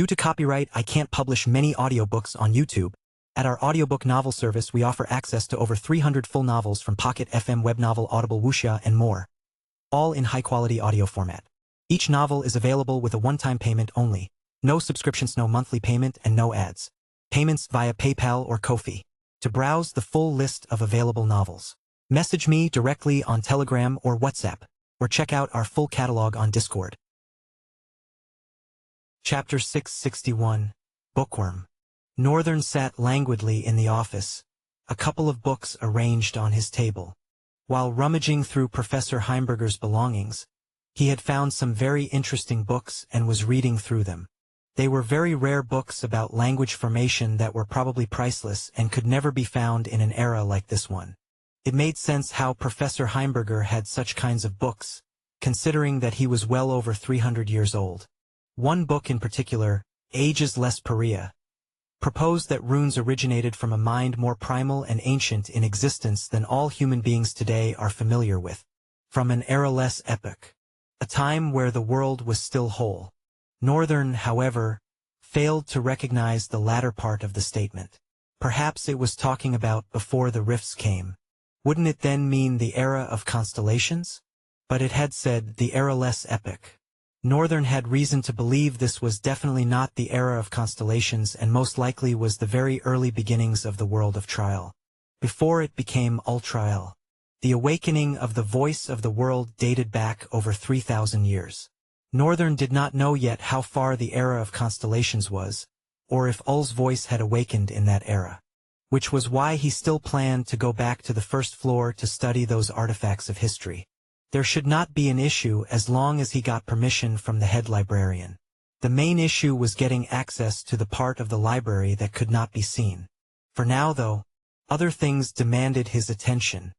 Due to copyright, I can't publish many audiobooks on YouTube. At our audiobook novel service, we offer access to over 300 full novels from Pocket FM, Webnovel, Audible, Wuxia, and more, all in high-quality audio format. Each novel is available with a one-time payment only. No subscriptions, no monthly payment, and no ads. Payments via PayPal or Ko-fi. To browse the full list of available novels, message me directly on Telegram or WhatsApp, or check out our full catalog on Discord. Chapter 661. Bookworm. Northern sat languidly in the office, a couple of books arranged on his table. While rummaging through Professor Heimberger's belongings, he had found some very interesting books and was reading through them. They were very rare books about language formation that were probably priceless and could never be found in an era like this one. It made sense how Professor Heimberger had such kinds of books, considering that he was well over 300 years old. One book in particular, Ages Less Paria, proposed that runes originated from a mind more primal and ancient in existence than all human beings today are familiar with, from an era-less epoch, a time where the world was still whole. Northern, however, failed to recognize the latter part of the statement. Perhaps it was talking about before the rifts came. Wouldn't it then mean the era of constellations? But it had said the era-less epoch. Northern had reason to believe this was definitely not the era of constellations and most likely was the very early beginnings of the world of trial. Before it became ultrial. The awakening of the voice of the world dated back over 3,000 years. Northern did not know yet how far the era of constellations was, or if Ul's voice had awakened in that era. Which was why he still planned to go back to the first floor to study those artifacts of history. There should not be an issue as long as he got permission from the head librarian. The main issue was getting access to the part of the library that could not be seen. For now, though, other things demanded his attention.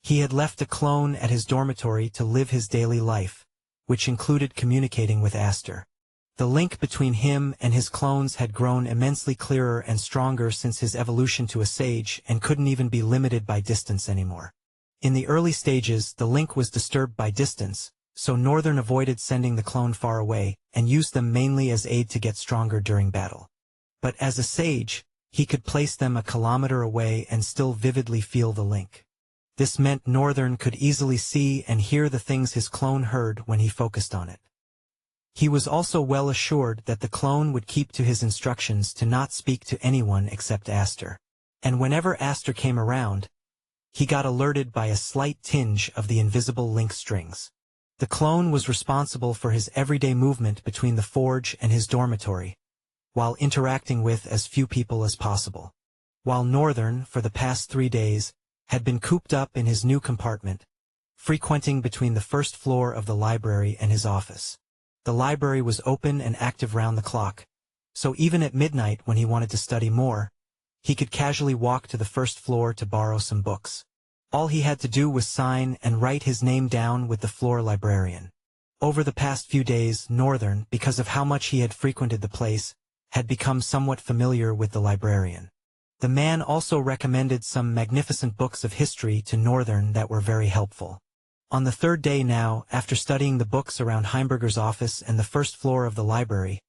He had left a clone at his dormitory to live his daily life, which included communicating with Aster. The link between him and his clones had grown immensely clearer and stronger since his evolution to a sage and couldn't even be limited by distance anymore. In the early stages, the link was disturbed by distance, so Northern avoided sending the clone far away and used them mainly as aid to get stronger during battle. But as a sage, he could place them a kilometer away and still vividly feel the link. This meant Northern could easily see and hear the things his clone heard when he focused on it. He was also well assured that the clone would keep to his instructions to not speak to anyone except Aster. And whenever Aster came around, he got alerted by a slight tinge of the invisible link strings. The clone was responsible for his everyday movement between the forge and his dormitory, while interacting with as few people as possible. While Northern, for the past 3 days, had been cooped up in his new compartment, frequenting between the first floor of the library and his office. The library was open and active round the clock, so even at midnight when he wanted to study more, he could casually walk to the first floor to borrow some books. All he had to do was sign and write his name down with the floor librarian. Over the past few days, Northern, because of how much he had frequented the place, had become somewhat familiar with the librarian. The man also recommended some magnificent books of history to Northern that were very helpful. On the third day now, after studying the books around Heimberger's office and the first floor of the library,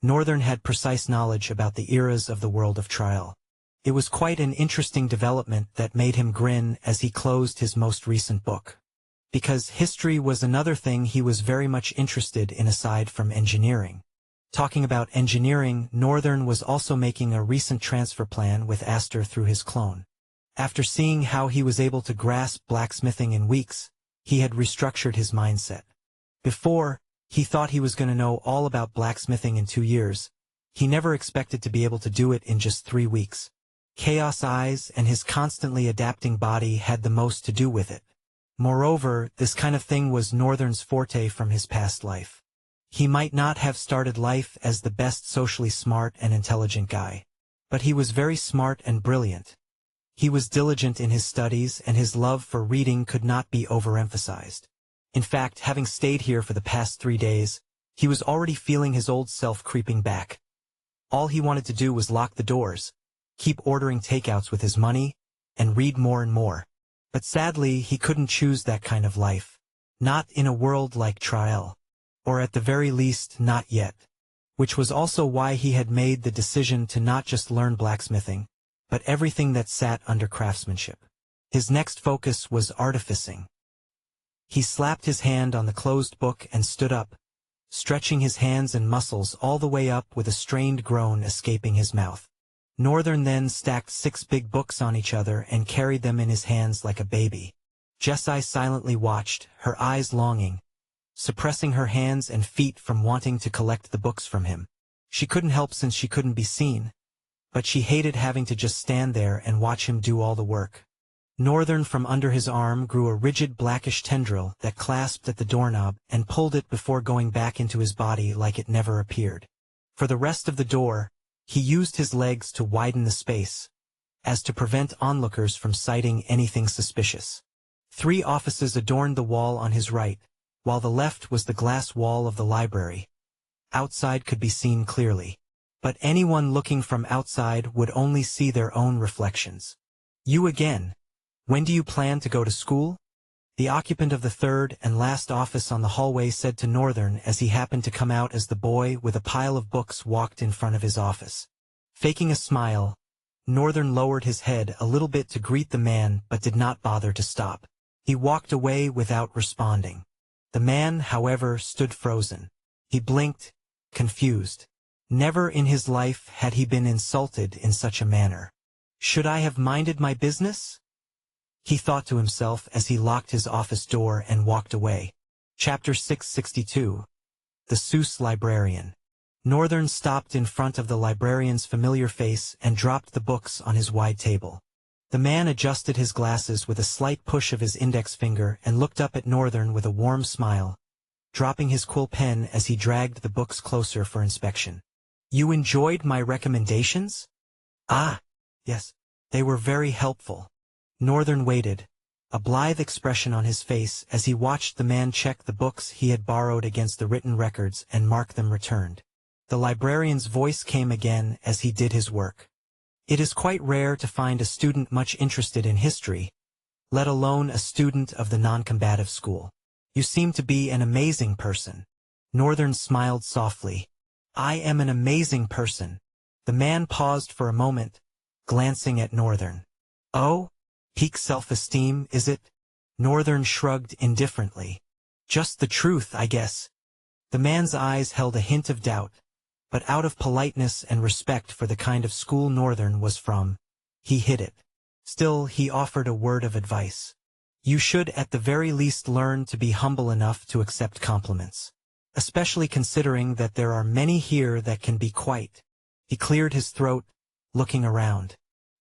Northern had precise knowledge about the eras of the world of trial. It was quite an interesting development that made him grin as he closed his most recent book. Because history was another thing he was very much interested in aside from engineering. Talking about engineering, Northern was also making a recent transfer plan with Aster through his clone. After seeing how he was able to grasp blacksmithing in weeks, he had restructured his mindset. Before, he thought he was going to know all about blacksmithing in 2 years. He never expected to be able to do it in just 3 weeks. Chaos Eyes and his constantly adapting body had the most to do with it. Moreover, this kind of thing was Northern's forte from his past life. He might not have started life as the best socially smart and intelligent guy, but he was very smart and brilliant. He was diligent in his studies and his love for reading could not be overemphasized. In fact, having stayed here for the past 3 days, he was already feeling his old self creeping back. All he wanted to do was lock the doors, keep ordering takeouts with his money, and read more and more. But sadly, he couldn't choose that kind of life. Not in a world like Trial. Or at the very least, not yet. which was also why he had made the decision to not just learn blacksmithing, but everything that sat under craftsmanship. His next focus was artificing. He slapped his hand on the closed book and stood up, stretching his hands and muscles all the way up with a strained groan escaping his mouth. Northern then stacked 6 big books on each other and carried them in his hands like a baby. Jessie silently watched, her eyes longing, suppressing her hands and feet from wanting to collect the books from him. She couldn't help since she couldn't be seen, but she hated having to just stand there and watch him do all the work. Northern from under his arm grew a rigid blackish tendril that clasped at the doorknob and pulled it before going back into his body like it never appeared. For the rest of the door, he used his legs to widen the space, as to prevent onlookers from sighting anything suspicious. 3 offices adorned the wall on his right, while the left was the glass wall of the library. Outside could be seen clearly, but anyone looking from outside would only see their own reflections. "You again. When do you plan to go to school?" the occupant of the 3rd and last office on the hallway said to Northern as he happened to come out as the boy with a pile of books walked in front of his office. Faking a smile, Northern lowered his head a little bit to greet the man but did not bother to stop. He walked away without responding. The man, however, stood frozen. He blinked, confused. Never in his life had he been insulted in such a manner. "Should I have minded my business?" he thought to himself as he locked his office door and walked away. Chapter 662. The Seuss Librarian. Northern stopped in front of the librarian's familiar face and dropped the books on his wide table. The man adjusted his glasses with a slight push of his index finger and looked up at Northern with a warm smile, dropping his quill pen as he dragged the books closer for inspection. "You enjoyed my recommendations?" "Ah, yes. They were very helpful." Northern waited, a blithe expression on his face as he watched the man check the books he had borrowed against the written records and mark them returned. The librarian's voice came again as he did his work. "It is quite rare to find a student much interested in history, let alone a student of the non-combative school. You seem to be an amazing person." Northern smiled softly. "I am an amazing person." The man paused for a moment, glancing at Northern. "Oh? Peak self-esteem, is it?" Northern shrugged indifferently. "Just the truth, I guess." The man's eyes held a hint of doubt, but out of politeness and respect for the kind of school Northern was from, he hid it. Still, he offered a word of advice. "You should at the very least learn to be humble enough to accept compliments, especially considering that there are many here that can be quite—" He cleared his throat, looking around.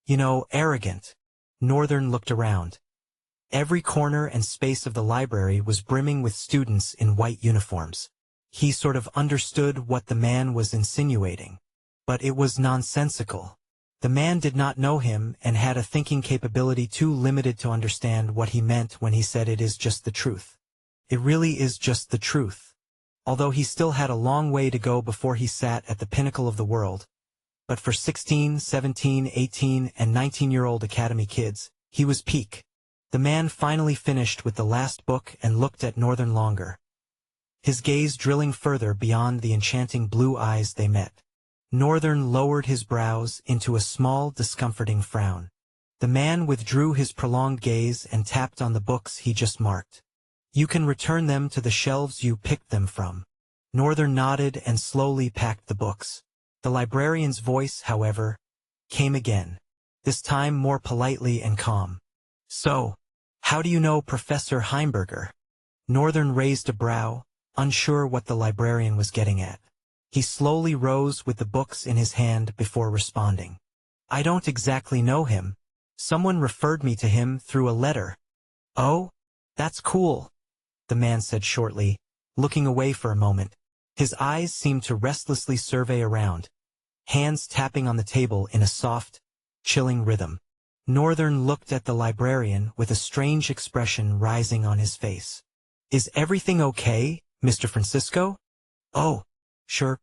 "Arrogant." Northern looked around. Every corner and space of the library was brimming with students in white uniforms. He sort of understood what the man was insinuating. But it was nonsensical. The man did not know him and had a thinking capability too limited to understand what he meant when he said it is just the truth. It really is just the truth. Although he still had a long way to go before he sat at the pinnacle of the world. But for 16, 17, 18, and 19-year-old academy kids, he was peak. The man finally finished with the last book and looked at Northern longer, his gaze drilling further beyond the enchanting blue eyes they met. Northern lowered his brows into a small, discomforting frown. The man withdrew his prolonged gaze and tapped on the books he just marked. "You can return them to the shelves you picked them from." Northern nodded and slowly packed the books. The librarian's voice, however, came again, this time more politely and calm. "So, how do you know Professor Heimberger?" Northern raised a brow, unsure what the librarian was getting at. He slowly rose with the books in his hand before responding. "I don't exactly know him. Someone referred me to him through a letter." "Oh? That's cool," the man said shortly, looking away for a moment. His eyes seemed to restlessly survey around, hands tapping on the table in a soft, chilling rhythm. Northern looked at the librarian with a strange expression rising on his face. "Is everything okay, Mr. Francisco?" "Oh, sure.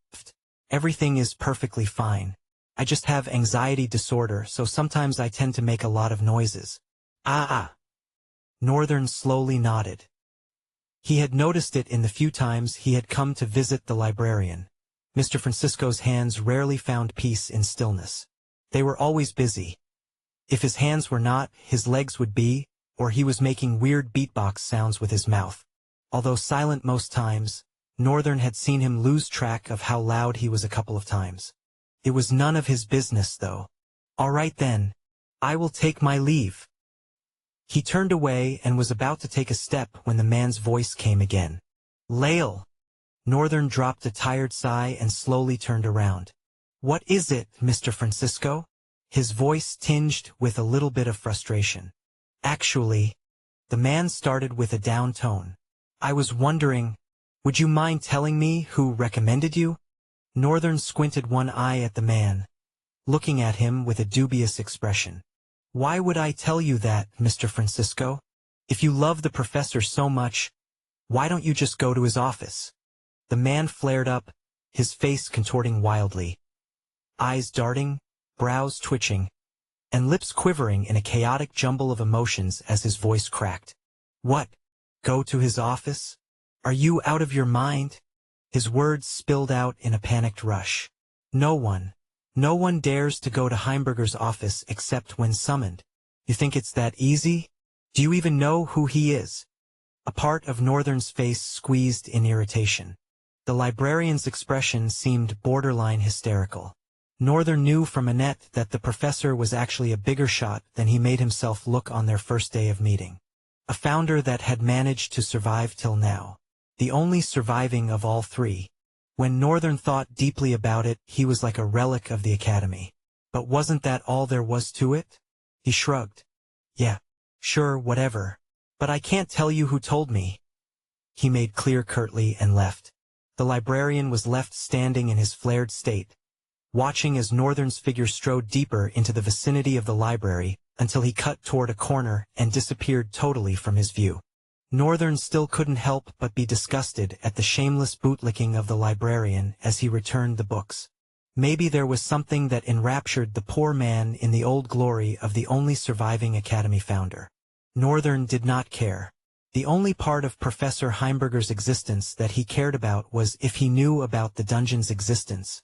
Everything is perfectly fine. I just have anxiety disorder, so sometimes I tend to make a lot of noises." Ah. Northern slowly nodded. He had noticed it in the few times he had come to visit the librarian, Mr. Francisco's hands rarely found peace in stillness. They were always busy. If his hands were not, his legs would be, or he was making weird beatbox sounds with his mouth. Although silent most times, Northern had seen him lose track of how loud he was a couple of times. It was none of his business, though. "All right then. I will take my leave." He turned away and was about to take a step when the man's voice came again. "Lael." Northern dropped a tired sigh and slowly turned around. "What is it, Mr. Francisco?" His voice tinged with a little bit of frustration. "Actually," the man started with a down tone, "I was wondering, would you mind telling me who recommended you?" Northern squinted one eye at the man, looking at him with a dubious expression. "Why would I tell you that, Mr. Francisco? If you love the professor so much, why don't you just go to his office?" The man flared up, his face contorting wildly, eyes darting, brows twitching, and lips quivering in a chaotic jumble of emotions as his voice cracked. "What? Go to his office? Are you out of your mind?" His words spilled out in a panicked rush. No one dares to go to Heimberger's office except when summoned. You think it's that easy? Do you even know who he is?" A part of Northern's face squeezed in irritation. The librarian's expression seemed borderline hysterical. Northern knew from Annette that the professor was actually a bigger shot than he made himself look on their first day of meeting. A founder that had managed to survive till now. The only surviving of all three. When Northern thought deeply about it, he was like a relic of the academy. But wasn't that all there was to it? He shrugged. "Yeah, sure, whatever. But I can't tell you who told me," he made clear curtly and left. The librarian was left standing in his flared state, watching as Northern's figure strode deeper into the vicinity of the library until he cut toward a corner and disappeared totally from his view. Northern still couldn't help but be disgusted at the shameless bootlicking of the librarian as he returned the books. Maybe there was something that enraptured the poor man in the old glory of the only surviving academy founder. Northern did not care. The only part of Professor Heimberger's existence that he cared about was if he knew about the dungeon's existence,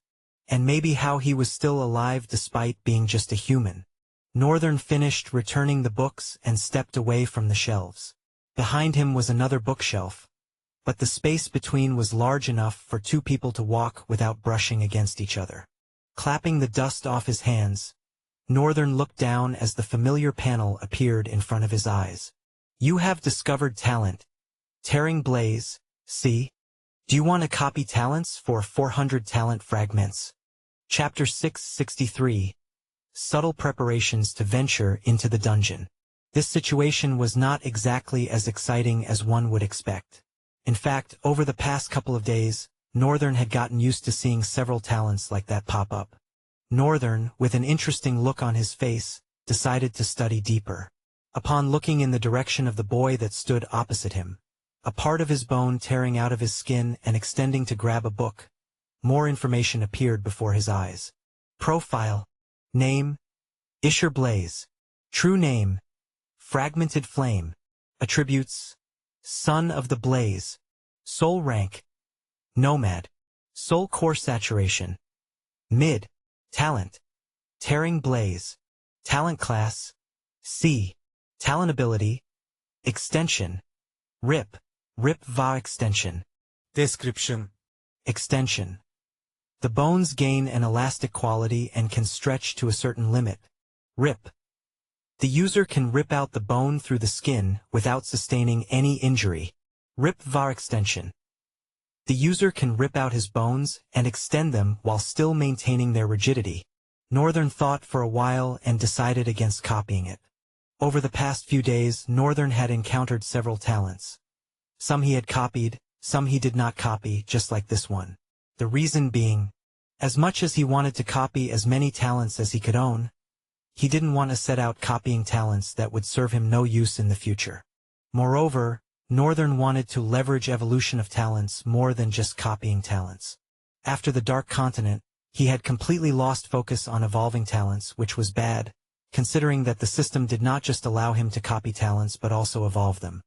and maybe how he was still alive despite being just a human. Northern finished returning the books and stepped away from the shelves. Behind him was another bookshelf, but the space between was large enough for two people to walk without brushing against each other. Clapping the dust off his hands, Northern looked down as the familiar panel appeared in front of his eyes. "You have discovered talent. Tearing Blaze, see? Do you want to copy talents for 400 talent fragments?" Chapter 663. Subtle Preparations to Venture into the Dungeon. This situation was not exactly as exciting as one would expect. In fact, over the past couple of days, Northern had gotten used to seeing several talents like that pop up. Northern, with an interesting look on his face, decided to study deeper. Upon looking in the direction of the boy that stood opposite him, a part of his bone tearing out of his skin and extending to grab a book, more information appeared before his eyes. Profile. Name: Isher Blaze. True name: Fragmented Flame. Attributes: Son of the Blaze. Soul rank: Nomad. Soul core saturation: Mid. Talent: Tearing Blaze. Talent class: C. Talent ability: Extension: RIP. RIP va extension. Description: Extension. The bones gain an elastic quality and can stretch to a certain limit. RIP. The user can rip out the bone through the skin without sustaining any injury. RIP va extension. The user can rip out his bones and extend them while still maintaining their rigidity. Northern thought for a while and decided against copying it. Over the past few days, Northern had encountered several talents. Some he had copied, some he did not copy, just like this one. The reason being, as much as he wanted to copy as many talents as he could own, he didn't want to set out copying talents that would serve him no use in the future. Moreover, Northern wanted to leverage evolution of talents more than just copying talents. After the Dark Continent, he had completely lost focus on evolving talents, which was bad, considering that the system did not just allow him to copy talents but also evolve them.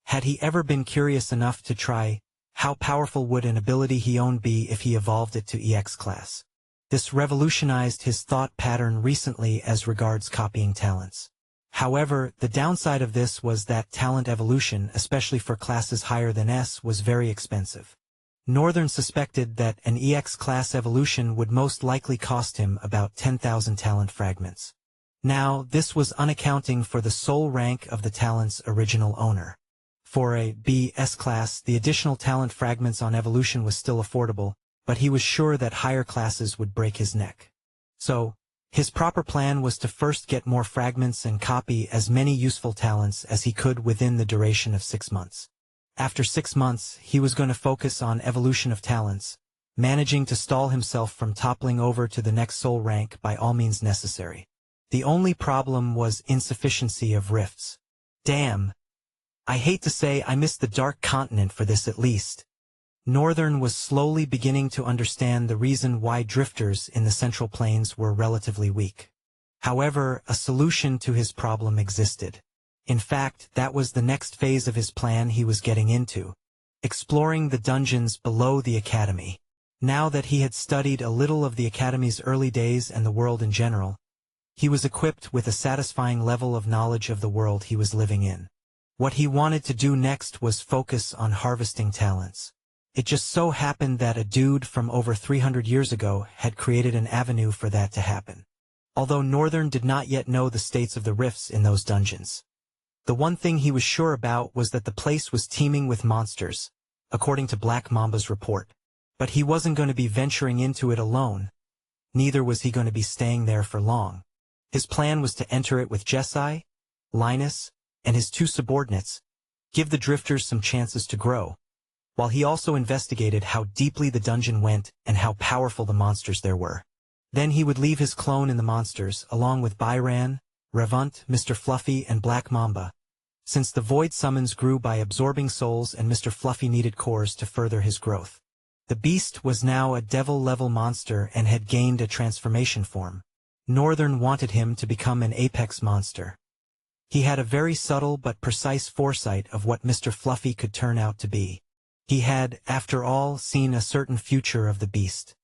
Had he ever been curious enough to try How powerful would an ability he owned be if he evolved it to EX class? This revolutionized his thought pattern recently as regards copying talents. However, the downside of this was that talent evolution, especially for classes higher than S, was very expensive. Northern suspected that an EX class evolution would most likely cost him about 10,000 talent fragments. Now, this was unaccounting for the sole rank of the talent's original owner. For a B/S class, the additional talent fragments on evolution was still affordable, but he was sure that higher classes would break his neck. So, his proper plan was to first get more fragments and copy as many useful talents as he could within the duration of 6 months. After 6 months, he was going to focus on evolution of talents, managing to stall himself from toppling over to the next soul rank by all means necessary. The only problem was insufficiency of rifts. Damn. I hate to say I missed the Dark Continent for this at least. Northern was slowly beginning to understand the reason why drifters in the Central Plains were relatively weak. However, a solution to his problem existed. In fact, that was the next phase of his plan he was getting into, exploring the dungeons below the Academy. Now that he had studied a little of the Academy's early days and the world in general, he was equipped with a satisfying level of knowledge of the world he was living in. What he wanted to do next was focus on harvesting talents. It just so happened that a dude from over 300 years ago had created an avenue for that to happen. Although Northern did not yet know the states of the rifts in those dungeons. The one thing he was sure about was that the place was teeming with monsters, according to Black Mamba's report. But he wasn't going to be venturing into it alone. Neither was he going to be staying there for long. His plan was to enter it with Jesai, Linus, and his 2 subordinates, give the drifters some chances to grow, while he also investigated how deeply the dungeon went and how powerful the monsters there were. Then he would leave his clone in the monsters, along with Byran, Revunt, Mr. Fluffy, and Black Mamba, since the void summons grew by absorbing souls and Mr. Fluffy needed cores to further his growth. The beast was now a devil-level monster and had gained a transformation form. Northern wanted him to become an apex monster. He had a very subtle but precise foresight of what Mr. Fluffy could turn out to be. He had, after all, seen a certain future of the beast.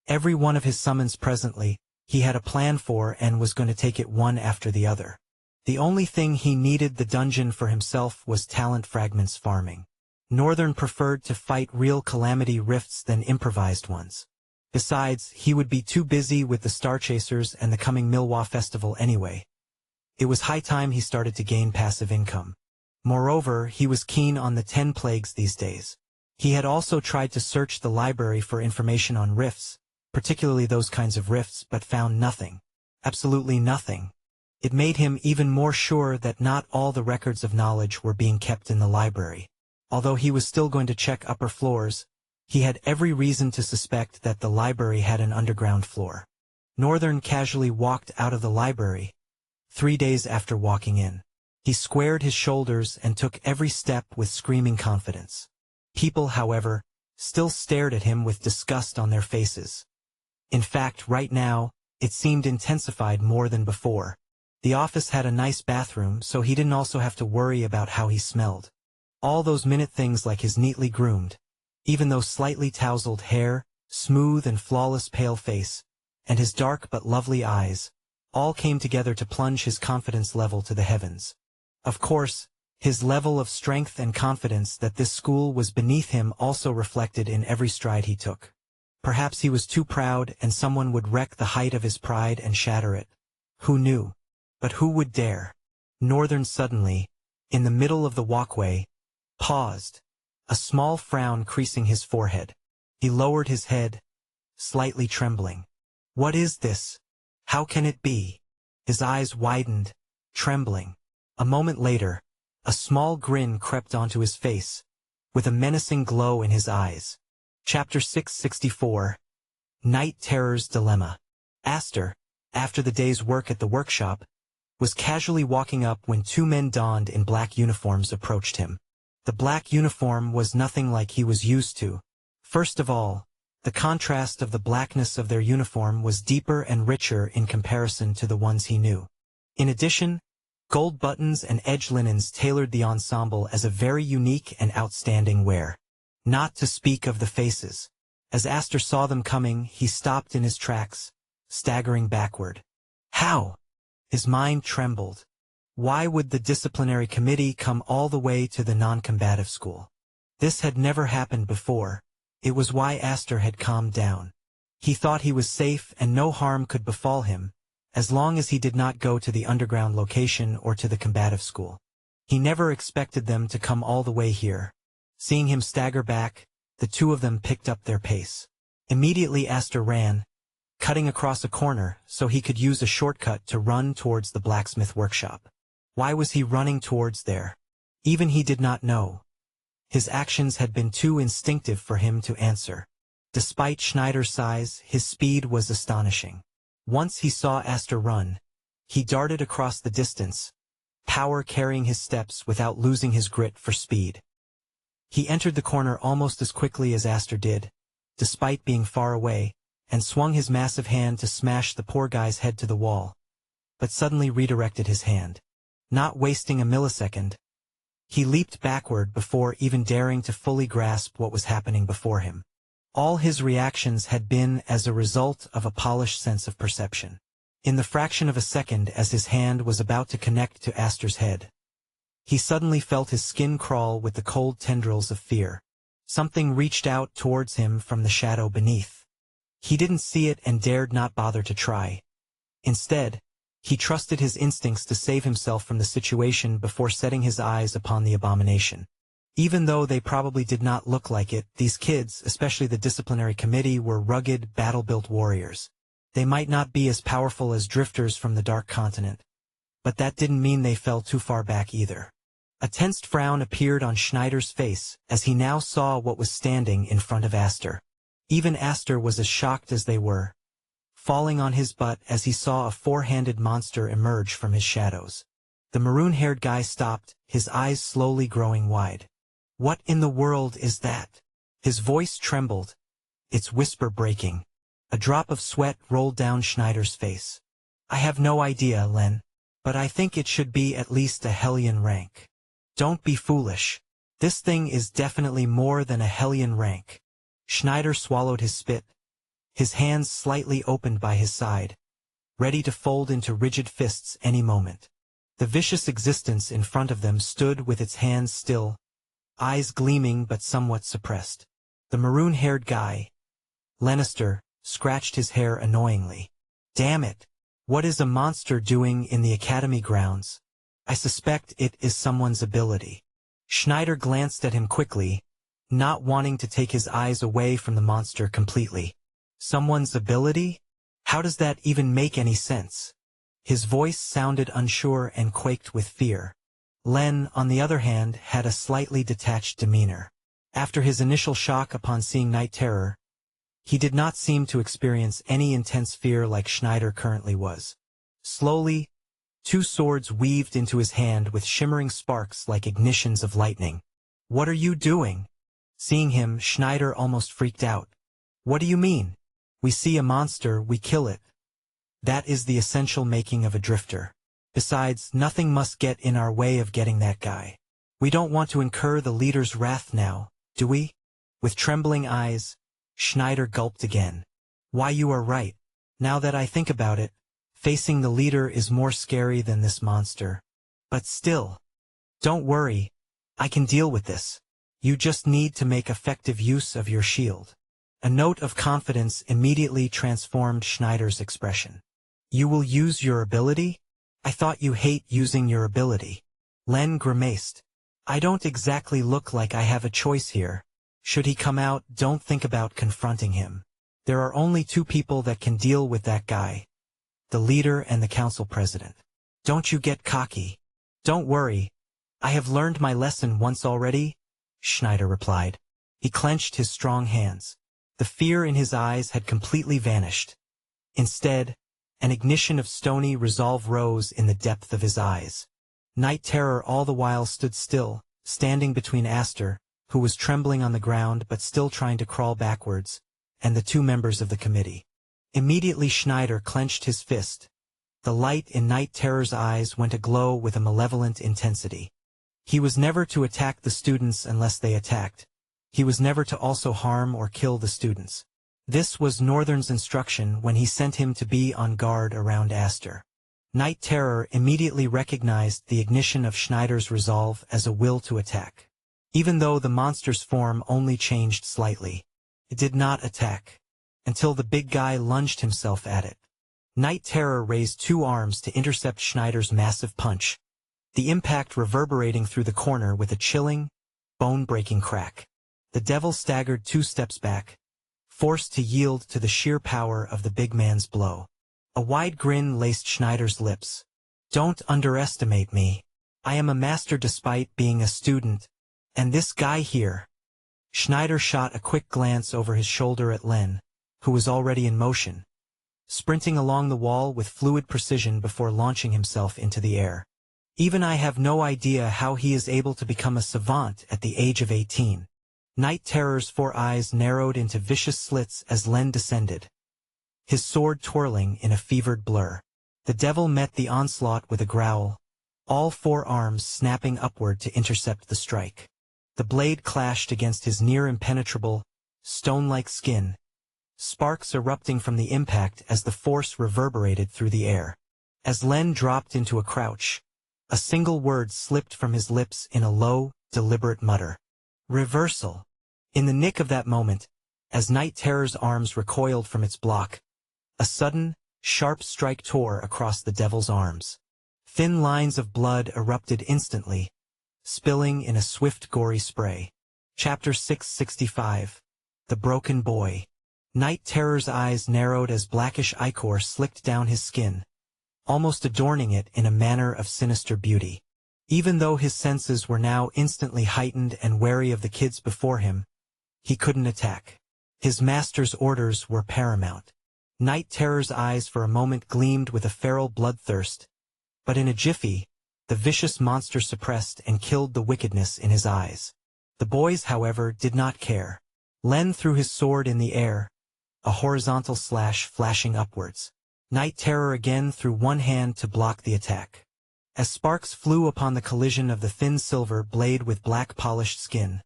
Every one of his summons presently, he had a plan for and was going to take it one after the other. The only thing he needed the dungeon for himself was talent fragments farming. Northern preferred to fight real calamity rifts than improvised ones. Besides, he would be too busy with the Star Chasers and the coming Milwa Festival anyway. It was high time he started to gain passive income. Moreover, he was keen on the 10 plagues these days. He had also tried to search the library for information on rifts, particularly those kinds of rifts, but found nothing. Absolutely nothing. It made him even more sure that not all the records of knowledge were being kept in the library. Although he was still going to check upper floors, he had every reason to suspect that the library had an underground floor. Northern casually walked out of the library. 3 days after walking in, he squared his shoulders and took every step with screaming confidence. People, however, still stared at him with disgust on their faces. In fact, right now, it seemed intensified more than before. The office had a nice bathroom, so he didn't also have to worry about how he smelled. All those minute things like his neatly groomed, even though slightly tousled hair, smooth and flawless pale face, and his dark but lovely eyes, all came together to plunge his confidence level to the heavens. Of course, his level of strength and confidence that this school was beneath him also reflected in every stride he took. Perhaps he was too proud and someone would wreck the height of his pride and shatter it. Who knew? But who would dare? Northern suddenly, in the middle of the walkway, paused, a small frown creasing his forehead. He lowered his head, slightly trembling. What is this? How can it be? His eyes widened, trembling. A moment later, a small grin crept onto his face, with a menacing glow in his eyes. Chapter 664. Night Terror's Dilemma. Aster, after the day's work at the workshop, was casually walking up when 2 men donned in black uniforms approached him. The black uniform was nothing like he was used to. First of all, the contrast of the blackness of their uniform was deeper and richer in comparison to the ones he knew. In addition, gold buttons and edge linens tailored the ensemble as a very unique and outstanding wear. not to speak of the faces. As Aster saw them coming, he stopped in his tracks, staggering backward. How? His mind trembled. Why would the disciplinary committee come all the way to the non-combative school? This had never happened before. It was why Aster had calmed down. He thought he was safe and no harm could befall him, as long as he did not go to the underground location or to the combative school. He never expected them to come all the way here. Seeing him stagger back, the two of them picked up their pace. Immediately Aster ran, cutting across a corner so he could use a shortcut to run towards the blacksmith workshop. Why was he running towards there? Even he did not know. His actions had been too instinctive for him to answer. Despite Schneider's size, his speed was astonishing. Once he saw Aster run, he darted across the distance, power carrying his steps without losing his grit for speed. He entered the corner almost as quickly as Aster did, despite being far away, and swung his massive hand to smash the poor guy's head to the wall, but suddenly redirected his hand. Not wasting a millisecond, he leaped backward before even daring to fully grasp what was happening before him. All his reactions had been as a result of a polished sense of perception. In the fraction of a second as his hand was about to connect to Aster's head, he suddenly felt his skin crawl with the cold tendrils of fear. Something reached out towards him from the shadow beneath. He didn't see it and dared not bother to try. Instead, he trusted his instincts to save himself from the situation before setting his eyes upon the abomination. Even though they probably did not look like it, these kids, especially the disciplinary committee, were rugged, battle-built warriors. They might not be as powerful as drifters from the Dark Continent, but that didn't mean they fell too far back either. A tensed frown appeared on Schneider's face as he now saw what was standing in front of Aster. Even Aster was as shocked as they were, falling on his butt as he saw a four-handed monster emerge from his shadows. The maroon-haired guy stopped, his eyes slowly growing wide. "What in the world is that?" His voice trembled, its whisper breaking. A drop of sweat rolled down Schneider's face. "I have no idea, Len, but I think it should be at least a Hellion rank." "Don't be foolish. This thing is definitely more than a Hellion rank." Schneider swallowed his spit, his hands slightly opened by his side, ready to fold into rigid fists any moment. The vicious existence in front of them stood with its hands still, eyes gleaming but somewhat suppressed. The maroon-haired guy, Lannister, scratched his hair annoyingly. "Damn it! What is a monster doing in the academy grounds? I suspect it is someone's ability." Schneider glanced at him quickly, not wanting to take his eyes away from the monster completely. Someone's ability? How does that even make any sense? His voice sounded unsure and quaked with fear. Len, on the other hand, had a slightly detached demeanor. After his initial shock upon seeing Night Terror, he did not seem to experience any intense fear like Schneider currently was. Slowly, two swords weaved into his hand with shimmering sparks like ignitions of lightning. "What are you doing?" Seeing him, Schneider almost freaked out. "What do you mean? We see a monster, we kill it. That is the essential making of a drifter. Besides, nothing must get in our way of getting that guy. We don't want to incur the leader's wrath now, do we?" With trembling eyes, Schneider gulped again. "Why, you are right. Now that I think about it, facing the leader is more scary than this monster. But still, don't worry, I can deal with this. You just need to make effective use of your shield." A note of confidence immediately transformed Schneider's expression. "You will use your ability? I thought you hate using your ability." Len grimaced. "I don't exactly look like I have a choice here. Should he come out, don't think about confronting him. There are only two people that can deal with that guy, the leader and the council president. Don't you get cocky." "Don't worry. I have learned my lesson once already," Schneider replied. He clenched his strong hands. The fear in his eyes had completely vanished. Instead, an ignition of stony resolve rose in the depth of his eyes. Night Terror all the while stood still, standing between Aster, who was trembling on the ground but still trying to crawl backwards, and the two members of the committee. Immediately Schneider clenched his fist. The light in Night Terror's eyes went aglow with a malevolent intensity. He was never to attack the students unless they attacked. He was never to also harm or kill the students. This was Northern's instruction when he sent him to be on guard around Astor. Night Terror immediately recognized the ignition of Schneider's resolve as a will to attack. Even though the monster's form only changed slightly, it did not attack, until the big guy lunged himself at it. Night Terror raised 2 arms to intercept Schneider's massive punch, the impact reverberating through the corner with a chilling, bone-breaking crack. The devil staggered 2 steps back, forced to yield to the sheer power of the big man's blow. A wide grin laced Schneider's lips. "Don't underestimate me. I am a master despite being a student, and this guy here." Schneider shot a quick glance over his shoulder at Len, who was already in motion, sprinting along the wall with fluid precision before launching himself into the air. Even I have no idea how he is able to become a savant at the age of 18. Night Terror's 4 eyes narrowed into vicious slits as Len descended, his sword twirling in a fevered blur. The devil met the onslaught with a growl, all 4 arms snapping upward to intercept the strike. The blade clashed against his near-impenetrable, stone-like skin, sparks erupting from the impact as the force reverberated through the air. As Len dropped into a crouch, a single word slipped from his lips in a low, deliberate mutter. "Reversal." In the nick of that moment, as Night Terror's arms recoiled from its block, a sudden, sharp strike tore across the devil's arms. Thin lines of blood erupted instantly, spilling in a swift, gory spray. Chapter 665. The Broken Boy. Night Terror's eyes narrowed as blackish ichor slicked down his skin, almost adorning it in a manner of sinister beauty. Even though his senses were now instantly heightened and wary of the kids before him, he couldn't attack. His master's orders were paramount. Night Terror's eyes for a moment gleamed with a feral bloodthirst, but in a jiffy, the vicious monster suppressed and killed the wickedness in his eyes. The boys, however, did not care. Len threw his sword in the air, a horizontal slash flashing upwards. Night Terror again threw one hand to block the attack. As sparks flew upon the collision of the thin silver blade with black polished skin,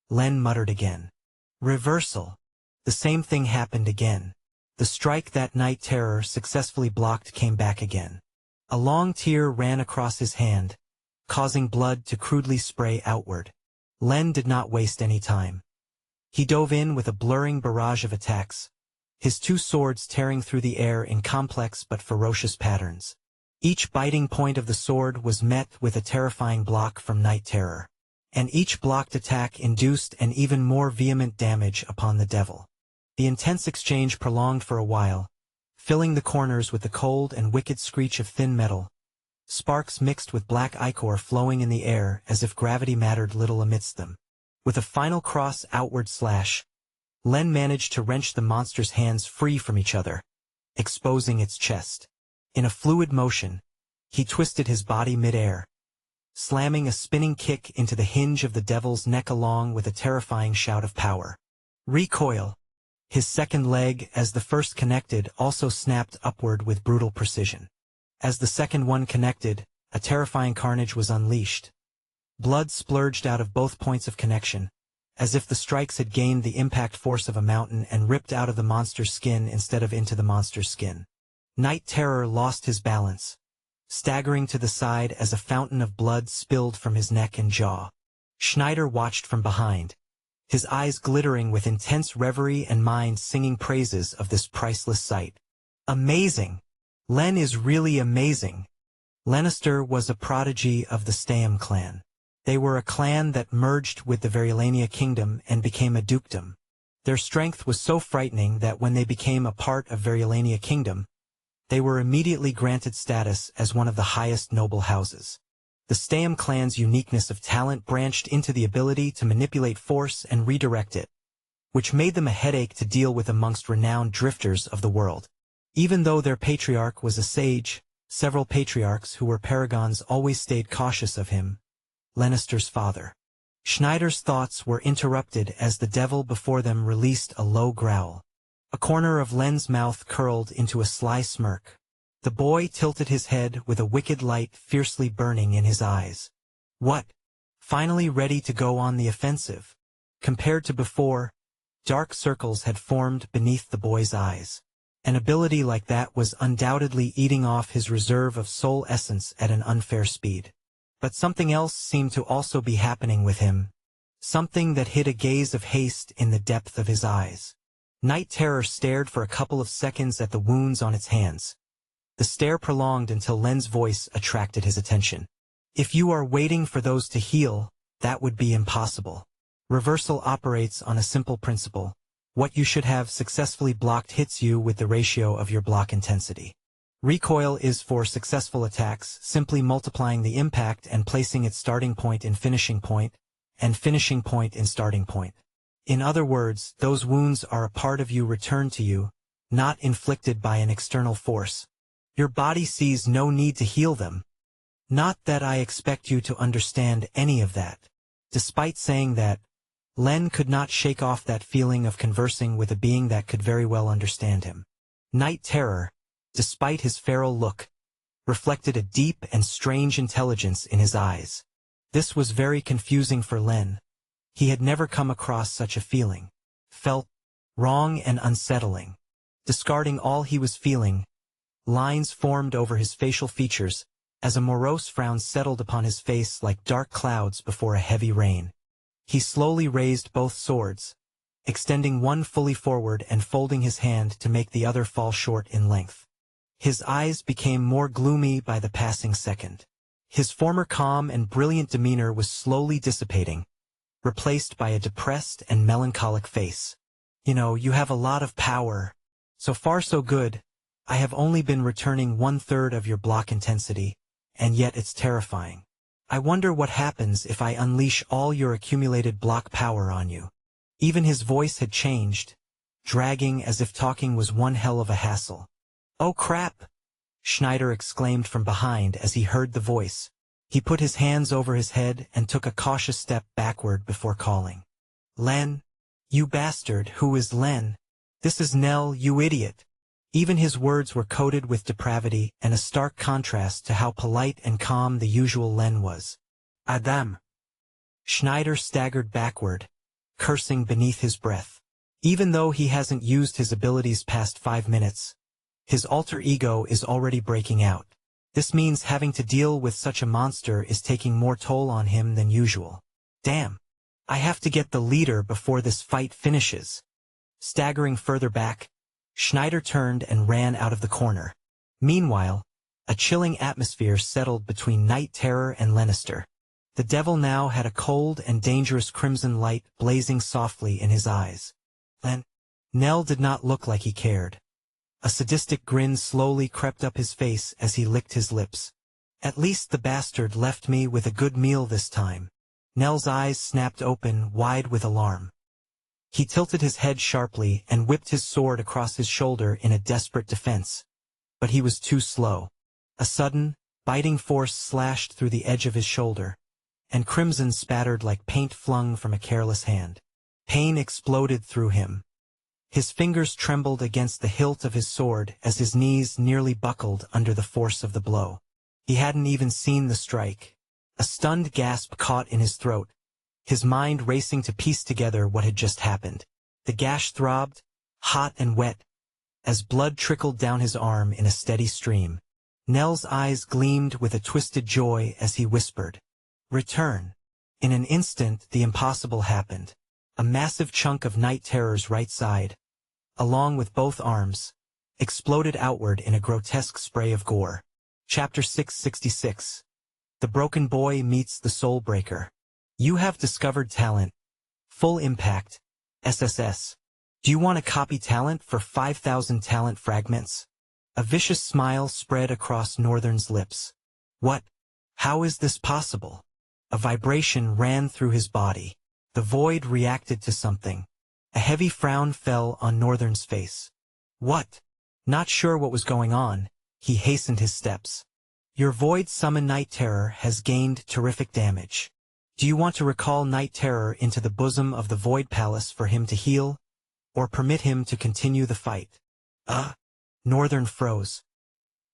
Len muttered again. "Reversal." The same thing happened again. The strike that Night Terror successfully blocked came back again. A long tear ran across his hand, causing blood to crudely spray outward. Len did not waste any time. He dove in with a blurring barrage of attacks, his 2 swords tearing through the air in complex but ferocious patterns. Each biting point of the sword was met with a terrifying block from Night Terror, and each blocked attack induced an even more vehement damage upon the devil. The intense exchange prolonged for a while, filling the corners with the cold and wicked screech of thin metal, sparks mixed with black ichor flowing in the air as if gravity mattered little amidst them. With a final cross outward slash, Len managed to wrench the monster's hands free from each other, exposing its chest. In a fluid motion, he twisted his body mid-air, slamming a spinning kick into the hinge of the devil's neck along with a terrifying shout of power. Recoil. His second leg, as the first connected, also snapped upward with brutal precision. As the second one connected, a terrifying carnage was unleashed. Blood splurged out of both points of connection, as if the strikes had gained the impact force of a mountain and ripped out of the monster's skin instead of into the monster's skin. Night Terror lost his balance, staggering to the side as a fountain of blood spilled from his neck and jaw. Schneider watched from behind, his eyes glittering with intense reverie and mind singing praises of this priceless sight. Amazing! Len is really amazing. Lannister was a prodigy of the Staam clan. They were a clan that merged with the Verulania kingdom and became a dukedom. Their strength was so frightening that when they became a part of Verulania kingdom, they were immediately granted status as one of the highest noble houses. The Staam clan's uniqueness of talent branched into the ability to manipulate force and redirect it, which made them a headache to deal with amongst renowned drifters of the world. Even though their patriarch was a sage, several patriarchs who were paragons always stayed cautious of him, Lannister's father. Schneider's thoughts were interrupted as the devil before them released a low growl. A corner of Len's mouth curled into a sly smirk. The boy tilted his head with a wicked light fiercely burning in his eyes. What? Finally ready to go on the offensive? Compared to before, dark circles had formed beneath the boy's eyes. An ability like that was undoubtedly eating off his reserve of soul essence at an unfair speed. But something else seemed to also be happening with him. Something that hid a gaze of haste in the depth of his eyes. Night Terror stared for a couple of seconds at the wounds on its hands. The stare prolonged until Len's voice attracted his attention. If you are waiting for those to heal, that would be impossible. Reversal operates on a simple principle. What you should have successfully blocked hits you with the ratio of your block intensity. Recoil is for successful attacks, simply multiplying the impact and placing its starting point in finishing point, and finishing point in starting point. In other words, those wounds are a part of you returned to you, not inflicted by an external force. Your body sees no need to heal them. Not that I expect you to understand any of that. Despite saying that, Len could not shake off that feeling of conversing with a being that could very well understand him. Night Terror, despite his feral look, reflected a deep and strange intelligence in his eyes. This was very confusing for Len. He had never come across such a feeling. Felt wrong and unsettling. Discarding all he was feeling, lines formed over his facial features, as a morose frown settled upon his face like dark clouds before a heavy rain. He slowly raised both swords, extending one fully forward and folding his hand to make the other fall short in length. His eyes became more gloomy by the passing second. His former calm and brilliant demeanor was slowly dissipating, replaced by a depressed and melancholic face. You have a lot of power. So far so good. I have only been returning 1/3 of your block intensity, and yet it's terrifying. I wonder what happens if I unleash all your accumulated block power on you. Even his voice had changed, dragging as if talking was one hell of a hassle. Oh crap! Schneider exclaimed from behind as he heard the voice. He put his hands over his head and took a cautious step backward before calling. Len? You bastard, who is Len? This is Nell, you idiot. Even his words were coated with depravity and a stark contrast to how polite and calm the usual Len was. Adam. Schneider staggered backward, cursing beneath his breath. Even though he hasn't used his abilities past 5 minutes, his alter ego is already breaking out. This means having to deal with such a monster is taking more toll on him than usual. Damn. I have to get the leader before this fight finishes. Staggering further back, Schneider turned and ran out of the corner. Meanwhile, a chilling atmosphere settled between Night Terror and Lannister. The devil now had a cold and dangerous crimson light blazing softly in his eyes. Nell did not look like he cared. A sadistic grin slowly crept up his face as he licked his lips. At least the bastard left me with a good meal this time. Nell's eyes snapped open wide with alarm. He tilted his head sharply and whipped his sword across his shoulder in a desperate defense. But he was too slow. A sudden, biting force slashed through the edge of his shoulder, and crimson spattered like paint flung from a careless hand. Pain exploded through him. His fingers trembled against the hilt of his sword as his knees nearly buckled under the force of the blow. He hadn't even seen the strike. A stunned gasp caught in his throat, his mind racing to piece together what had just happened. The gash throbbed, hot and wet, as blood trickled down his arm in a steady stream. Nell's eyes gleamed with a twisted joy as he whispered, "Return." In an instant the impossible happened. A massive chunk of Night Terror's right side, along with both arms, exploded outward in a grotesque spray of gore. Chapter 666. The Broken Boy Meets the Soul Breaker. You have discovered talent. Full impact. SSS. Do you want to copy talent for 5,000 talent fragments? A vicious smile spread across Northern's lips. What? How is this possible? A vibration ran through his body. The void reacted to something. A heavy frown fell on Northern's face. What? Not sure what was going on, he hastened his steps. Your void summon Night Terror has gained terrific damage. Do you want to recall Night Terror into the bosom of the Void Palace for him to heal, or permit him to continue the fight? Northern froze.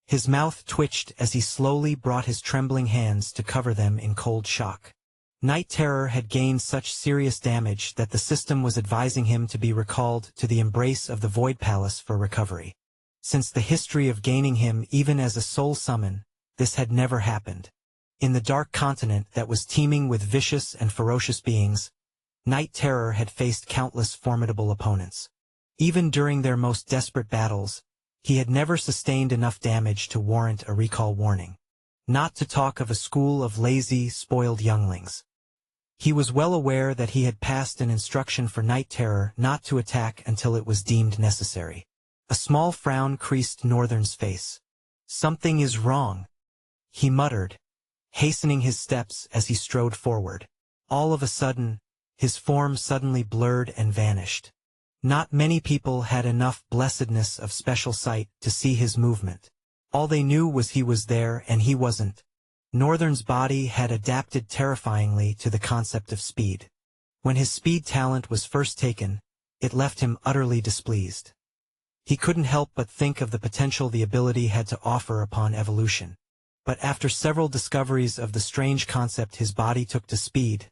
His mouth twitched as he slowly brought his trembling hands to cover them in cold shock. Night Terror had gained such serious damage that the system was advising him to be recalled to the embrace of the Void Palace for recovery. Since the history of gaining him even as a soul summon, this had never happened. In the dark continent that was teeming with vicious and ferocious beings, Night Terror had faced countless formidable opponents. Even during their most desperate battles, he had never sustained enough damage to warrant a recall warning. Not to talk of a school of lazy, spoiled younglings. He was well aware that he had passed an instruction for Night Terror not to attack until it was deemed necessary. A small frown creased Northern's face. "Something is wrong," he muttered, hastening his steps as he strode forward. All of a sudden, his form suddenly blurred and vanished. Not many people had enough blessedness of special sight to see his movement. All they knew was he was there and he wasn't. Northern's body had adapted terrifyingly to the concept of speed. When his speed talent was first taken, it left him utterly displeased. He couldn't help but think of the potential the ability had to offer upon evolution. But after several discoveries of the strange concept his body took to speed,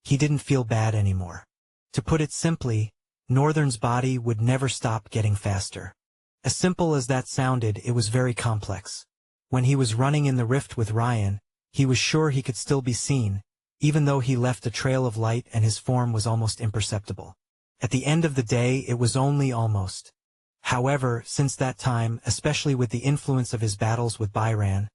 he didn't feel bad anymore. To put it simply, Northern's body would never stop getting faster. As simple as that sounded, it was very complex. When he was running in the rift with Ryan, he was sure he could still be seen, even though he left a trail of light and his form was almost imperceptible. At the end of the day, it was only almost. However, since that time, especially with the influence of his battles with Byran,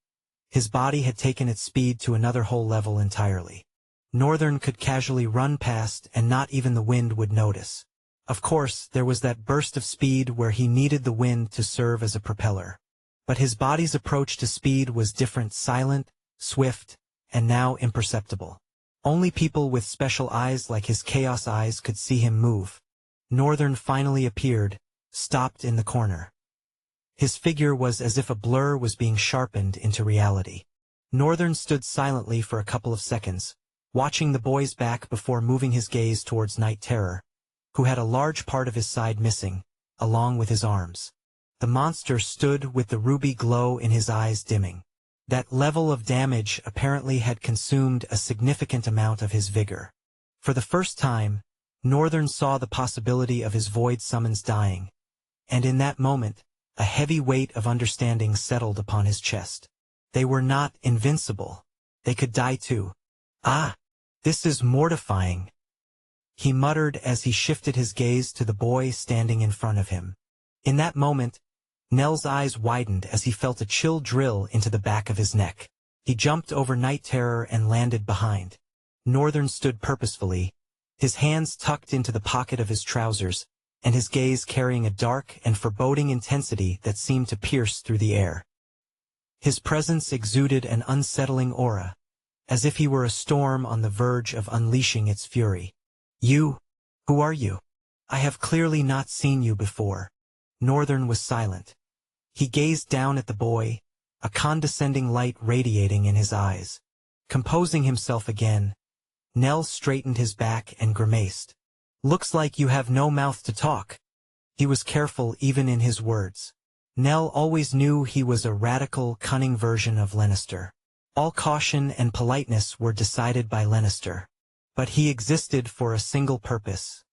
his body had taken its speed to another whole level entirely. Northern could casually run past and not even the wind would notice. Of course, there was that burst of speed where he needed the wind to serve as a propeller. But his body's approach to speed was different, silent, swift, and now imperceptible. Only people with special eyes like his chaos eyes could see him move. Northern finally appeared, stopped in the corner. His figure was as if a blur was being sharpened into reality. Northern stood silently for a couple of seconds, watching the boy's back before moving his gaze towards Night Terror, who had a large part of his side missing, along with his arms. The monster stood with the ruby glow in his eyes dimming. That level of damage apparently had consumed a significant amount of his vigor. For the first time, Northern saw the possibility of his void summons dying, and in that moment, a heavy weight of understanding settled upon his chest. They were not invincible. They could die too. "Ah, this is mortifying," he muttered as he shifted his gaze to the boy standing in front of him. In that moment, Nell's eyes widened as he felt a chill drill into the back of his neck. He jumped over Night Terror and landed behind. Northern stood purposefully, his hands tucked into the pocket of his trousers, and his gaze carrying a dark and foreboding intensity that seemed to pierce through the air. His presence exuded an unsettling aura, as if he were a storm on the verge of unleashing its fury. "You? Who are you? I have clearly not seen you before." Northern was silent. He gazed down at the boy, a condescending light radiating in his eyes. Composing himself again, Nell straightened his back and grimaced. "Looks like you have no mouth to talk." He was careful even in his words. Nell always knew he was a radical, cunning version of Lannister. All caution and politeness were decided by Lannister. But he existed for a single purpose: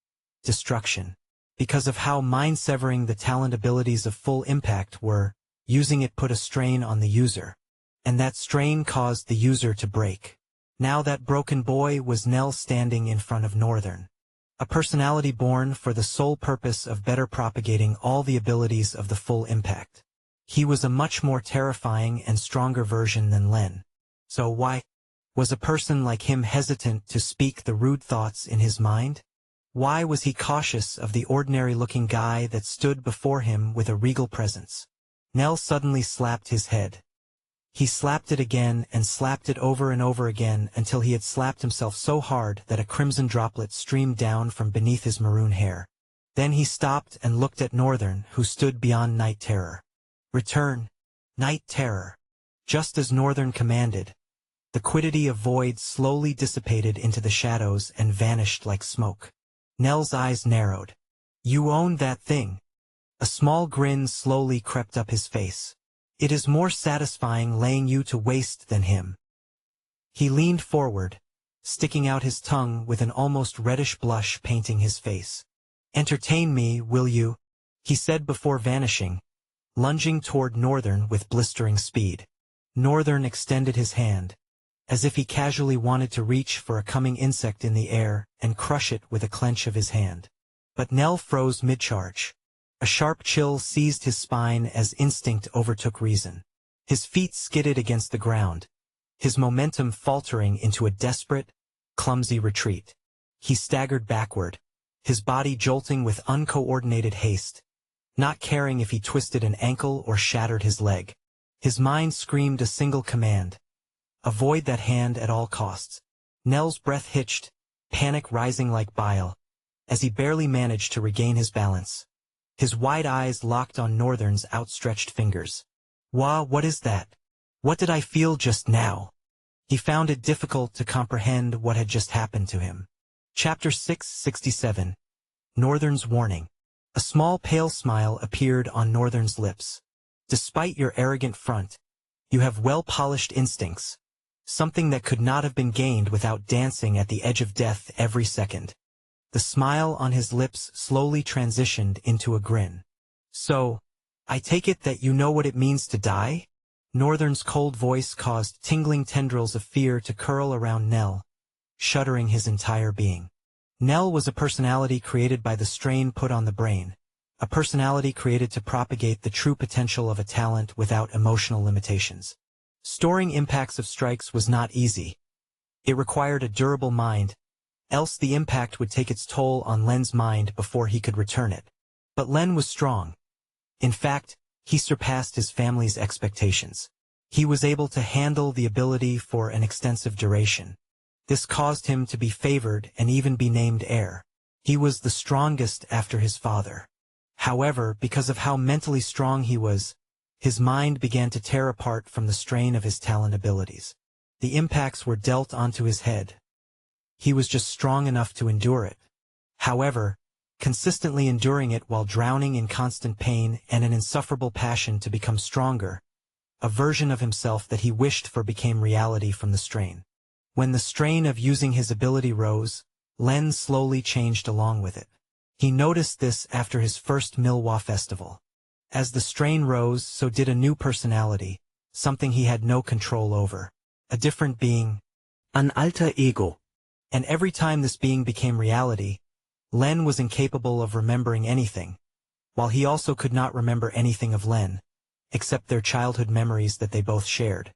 destruction. Because of how mind-severing the talent abilities of Full Impact were, using it put a strain on the user. And that strain caused the user to break. Now that broken boy was Nell standing in front of Northern. A personality born for the sole purpose of better propagating all the abilities of the Full Impact. He was a much more terrifying and stronger version than Len. So why was a person like him hesitant to speak the rude thoughts in his mind? Why was he cautious of the ordinary-looking guy that stood before him with a regal presence? Nell suddenly slapped his head. He slapped it again and slapped it over and over again until he had slapped himself so hard that a crimson droplet streamed down from beneath his maroon hair. Then he stopped and looked at Northern, who stood beyond Night Terror. "Return, Night Terror." Just as Northern commanded, the quiddity of void slowly dissipated into the shadows and vanished like smoke. Nell's eyes narrowed. "You own that thing." A small grin slowly crept up his face. "It is more satisfying laying you to waste than him." He leaned forward, sticking out his tongue with an almost reddish blush painting his face. "Entertain me, will you?" he said before vanishing, lunging toward Northern with blistering speed. Northern extended his hand, as if he casually wanted to reach for a coming insect in the air and crush it with a clench of his hand. But Nell froze mid-charge. A sharp chill seized his spine as instinct overtook reason. His feet skidded against the ground, his momentum faltering into a desperate, clumsy retreat. He staggered backward, his body jolting with uncoordinated haste, not caring if he twisted an ankle or shattered his leg. His mind screamed a single command: avoid that hand at all costs. Nell's breath hitched, panic rising like bile, as he barely managed to regain his balance. His wide eyes locked on Northern's outstretched fingers. What is that? What did I feel just now?" He found it difficult to comprehend what had just happened to him. Chapter 667. Northern's Warning. A small pale smile appeared on Northern's lips. "Despite your arrogant front, you have well-polished instincts, something that could not have been gained without dancing at the edge of death every second." The smile on his lips slowly transitioned into a grin. "So, I take it that you know what it means to die?" Northern's cold voice caused tingling tendrils of fear to curl around Nell, shuddering his entire being. Nell was a personality created by the strain put on the brain, a personality created to propagate the true potential of a talent without emotional limitations. Storing impacts of strikes was not easy. It required a durable mind, else the impact would take its toll on Len's mind before he could return it. But Len was strong. In fact, he surpassed his family's expectations. He was able to handle the ability for an extensive duration. This caused him to be favored and even be named heir. He was the strongest after his father. However, because of how mentally strong he was, his mind began to tear apart from the strain of his talent abilities. The impacts were dealt onto his head. He was just strong enough to endure it. However, consistently enduring it while drowning in constant pain and an insufferable passion to become stronger, a version of himself that he wished for became reality from the strain. When the strain of using his ability rose, Len slowly changed along with it. He noticed this after his first Milwa festival. As the strain rose, so did a new personality, something he had no control over. A different being. An alter ego. And every time this being became reality, Len was incapable of remembering anything, while he also could not remember anything of Len, except their childhood memories that they both shared.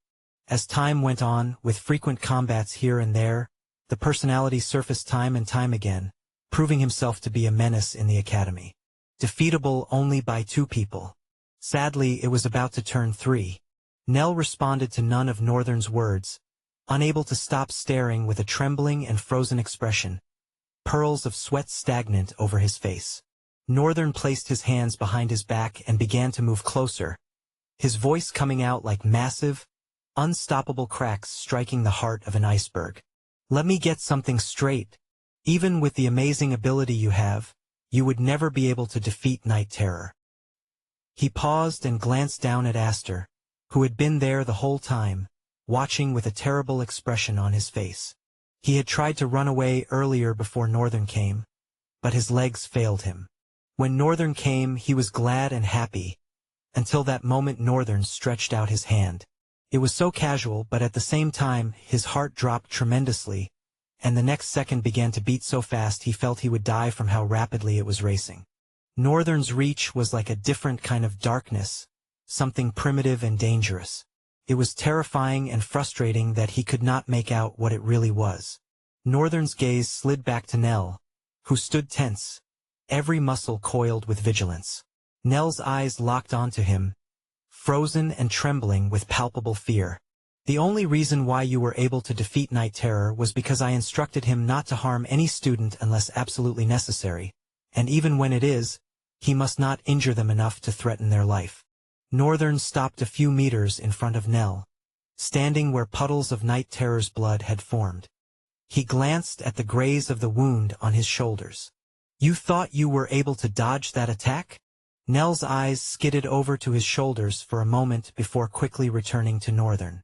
As time went on, with frequent combats here and there, the personality surfaced time and time again, proving himself to be a menace in the academy. Defeatable only by 2 people. Sadly, it was about to turn 3. Nell responded to none of Northern's words, unable to stop staring with a trembling and frozen expression, pearls of sweat stagnant over his face. Northern placed his hands behind his back and began to move closer, his voice coming out like massive, unstoppable cracks striking the heart of an iceberg. "Let me get something straight. Even with the amazing ability you have, you would never be able to defeat Night Terror." He paused and glanced down at Aster, who had been there the whole time, watching with a terrible expression on his face. He had tried to run away earlier before Northern came, but his legs failed him. When Northern came, he was glad and happy, until that moment Northern stretched out his hand. It was so casual, but at the same time, his heart dropped tremendously, and the next second began to beat so fast he felt he would die from how rapidly it was racing. Northern's reach was like a different kind of darkness, something primitive and dangerous. It was terrifying and frustrating that he could not make out what it really was. Northern's gaze slid back to Nell, who stood tense, every muscle coiled with vigilance. Nell's eyes locked onto him, frozen and trembling with palpable fear. "The only reason why you were able to defeat Night Terror was because I instructed him not to harm any student unless absolutely necessary, and even when it is, he must not injure them enough to threaten their life." Northern stopped a few meters in front of Nell, standing where puddles of Night Terror's blood had formed. He glanced at the graze of the wound on his shoulders. "You thought you were able to dodge that attack?" Nell's eyes skidded over to his shoulders for a moment before quickly returning to Northern.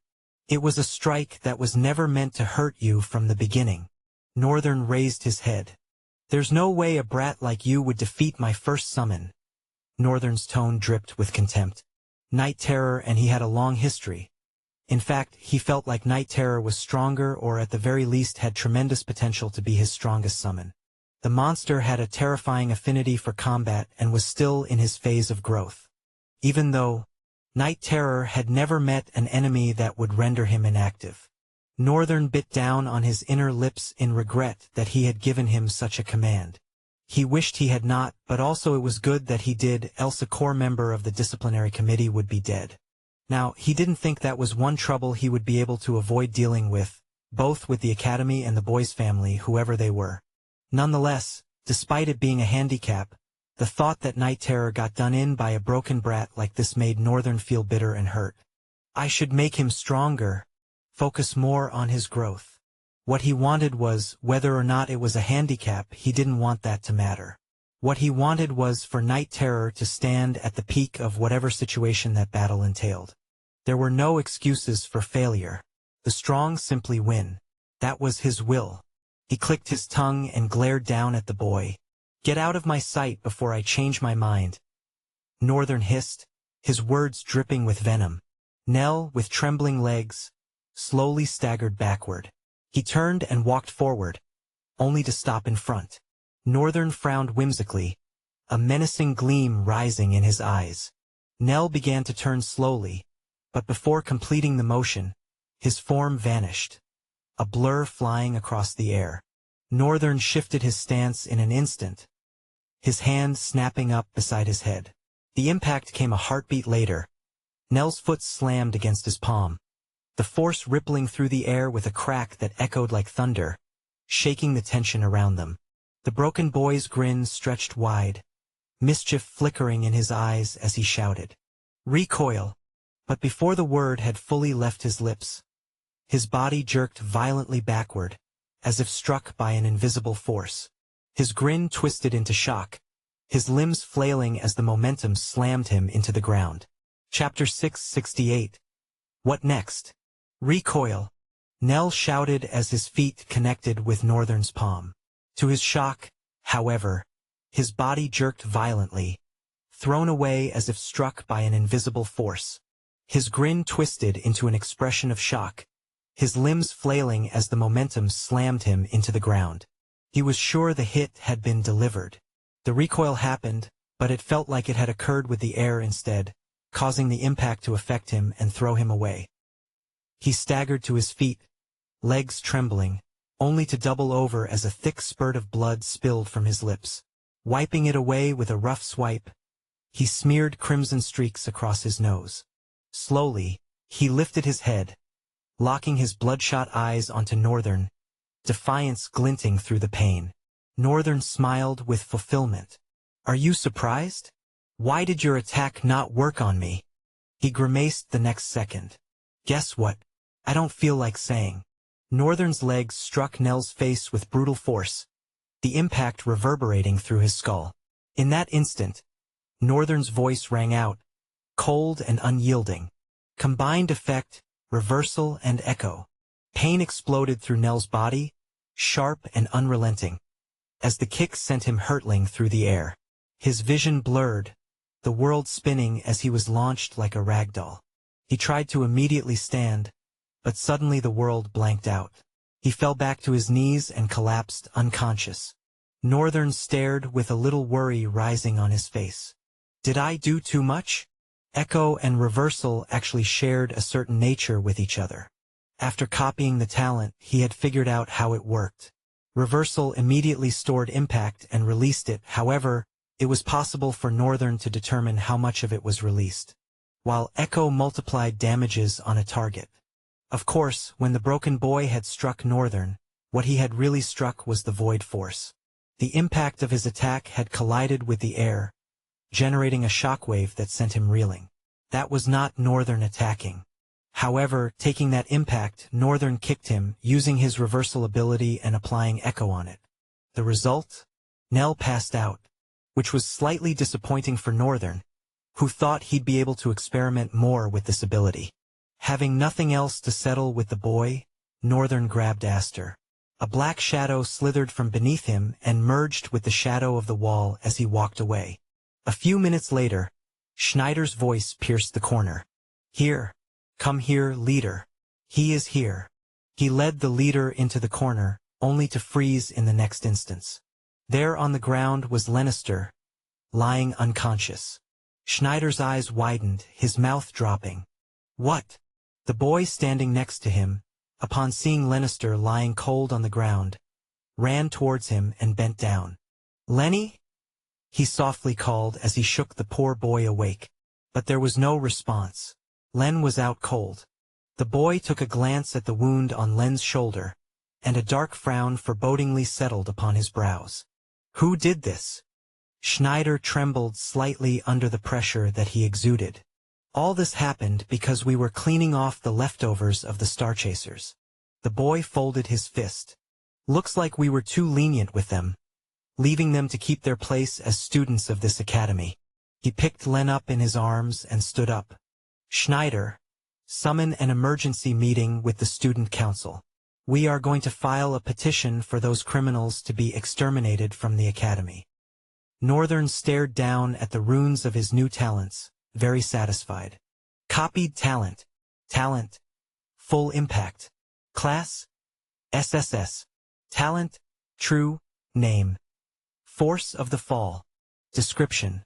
It was a strike that was never meant to hurt you from the beginning. Northern raised his head. There's no way a brat like you would defeat my first summon. Northern's tone dripped with contempt. Night Terror and he had a long history. In fact, he felt like Night Terror was stronger or at the very least had tremendous potential to be his strongest summon. The monster had a terrifying affinity for combat and was still in his phase of growth. Even though Night Terror had never met an enemy that would render him inactive. Northern bit down on his inner lips in regret that he had given him such a command. He wished he had not, but also it was good that he did, else a core member of the disciplinary committee would be dead. Now, he didn't think that was one trouble he would be able to avoid dealing with, both with the academy and the boys' family, whoever they were. Nonetheless, despite it being a handicap, the thought that Night Terror got done in by a broken brat like this made Northern feel bitter and hurt. I should make him stronger, focus more on his growth. What he wanted was, whether or not it was a handicap, he didn't want that to matter. What he wanted was for Night Terror to stand at the peak of whatever situation that battle entailed. There were no excuses for failure. The strong simply win. That was his will. He clicked his tongue and glared down at the boy. Get out of my sight before I change my mind. Northern hissed, his words dripping with venom. Nell, with trembling legs, slowly staggered backward. He turned and walked forward, only to stop in front. Northern frowned whimsically, a menacing gleam rising in his eyes. Nell began to turn slowly, but before completing the motion, his form vanished, a blur flying across the air. Northern shifted his stance in an instant, his hand snapping up beside his head. The impact came a heartbeat later. Nell's foot slammed against his palm, the force rippling through the air with a crack that echoed like thunder, shaking the tension around them. The broken boy's grin stretched wide, mischief flickering in his eyes as he shouted, "Recoil!" But before the word had fully left his lips, his body jerked violently backward, as if struck by an invisible force. His grin twisted into shock, his limbs flailing as the momentum slammed him into the ground. Chapter 668. What next? Recoil! Nell shouted as his feet connected with Northern's palm. To his shock, however, his body jerked violently, thrown away as if struck by an invisible force. His grin twisted into an expression of shock, his limbs flailing as the momentum slammed him into the ground. He was sure the hit had been delivered. The recoil happened, but it felt like it had occurred with the air instead, causing the impact to affect him and throw him away. He staggered to his feet, legs trembling, only to double over as a thick spurt of blood spilled from his lips. Wiping it away with a rough swipe, he smeared crimson streaks across his nose. Slowly, he lifted his head, locking his bloodshot eyes onto Northern, defiance glinting through the pain. Northern smiled with fulfillment. Are you surprised? Why did your attack not work on me? He grimaced the next second. Guess what? I don't feel like saying. Northern's legs struck Nell's face with brutal force, the impact reverberating through his skull. In that instant, Northern's voice rang out, cold and unyielding. Combined effect, reversal and echo. Pain exploded through Nell's body, sharp and unrelenting, as the kick sent him hurtling through the air. His vision blurred, the world spinning as he was launched like a ragdoll. He tried to immediately stand, but suddenly the world blanked out. He fell back to his knees and collapsed unconscious. Northern stared with a little worry rising on his face. Did I do too much? Echo and reversal actually shared a certain nature with each other. After copying the talent, he had figured out how it worked. Reversal immediately stored impact and released it. However, it was possible for Northern to determine how much of it was released, while Echo multiplied damages on a target. Of course, when the broken boy had struck Northern, what he had really struck was the void force. The impact of his attack had collided with the air, generating a shockwave that sent him reeling. That was not Northern attacking. However, taking that impact, Northern kicked him, using his reversal ability and applying Echo on it. The result? Nell passed out, which was slightly disappointing for Northern, who thought he'd be able to experiment more with this ability. Having nothing else to settle with the boy, Northern grabbed Aster. A black shadow slithered from beneath him and merged with the shadow of the wall as he walked away. A few minutes later, Schneider's voice pierced the corner. "Here. Come here, leader. He is here." He led the leader into the corner, only to freeze in the next instant. There on the ground was Lannister, lying unconscious. Schneider's eyes widened, his mouth dropping. "What?" The boy standing next to him, upon seeing Lannister lying cold on the ground, ran towards him and bent down. "Lenny?" he softly called as he shook the poor boy awake. But there was no response. Len was out cold. The boy took a glance at the wound on Len's shoulder, and a dark frown forebodingly settled upon his brows. Who did this? Schneider trembled slightly under the pressure that he exuded. All this happened because we were cleaning off the leftovers of the Starchasers. The boy folded his fist. Looks like we were too lenient with them, leaving them to keep their place as students of this academy. He picked Len up in his arms and stood up. Schneider, summon an emergency meeting with the student council. We are going to file a petition for those criminals to be exterminated from the academy. Northern stared down at the runes of his new talents, very satisfied. Copied talent. Talent. Full impact. Class. SSS. Talent. True. Name. Force of the fall. Description.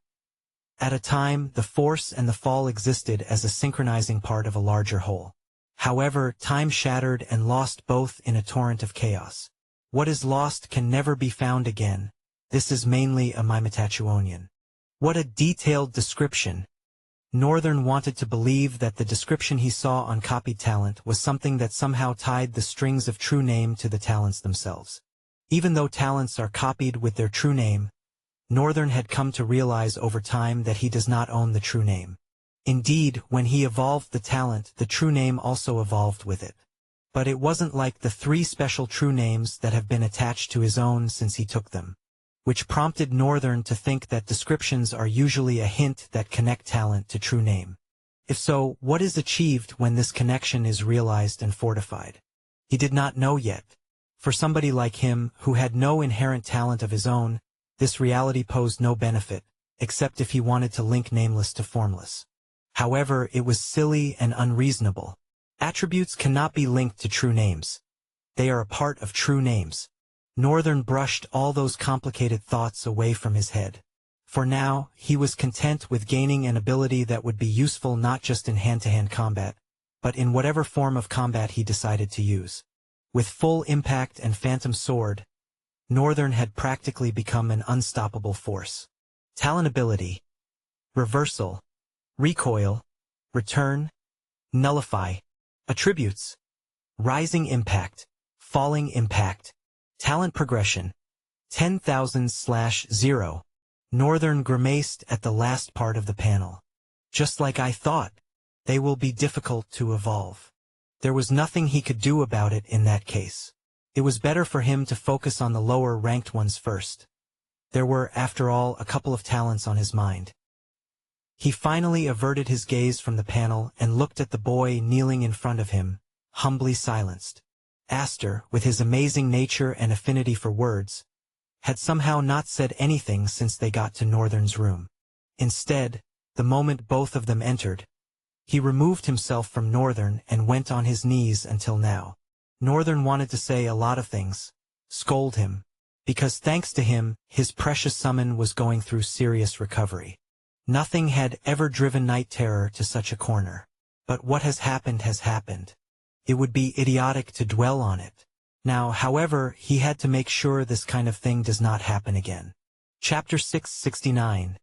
At a time, the force and the fall existed as a synchronizing part of a larger whole. However, time shattered and lost both in a torrent of chaos. What is lost can never be found again. This is mainly a Mimetachuonian. What a detailed description. Northern wanted to believe that the description he saw on copied talent was something that somehow tied the strings of true name to the talents themselves. Even though talents are copied with their true name, Northern had come to realize over time that he does not own the true name. Indeed, when he evolved the talent, the true name also evolved with it. But it wasn't like the 3 special true names that have been attached to his own since he took them, which prompted Northern to think that descriptions are usually a hint that connect talent to true name. If so, what is achieved when this connection is realized and fortified? He did not know yet. For somebody like him, who had no inherent talent of his own, this reality posed no benefit, except if he wanted to link nameless to formless. However, it was silly and unreasonable. Attributes cannot be linked to true names. They are a part of true names. Northern brushed all those complicated thoughts away from his head. For now, he was content with gaining an ability that would be useful not just in hand-to-hand combat, but in whatever form of combat he decided to use. With full impact and phantom sword, Northern had practically become an unstoppable force. Talent ability. Reversal. Recoil. Return. Nullify. Attributes. Rising impact. Falling impact. Talent progression. 10,000/0. Northern grimaced at the last part of the panel. Just like I thought. They will be difficult to evolve. There was nothing he could do about it in that case. It was better for him to focus on the lower-ranked ones first. There were, after all, a couple of talents on his mind. He finally averted his gaze from the panel and looked at the boy kneeling in front of him, humbly silenced. Aster, with his amazing nature and affinity for words, had somehow not said anything since they got to Northern's room. Instead, the moment both of them entered, he removed himself from Northern and went on his knees until now. Northern wanted to say a lot of things, scold him, because thanks to him, his precious summon was going through serious recovery. Nothing had ever driven Night Terror to such a corner. But what has happened has happened. It would be idiotic to dwell on it. Now, however, he had to make sure this kind of thing does not happen again. Chapter 669.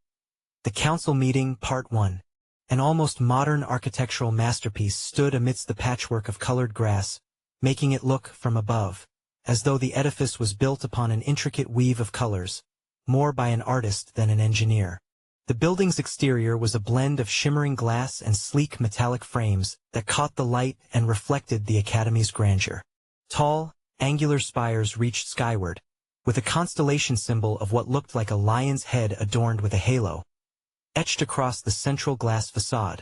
The Council Meeting, Part 1. An almost modern architectural masterpiece stood amidst the patchwork of colored grass, making it look, from above, as though the edifice was built upon an intricate weave of colors, more by an artist than an engineer. The building's exterior was a blend of shimmering glass and sleek metallic frames that caught the light and reflected the Academy's grandeur. Tall, angular spires reached skyward, with a constellation symbol of what looked like a lion's head adorned with a halo, etched across the central glass facade.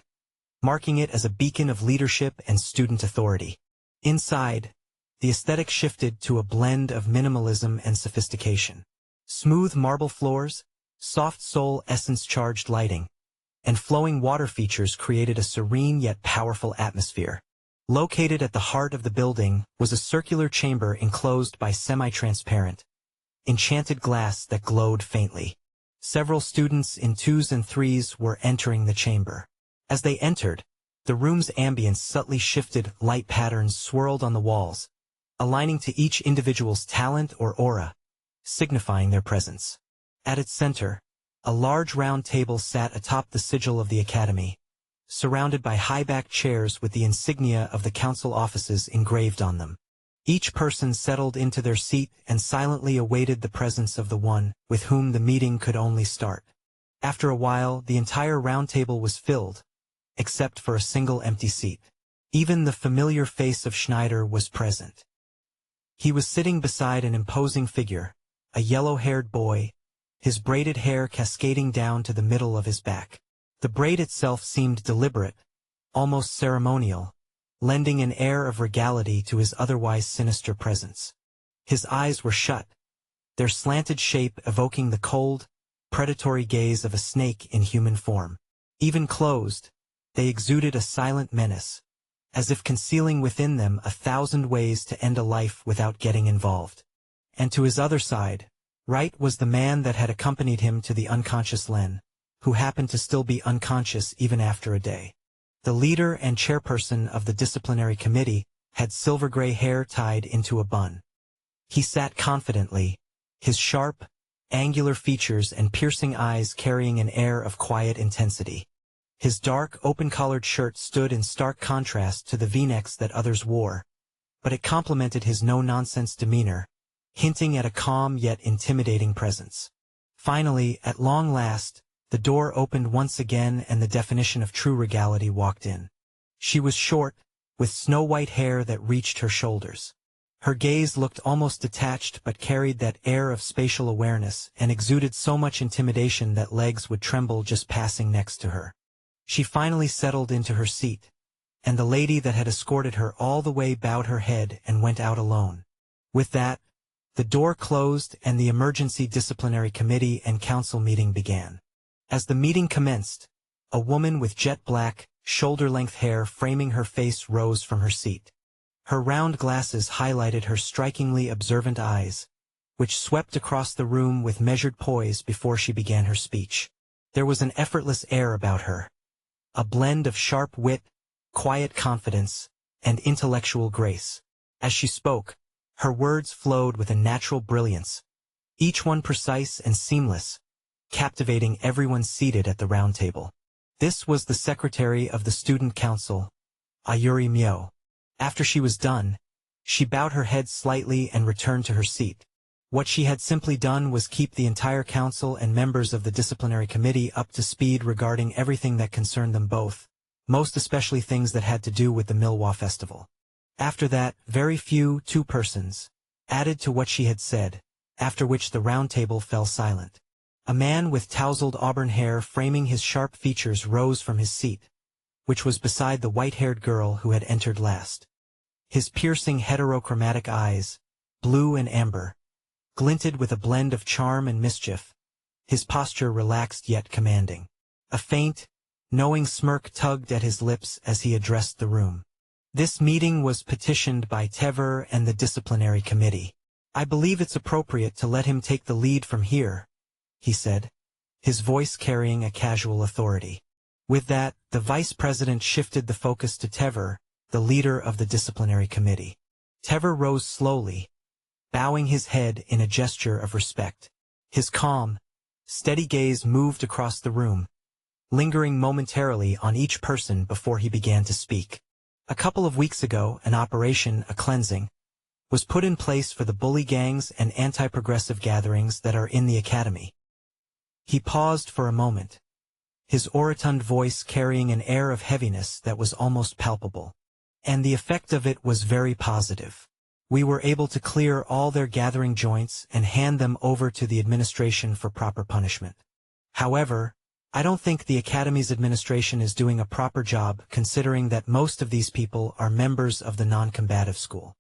marking it as a beacon of leadership and student authority. Inside, the aesthetic shifted to a blend of minimalism and sophistication. Smooth marble floors, soft soul essence-charged lighting, and flowing water features created a serene yet powerful atmosphere. Located at the heart of the building was a circular chamber enclosed by semi-transparent, enchanted glass that glowed faintly. Several students in 2s and 3s were entering the chamber. As they entered, the room's ambience subtly shifted, light patterns swirled on the walls, aligning to each individual's talent or aura, signifying their presence. At its center, a large round table sat atop the sigil of the academy, surrounded by high-backed chairs with the insignia of the council offices engraved on them. Each person settled into their seat and silently awaited the presence of the one with whom the meeting could only start. After a while, the entire round table was filled, except for a single empty seat. Even the familiar face of Schneider was present. He was sitting beside an imposing figure, a yellow-haired boy, his braided hair cascading down to the middle of his back. The braid itself seemed deliberate, almost ceremonial, lending an air of regality to his otherwise sinister presence. His eyes were shut, their slanted shape evoking the cold, predatory gaze of a snake in human form. Even closed, they exuded a silent menace, as if concealing within them 1,000 ways to end a life without getting involved. And to his other side, right, was the man that had accompanied him to the unconscious Len, who happened to still be unconscious even after a day. The leader and chairperson of the disciplinary committee had silver-gray hair tied into a bun. He sat confidently, his sharp, angular features and piercing eyes carrying an air of quiet intensity. His dark, open-collared shirt stood in stark contrast to the V-necks that others wore, but it complemented his no-nonsense demeanor, hinting at a calm yet intimidating presence. Finally, at long last, the door opened once again and the definition of true regality walked in. She was short, with snow-white hair that reached her shoulders. Her gaze looked almost detached but carried that air of spatial awareness and exuded so much intimidation that legs would tremble just passing next to her. She finally settled into her seat, and the lady that had escorted her all the way bowed her head and went out alone. With that, the door closed and the emergency disciplinary committee and council meeting began. As the meeting commenced, a woman with jet-black, shoulder-length hair framing her face rose from her seat. Her round glasses highlighted her strikingly observant eyes, which swept across the room with measured poise before she began her speech. There was an effortless air about her, a blend of sharp wit, quiet confidence, and intellectual grace. As she spoke, her words flowed with a natural brilliance, each one precise and seamless, captivating everyone seated at the round table. This was the secretary of the student council, Ayuri Myo. After she was done, she bowed her head slightly and returned to her seat. What she had simply done was keep the entire council and members of the disciplinary committee up to speed regarding everything that concerned them both, most especially things that had to do with the Milwa festival. After that, very few two persons added to what she had said, after which the round table fell silent. A man with tousled auburn hair framing his sharp features rose from his seat, which was beside the white-haired girl who had entered last. His piercing heterochromatic eyes, blue and amber, glinted with a blend of charm and mischief, his posture relaxed yet commanding. A faint, knowing smirk tugged at his lips as he addressed the room. This meeting was petitioned by Tever and the disciplinary committee. I believe it's appropriate to let him take the lead from here, he said, his voice carrying a casual authority. With that, the vice president shifted the focus to Tever, the leader of the disciplinary committee. Tever rose slowly, bowing his head in a gesture of respect. His calm, steady gaze moved across the room, lingering momentarily on each person before he began to speak. A couple of weeks ago, an operation, a cleansing, was put in place for the bully gangs and anti-progressive gatherings that are in the academy. He paused for a moment, his orotund voice carrying an air of heaviness that was almost palpable. And the effect of it was very positive. We were able to clear all their gathering joints and hand them over to the administration for proper punishment. However, I don't think the Academy's administration is doing a proper job considering that most of these people are members of the non-combative school.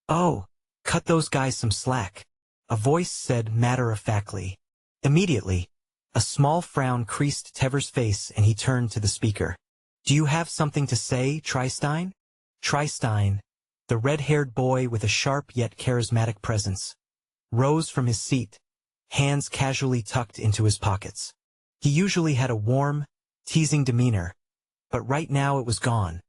Oh, cut those guys some slack, a voice said matter-of-factly. Immediately, a small frown creased Tever's face and he turned to the speaker. Do you have something to say, Tristein? Tristein, the red-haired boy with a sharp yet charismatic presence, rose from his seat, hands casually tucked into his pockets. He usually had a warm, teasing demeanor, but right now it was gone,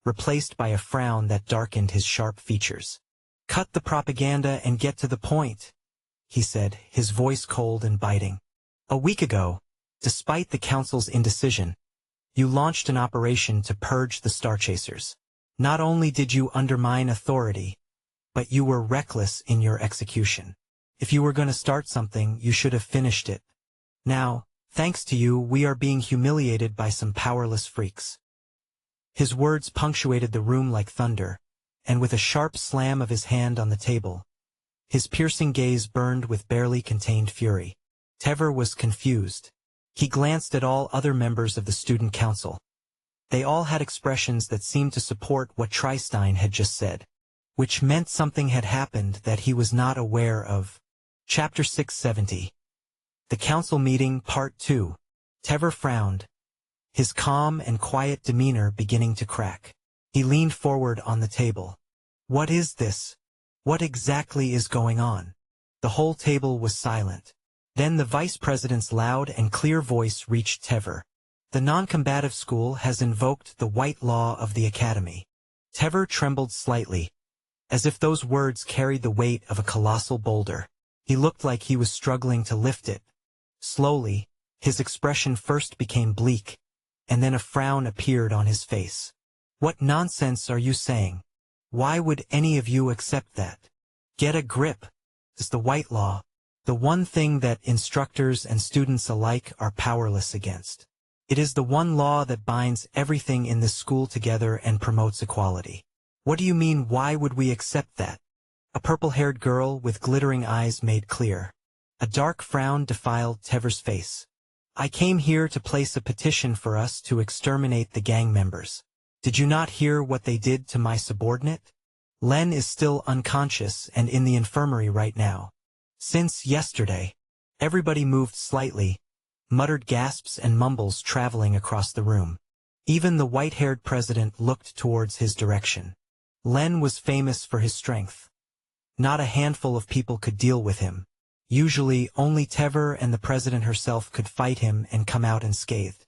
replaced by a frown that darkened his sharp features. Cut the propaganda and get to the point, he said, his voice cold and biting. A week ago, despite the council's indecision, you launched an operation to purge the Starchasers. Not only did you undermine authority, but you were reckless in your execution. If you were going to start something, you should have finished it. Now, thanks to you, we are being humiliated by some powerless freaks. His words punctuated the room like thunder, and with a sharp slam of his hand on the table, his piercing gaze burned with barely contained fury. Tever was confused. He glanced at all other members of the student council. They all had expressions that seemed to support what Tristein had just said, which meant something had happened that he was not aware of. Chapter 670. The Council Meeting, Part 2. Tever frowned, his calm and quiet demeanor beginning to crack. He leaned forward on the table. What is this? What exactly is going on? The whole table was silent. Then the vice president's loud and clear voice reached Tever. The non-combative school has invoked the white law of the Academy. Tever trembled slightly, as if those words carried the weight of a colossal boulder. He looked like he was struggling to lift it. Slowly, his expression first became bleak, and then a frown appeared on his face. What nonsense are you saying? Why would any of you accept that? Get a grip. It's the white law, the one thing that instructors and students alike are powerless against. It is the one law that binds everything in this school together and promotes equality. What do you mean, why would we accept that? A purple-haired girl with glittering eyes made clear. A dark frown defiled Tever's face. I came here to place a petition for us to exterminate the gang members. Did you not hear what they did to my subordinate? Len is still unconscious and in the infirmary right now. Since yesterday, everybody moved slightly, muttered gasps and mumbles traveling across the room. Even the white-haired president looked towards his direction. Len was famous for his strength. Not a handful of people could deal with him. Usually, only Tever and the president herself could fight him and come out unscathed.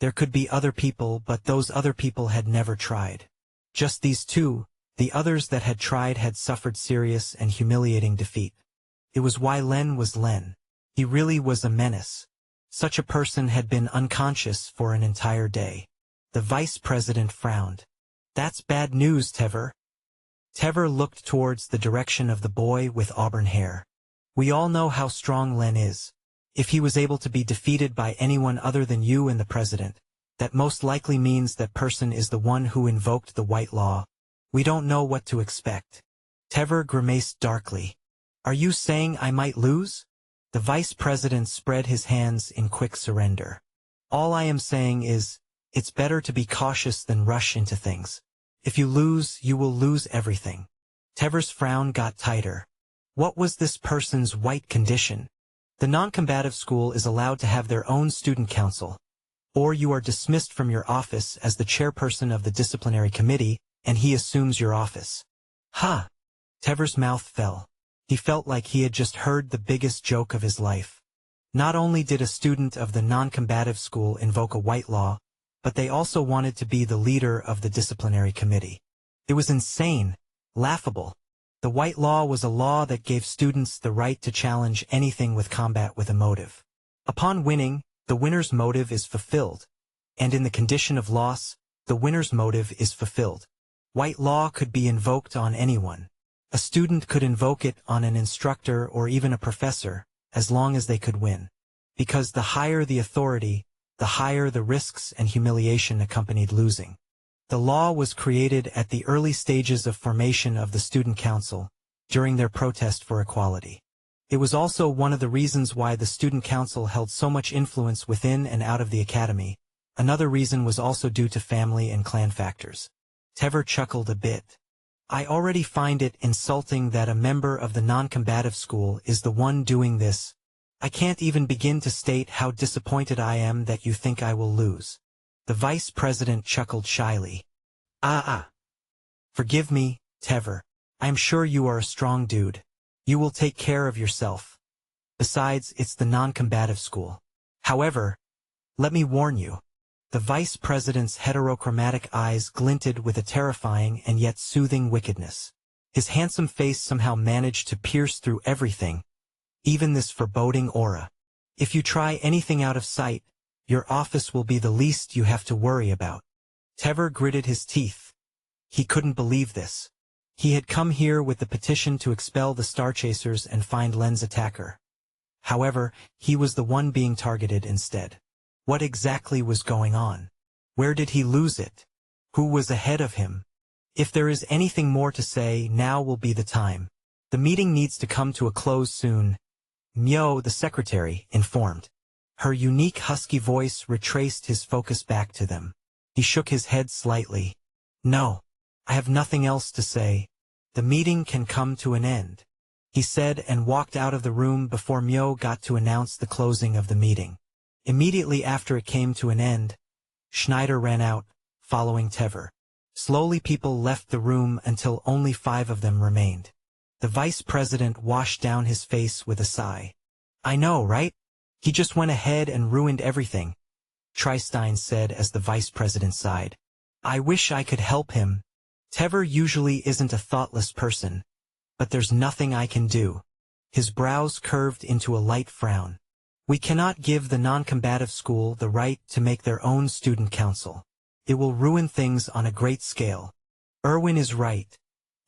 There could be other people, but those other people had never tried. Just these two, the others that had tried had suffered serious and humiliating defeat. It was why Len was Len. He really was a menace. Such a person had been unconscious for an entire day. The vice president frowned. That's bad news, Tever. Tever looked towards the direction of the boy with auburn hair. We all know how strong Len is. If he was able to be defeated by anyone other than you and the president, that most likely means that person is the one who invoked the white law. We don't know what to expect. Tever grimaced darkly. Are you saying I might lose? The vice president spread his hands in quick surrender. All I am saying is, it's better to be cautious than rush into things. If you lose, you will lose everything. Tever's frown got tighter. What was this person's white condition? The non-combative school is allowed to have their own student council, or you are dismissed from your office as the chairperson of the disciplinary committee, and he assumes your office. Ha! Tever's mouth fell. He felt like he had just heard the biggest joke of his life. Not only did a student of the non-combative school invoke a white law, but they also wanted to be the leader of the disciplinary committee. It was insane, laughable. The white law was a law that gave students the right to challenge anything with combat with a motive. Upon winning, the winner's motive is fulfilled, and in the condition of loss, the winner's motive is fulfilled. White law could be invoked on anyone. A student could invoke it on an instructor or even a professor, as long as they could win. Because the higher the authority, the higher the risks and humiliation accompanied losing. The law was created at the early stages of formation of the student council, during their protest for equality. It was also one of the reasons why the student council held so much influence within and out of the academy. Another reason was also due to family and clan factors. Tever chuckled a bit. I already find it insulting that a member of the non-combative school is the one doing this. I can't even begin to state how disappointed I am that you think I will lose. The vice president chuckled shyly. Forgive me, Tever. I am sure you are a strong dude. You will take care of yourself. Besides, it's the non-combative school. However, let me warn you. The vice president's heterochromatic eyes glinted with a terrifying and yet soothing wickedness. His handsome face somehow managed to pierce through everything, even this foreboding aura. If you try anything out of sight, your office will be the least you have to worry about. Tever gritted his teeth. He couldn't believe this. He had come here with the petition to expel the Starchasers and find Len's attacker. However, he was the one being targeted instead. What exactly was going on? Where did he lose it? Who was ahead of him? If there is anything more to say, now will be the time. The meeting needs to come to a close soon. Myo, the secretary, informed. Her unique husky voice retraced his focus back to them. He shook his head slightly. No, I have nothing else to say. The meeting can come to an end, he said, and walked out of the room before Myo got to announce the closing of the meeting. Immediately after it came to an end, Schneider ran out, following Tever. Slowly people left the room until only 5 of them remained. The vice president washed down his face with a sigh. I know, right? He just went ahead and ruined everything, Tristein said as the vice president sighed. I wish I could help him. Tever usually isn't a thoughtless person, but there's nothing I can do. His brows curved into a light frown. We cannot give the non-combative school the right to make their own student council. It will ruin things on a great scale. Erwin is right.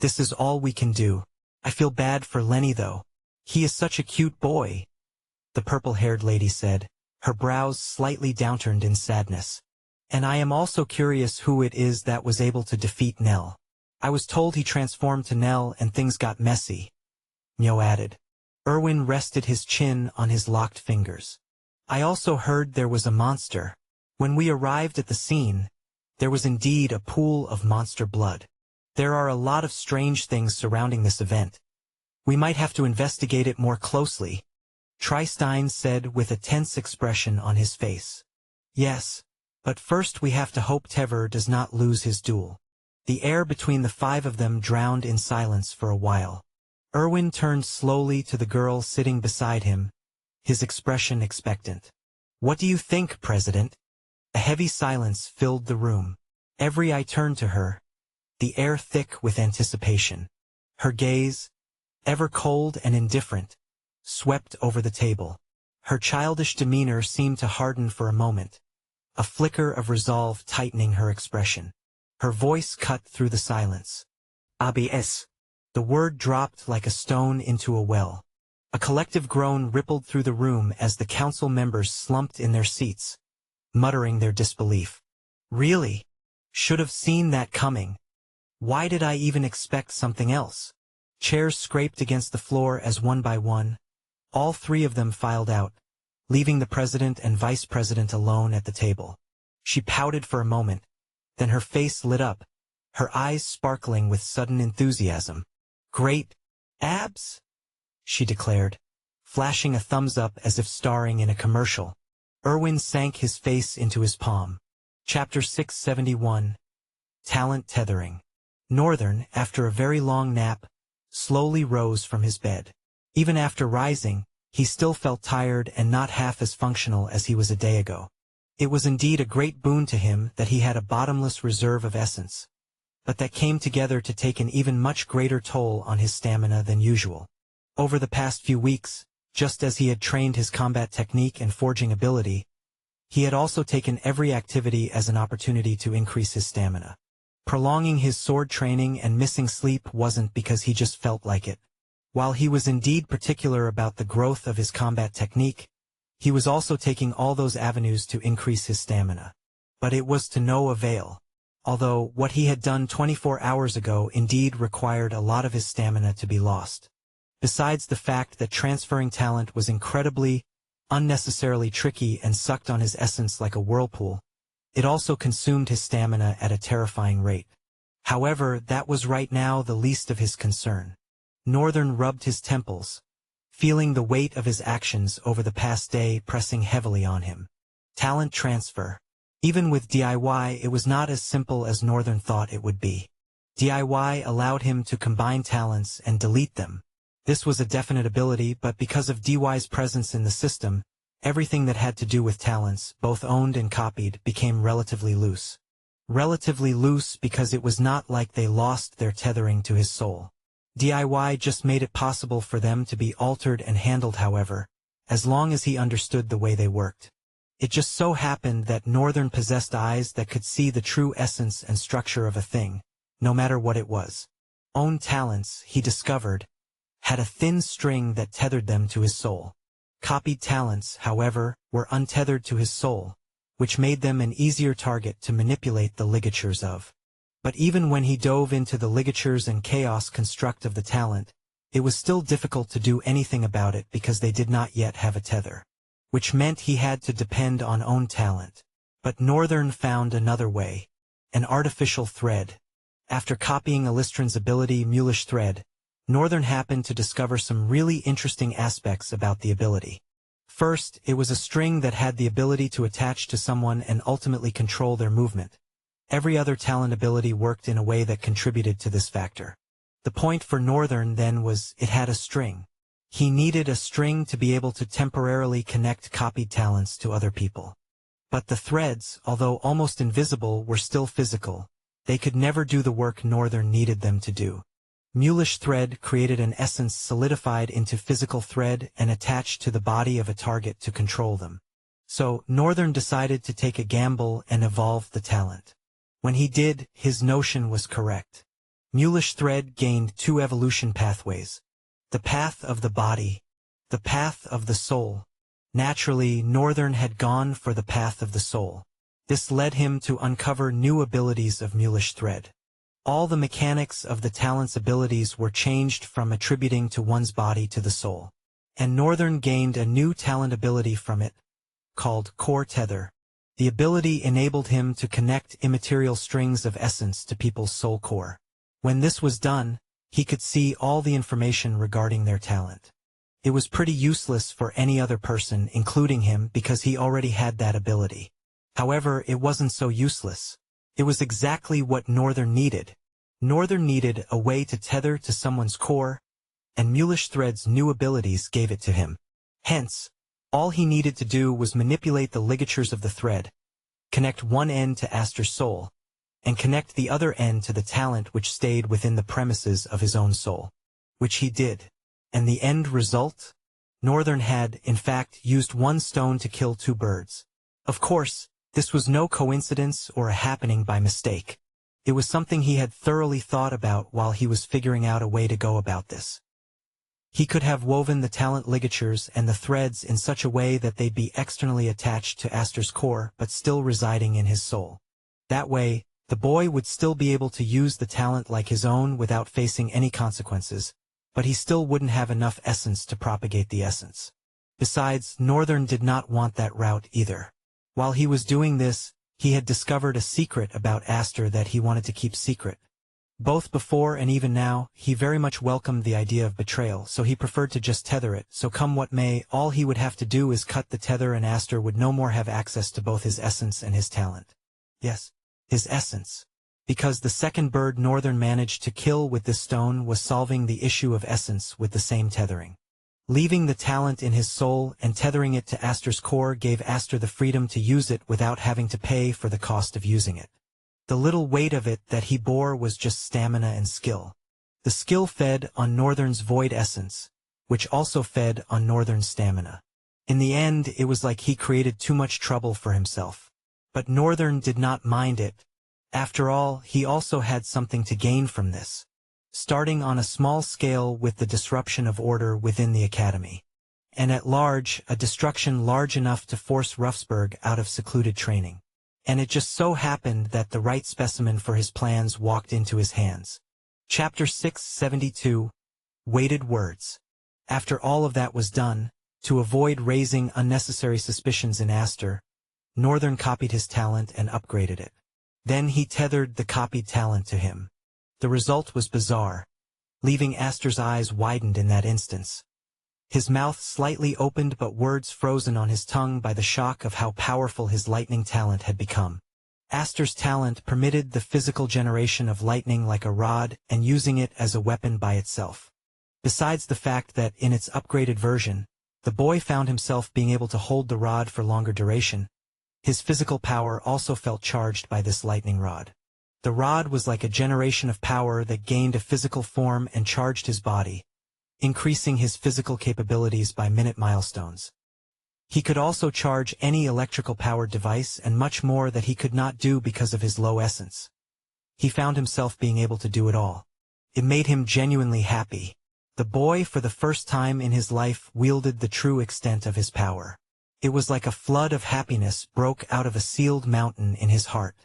This is all we can do. I feel bad for Lenny though. He is such a cute boy, the purple-haired lady said, her brows slightly downturned in sadness. And I am also curious who it is that was able to defeat Nell. I was told he transformed to Nell and things got messy, Myo added. Erwin rested his chin on his locked fingers. I also heard there was a monster. When we arrived at the scene, there was indeed a pool of monster blood. There are a lot of strange things surrounding this event. We might have to investigate it more closely, Tristein said with a tense expression on his face. Yes, but first we have to hope Tever does not lose his duel. The air between the 5 of them drowned in silence for a while. Erwin turned slowly to the girl sitting beside him, his expression expectant. What do you think, President? A heavy silence filled the room. Every eye turned to her, the air thick with anticipation. Her gaze, ever cold and indifferent, swept over the table. Her childish demeanor seemed to harden for a moment, a flicker of resolve tightening her expression. Her voice cut through the silence. ABS. The word dropped like a stone into a well. A collective groan rippled through the room as the council members slumped in their seats, muttering their disbelief. Really? Should have seen that coming. Why did I even expect something else? Chairs scraped against the floor as one by one, all 3 of them filed out, leaving the president and vice president alone at the table. She pouted for a moment, then her face lit up, her eyes sparkling with sudden enthusiasm. Great abs, she declared, flashing a thumbs up as if starring in a commercial. Erwin sank his face into his palm. Chapter 671. Talent Tethering. Northern, after a very long nap, slowly rose from his bed. Even after rising, he still felt tired and not half as functional as he was a day ago. It was indeed a great boon to him that he had a bottomless reserve of essence, but that came together to take an even much greater toll on his stamina than usual. Over the past few weeks, just as he had trained his combat technique and forging ability, he had also taken every activity as an opportunity to increase his stamina. Prolonging his sword training and missing sleep wasn't because he just felt like it. While he was indeed particular about the growth of his combat technique, he was also taking all those avenues to increase his stamina. But it was to no avail. Although what he had done 24 hours ago indeed required a lot of his stamina to be lost. Besides the fact that transferring talent was incredibly, unnecessarily tricky and sucked on his essence like a whirlpool, it also consumed his stamina at a terrifying rate. However, that was right now the least of his concern. Northern rubbed his temples, feeling the weight of his actions over the past day pressing heavily on him. Talent transfer. Even with DIY, it was not as simple as Northern thought it would be. DIY allowed him to combine talents and delete them. This was a definite ability, but because of DIY's presence in the system, everything that had to do with talents, both owned and copied, became relatively loose. Relatively loose because it was not like they lost their tethering to his soul. DIY just made it possible for them to be altered and handled, however, as long as he understood the way they worked. It just so happened that Northern possessed eyes that could see the true essence and structure of a thing, no matter what it was. Own talents, he discovered, had a thin string that tethered them to his soul. Copied talents, however, were untethered to his soul, which made them an easier target to manipulate the ligatures of. But even when he dove into the ligatures and chaos construct of the talent, it was still difficult to do anything about it because they did not yet have a tether, which meant he had to depend on own talent. But Northern found another way, an artificial thread. After copying Alistran's ability Mulish Thread, Northern happened to discover some really interesting aspects about the ability. First, it was a string that had the ability to attach to someone and ultimately control their movement. Every other talent ability worked in a way that contributed to this factor. The point for Northern then was it had a string. He needed a string to be able to temporarily connect copied talents to other people. But the threads, although almost invisible, were still physical. They could never do the work Northern needed them to do. Mulish Thread created an essence solidified into physical thread and attached to the body of a target to control them. So, Northern decided to take a gamble and evolve the talent. When he did, his notion was correct. Mulish Thread gained two evolution pathways. The path of the body, the path of the soul. Naturally, Northern had gone for the path of the soul. This led him to uncover new abilities of Mulish Thread. All the mechanics of the talent's abilities were changed from attributing to one's body to the soul. And Northern gained a new talent ability from it, called Core Tether. The ability enabled him to connect immaterial strings of essence to people's soul core. When this was done, he could see all the information regarding their talent. It was pretty useless for any other person, including him, because he already had that ability. However, it wasn't so useless. It was exactly what Northern needed. Northern needed a way to tether to someone's core, and Mulish Thread's new abilities gave it to him. Hence, all he needed to do was manipulate the ligatures of the thread, connect one end to Aster's soul, and connect the other end to the talent which stayed within the premises of his own soul. Which he did. And the end result? Northern had, in fact, used one stone to kill two birds. Of course, this was no coincidence or a happening by mistake. It was something he had thoroughly thought about while he was figuring out a way to go about this. He could have woven the talent ligatures and the threads in such a way that they'd be externally attached to Aster's core but still residing in his soul. That way, the boy would still be able to use the talent like his own without facing any consequences, but he still wouldn't have enough essence to propagate the essence. Besides, Northern did not want that route either. While he was doing this, he had discovered a secret about Aster that he wanted to keep secret. Both before and even now, he very much welcomed the idea of betrayal, so he preferred to just tether it, so come what may, all he would have to do is cut the tether and Aster would no more have access to both his essence and his talent. Yes, his essence. Because the second bird Northern managed to kill with this stone was solving the issue of essence with the same tethering. Leaving the talent in his soul and tethering it to Aster's core gave Aster the freedom to use it without having to pay for the cost of using it. The little weight of it that he bore was just stamina and skill. The skill fed on Northern's void essence, which also fed on Northern's stamina. In the end, it was like he created too much trouble for himself. But Northern did not mind it. After all, he also had something to gain from this. Starting on a small scale with the disruption of order within the academy. And at large, a destruction large enough to force Ruffsburg out of secluded training. And it just so happened that the right specimen for his plans walked into his hands. Chapter 672, Weighted Words. After all of that was done, to avoid raising unnecessary suspicions in Aster, Northern copied his talent and upgraded it. Then he tethered the copied talent to him. The result was bizarre, leaving Aster's eyes widened in that instance. His mouth slightly opened but words frozen on his tongue by the shock of how powerful his lightning talent had become. Aster's talent permitted the physical generation of lightning like a rod and using it as a weapon by itself. Besides the fact that in its upgraded version, the boy found himself being able to hold the rod for longer duration, his physical power also felt charged by this lightning rod. The rod was like a generation of power that gained a physical form and charged his body, increasing his physical capabilities by minute milestones. He could also charge any electrical-powered device and much more that he could not do because of his low essence. He found himself being able to do it all. It made him genuinely happy. The boy, for the first time in his life, wielded the true extent of his power. It was like a flood of happiness broke out of a sealed mountain in his heart.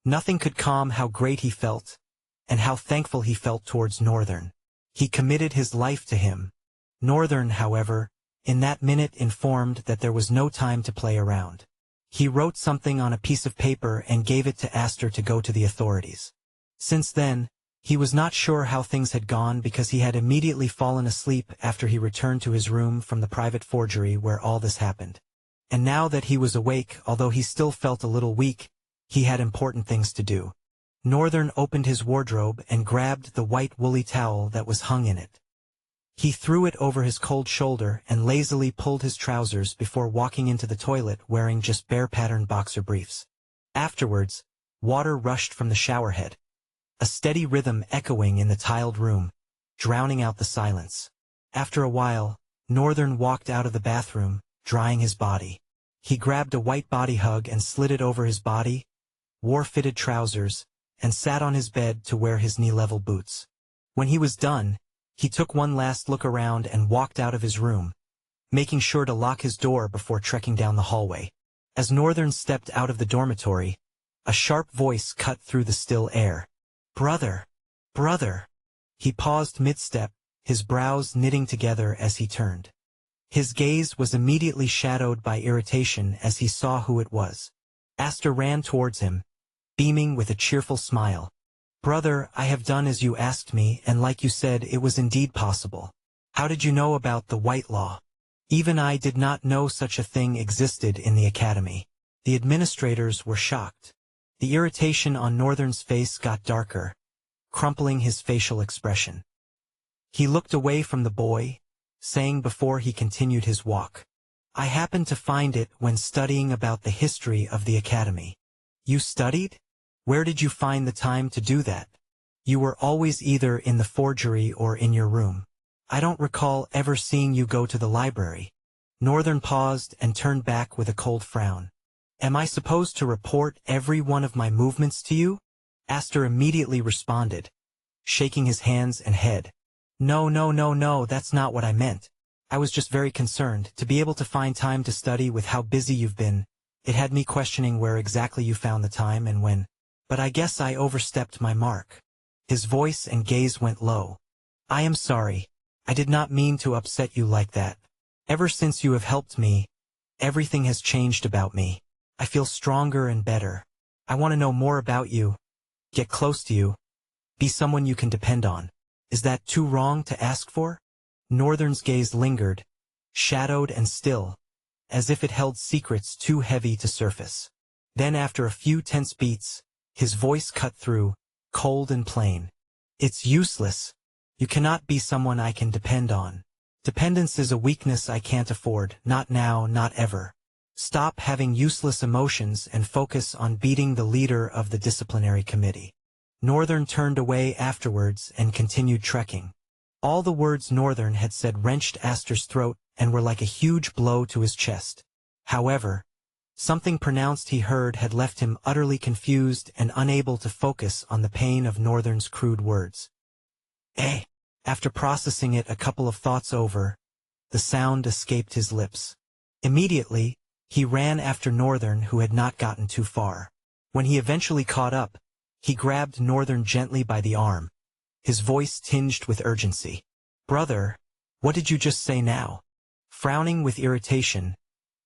Nothing could calm how great he felt, and how thankful he felt towards Northern. He committed his life to him. Northern, however, in that minute informed that there was no time to play around. He wrote something on a piece of paper and gave it to Aster to go to the authorities. Since then, he was not sure how things had gone because he had immediately fallen asleep after he returned to his room from the private forgery where all this happened. And now that he was awake, although he still felt a little weak, he had important things to do. Northern opened his wardrobe and grabbed the white woolly towel that was hung in it. He threw it over his cold shoulder and lazily pulled his trousers before walking into the toilet wearing just bare-patterned boxer briefs. Afterwards, water rushed from the showerhead, a steady rhythm echoing in the tiled room, drowning out the silence. After a while, Northern walked out of the bathroom, drying his body. He grabbed a white body hug and slid it over his body, wore fitted trousers, and sat on his bed to wear his knee-level boots. When he was done, he took one last look around and walked out of his room, making sure to lock his door before trekking down the hallway. As Northern stepped out of the dormitory, a sharp voice cut through the still air. "Brother! Brother!" He paused mid-step, his brows knitting together as he turned. His gaze was immediately shadowed by irritation as he saw who it was. Aster ran towards him, beaming with a cheerful smile. "Brother, I have done as you asked me, and like you said, it was indeed possible. How did you know about the White Law? Even I did not know such a thing existed in the academy." The administrators were shocked. The irritation on Northern's face got darker, crumpling his facial expression. He looked away from the boy, saying before he continued his walk, "I happened to find it when studying about the history of the academy." "You studied? Where did you find the time to do that? You were always either in the forgery or in your room. I don't recall ever seeing you go to the library." Northern paused and turned back with a cold frown. "Am I supposed to report every one of my movements to you?" Aster immediately responded, shaking his hands and head. No, that's not what I meant. I was just very concerned to be able to find time to study with how busy you've been. It had me questioning where exactly you found the time and when. But I guess I overstepped my mark." His voice and gaze went low. "I am sorry. I did not mean to upset you like that. Ever since you have helped me, everything has changed about me. I feel stronger and better. I want to know more about you, get close to you, be someone you can depend on. Is that too wrong to ask for?" Northern's gaze lingered, shadowed and still, as if it held secrets too heavy to surface. Then after a few tense beats, his voice cut through, cold and plain. "It's useless. You cannot be someone I can depend on. Dependence is a weakness I can't afford, not now, not ever. Stop having useless emotions and focus on beating the leader of the disciplinary committee." Northern turned away afterwards and continued trekking. All the words Northern had said wrenched Aster's throat and were like a huge blow to his chest. However, something pronounced he heard had left him utterly confused and unable to focus on the pain of Northern's crude words. "Eh." After processing it a couple of thoughts over, the sound escaped his lips. Immediately, he ran after Northern, who had not gotten too far. When he eventually caught up, he grabbed Northern gently by the arm, his voice tinged with urgency. "Brother, What did you just say now? Frowning with irritation,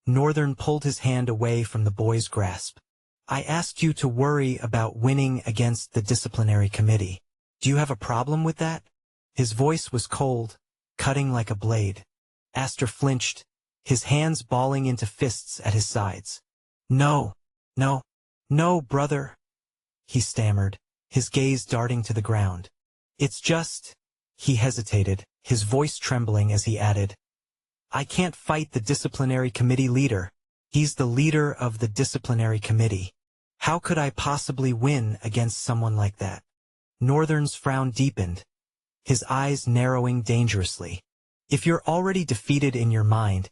Northern pulled his hand away from the boy's grasp. I asked you to worry about winning against the disciplinary committee. Do you have a problem with that? His voice was cold, cutting like a blade. Aster flinched, his hands balling into fists at his sides. No, no, no, brother, he stammered, his gaze darting to the ground. It's just, he hesitated, his voice trembling as he added, I can't fight the disciplinary committee leader. He's the leader of the disciplinary committee. How could I possibly win against someone like that? Northern's frown deepened, his eyes narrowing dangerously. If you're already defeated in your mind,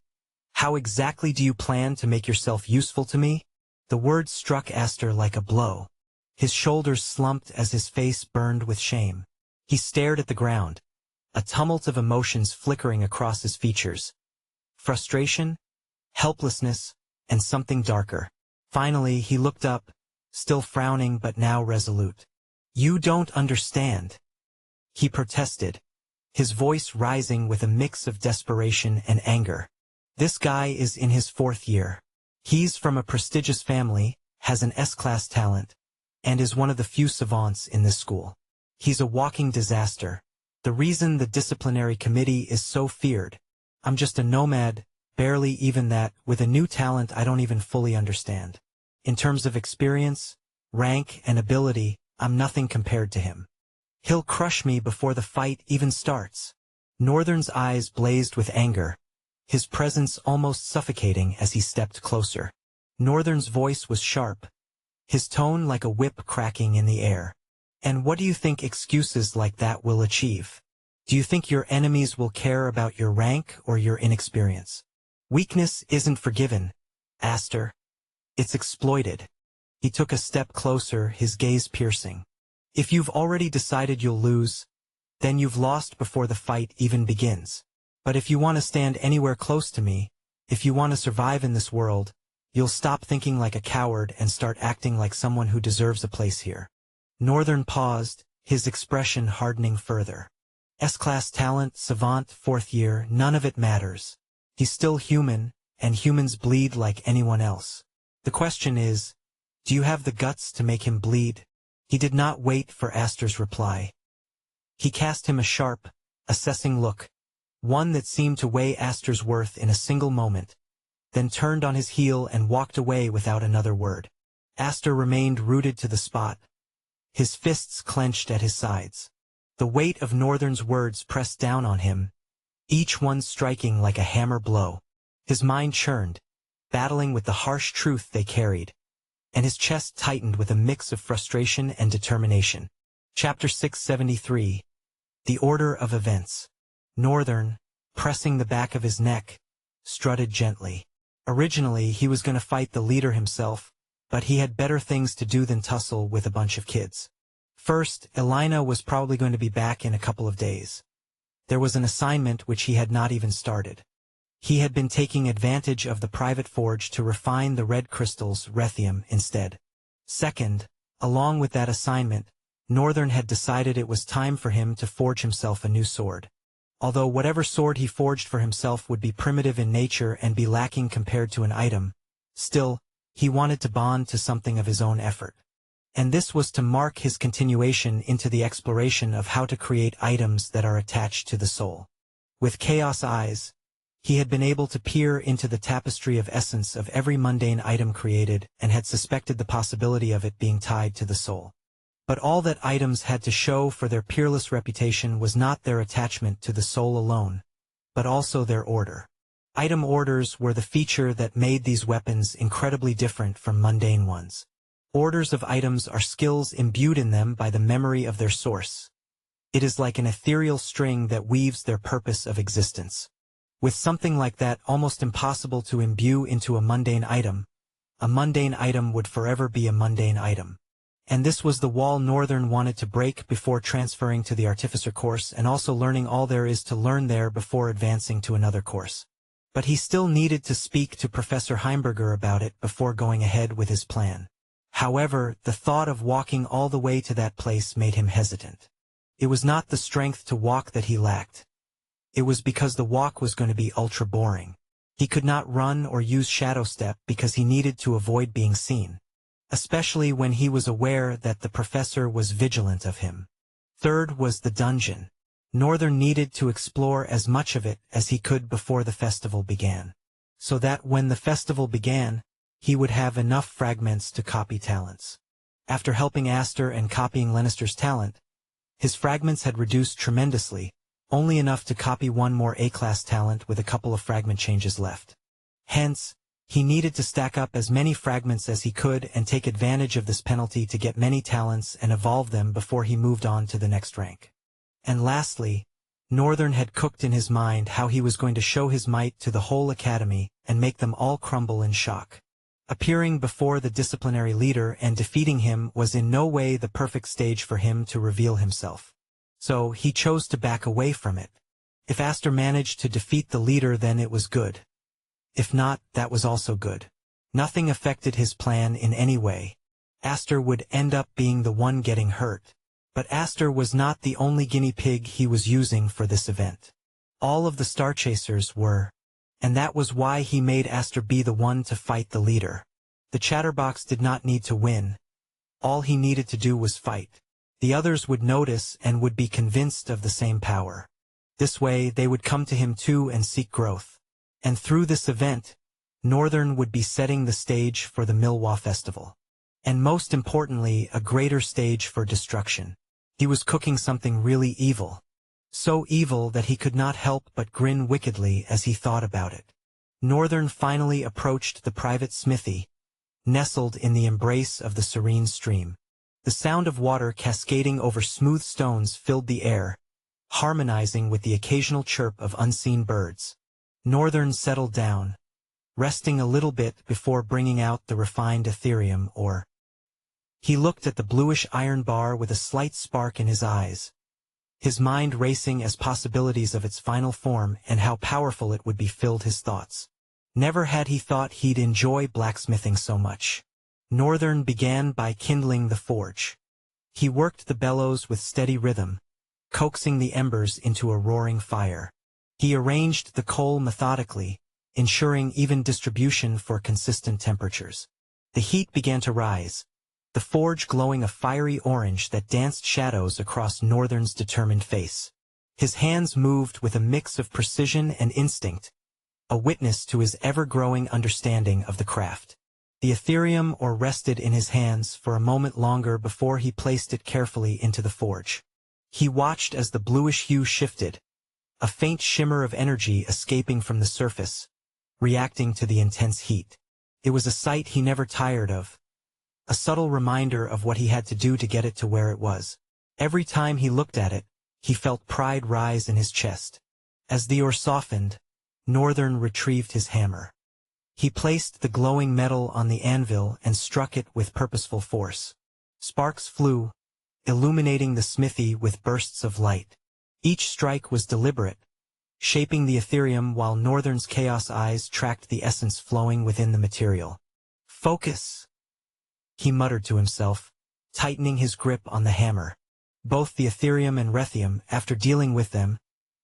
how exactly do you plan to make yourself useful to me? The words struck Aster like a blow. His shoulders slumped as his face burned with shame. He stared at the ground, a tumult of emotions flickering across his features. Frustration, helplessness, and something darker. Finally, he looked up, still frowning but now resolute. You don't understand, he protested, his voice rising with a mix of desperation and anger. This guy is in his 4th year. He's from a prestigious family, has an S-class talent, and is one of the few savants in this school. He's a walking disaster. The reason the disciplinary committee is so feared. I'm just a nomad, barely even that, with a new talent I don't even fully understand. In terms of experience, rank, and ability, I'm nothing compared to him. He'll crush me before the fight even starts. Northern's eyes blazed with anger, his presence almost suffocating as he stepped closer. Northern's voice was sharp, his tone like a whip cracking in the air. And what do you think excuses like that will achieve? Do you think your enemies will care about your rank or your inexperience? Weakness isn't forgiven, Aster. It's exploited. He took a step closer, his gaze piercing. If you've already decided you'll lose, then you've lost before the fight even begins. But if you want to stand anywhere close to me, if you want to survive in this world, you'll stop thinking like a coward and start acting like someone who deserves a place here. Northern paused, his expression hardening further. S-class talent, savant, 4th year, none of it matters. He's still human, and humans bleed like anyone else. The question is, do you have the guts to make him bleed? He did not wait for Aster's reply. He cast him a sharp, assessing look, one that seemed to weigh Aster's worth in a single moment, then turned on his heel and walked away without another word. Aster remained rooted to the spot, his fists clenched at his sides. The weight of Northern's words pressed down on him, each one striking like a hammer blow. His mind churned, battling with the harsh truth they carried, and his chest tightened with a mix of frustration and determination. Chapter 673. The Order of Events. Northern, pressing the back of his neck, strutted gently. Originally, he was going to fight the leader himself, but he had better things to do than tussle with a bunch of kids. First, Elena was probably going to be back in a couple of days. There was an assignment which he had not even started. He had been taking advantage of the private forge to refine the red crystals, Rethium, instead. Second, along with that assignment, Northern had decided it was time for him to forge himself a new sword. Although whatever sword he forged for himself would be primitive in nature and be lacking compared to an item, still, he wanted to bond to something of his own effort. And this was to mark his continuation into the exploration of how to create items that are attached to the soul. With chaos eyes, he had been able to peer into the tapestry of essence of every mundane item created and had suspected the possibility of it being tied to the soul. But all that items had to show for their peerless reputation was not their attachment to the soul alone, but also their order. Item orders were the feature that made these weapons incredibly different from mundane ones. Orders of items are skills imbued in them by the memory of their source. It is like an ethereal string that weaves their purpose of existence. With something like that almost impossible to imbue into a mundane item would forever be a mundane item. And this was the wall Northern wanted to break before transferring to the Artificer course and also learning all there is to learn there before advancing to another course. But he still needed to speak to Professor Heimberger about it before going ahead with his plan. However, the thought of walking all the way to that place made him hesitant. It was not the strength to walk that he lacked. it was because the walk was going to be ultra boring. He could not run or use shadow step because he needed to avoid being seen, especially when he was aware that the professor was vigilant of him. Third was the dungeon. Northern needed to explore as much of it as he could before the festival began, so that when the festival began, he would have enough fragments to copy talents. After helping Astor and copying Lannister's talent, his fragments had reduced tremendously, only enough to copy one more A-class talent with a couple of fragment changes left. Hence, he needed to stack up as many fragments as he could and take advantage of this penalty to get many talents and evolve them before he moved on to the next rank. And lastly, Northern had cooked in his mind how he was going to show his might to the whole academy and make them all crumble in shock. Appearing before the disciplinary leader and defeating him was in no way the perfect stage for him to reveal himself. So he chose to back away from it. If Astor managed to defeat the leader, then it was good. If not, that was also good. Nothing affected his plan in any way. Astor would end up being the one getting hurt. But Astor was not the only guinea pig he was using for this event. All of the Star Chasers were, and that was why he made Astor be the one to fight the leader. The Chatterbox did not need to win. All he needed to do was fight. The others would notice and would be convinced of the same power. This way they would come to him too and seek growth. And through this event, Northern would be setting the stage for the Milwaukee Festival. And most importantly, a greater stage for destruction. He was cooking something really evil. So evil that he could not help but grin wickedly as he thought about it. Northern finally approached the private smithy, nestled in the embrace of the serene stream. The sound of water cascading over smooth stones filled the air, harmonizing with the occasional chirp of unseen birds. Northern settled down, resting a little bit before bringing out the refined Ethereum ore. He looked at the bluish iron bar with a slight spark in his eyes, his mind racing as possibilities of its final form and how powerful it would be filled his thoughts. Never had he thought he'd enjoy blacksmithing so much. Northern began by kindling the forge. He worked the bellows with steady rhythm, coaxing the embers into a roaring fire. He arranged the coal methodically, ensuring even distribution for consistent temperatures. The heat began to rise, the forge glowing a fiery orange that danced shadows across Northern's determined face. His hands moved with a mix of precision and instinct, a witness to his ever-growing understanding of the craft. The Ethereum ore rested in his hands for a moment longer before he placed it carefully into the forge. He watched as the bluish hue shifted, a faint shimmer of energy escaping from the surface, reacting to the intense heat. It was a sight he never tired of, a subtle reminder of what he had to do to get it to where it was. Every time he looked at it, he felt pride rise in his chest. As the ore softened, Northern retrieved his hammer. He placed the glowing metal on the anvil and struck it with purposeful force. Sparks flew, illuminating the smithy with bursts of light. Each strike was deliberate, shaping the Ethereum while Northern's chaos eyes tracked the essence flowing within the material. "Focus," he muttered to himself, tightening his grip on the hammer. Both the Ethereum and Rethium, after dealing with them,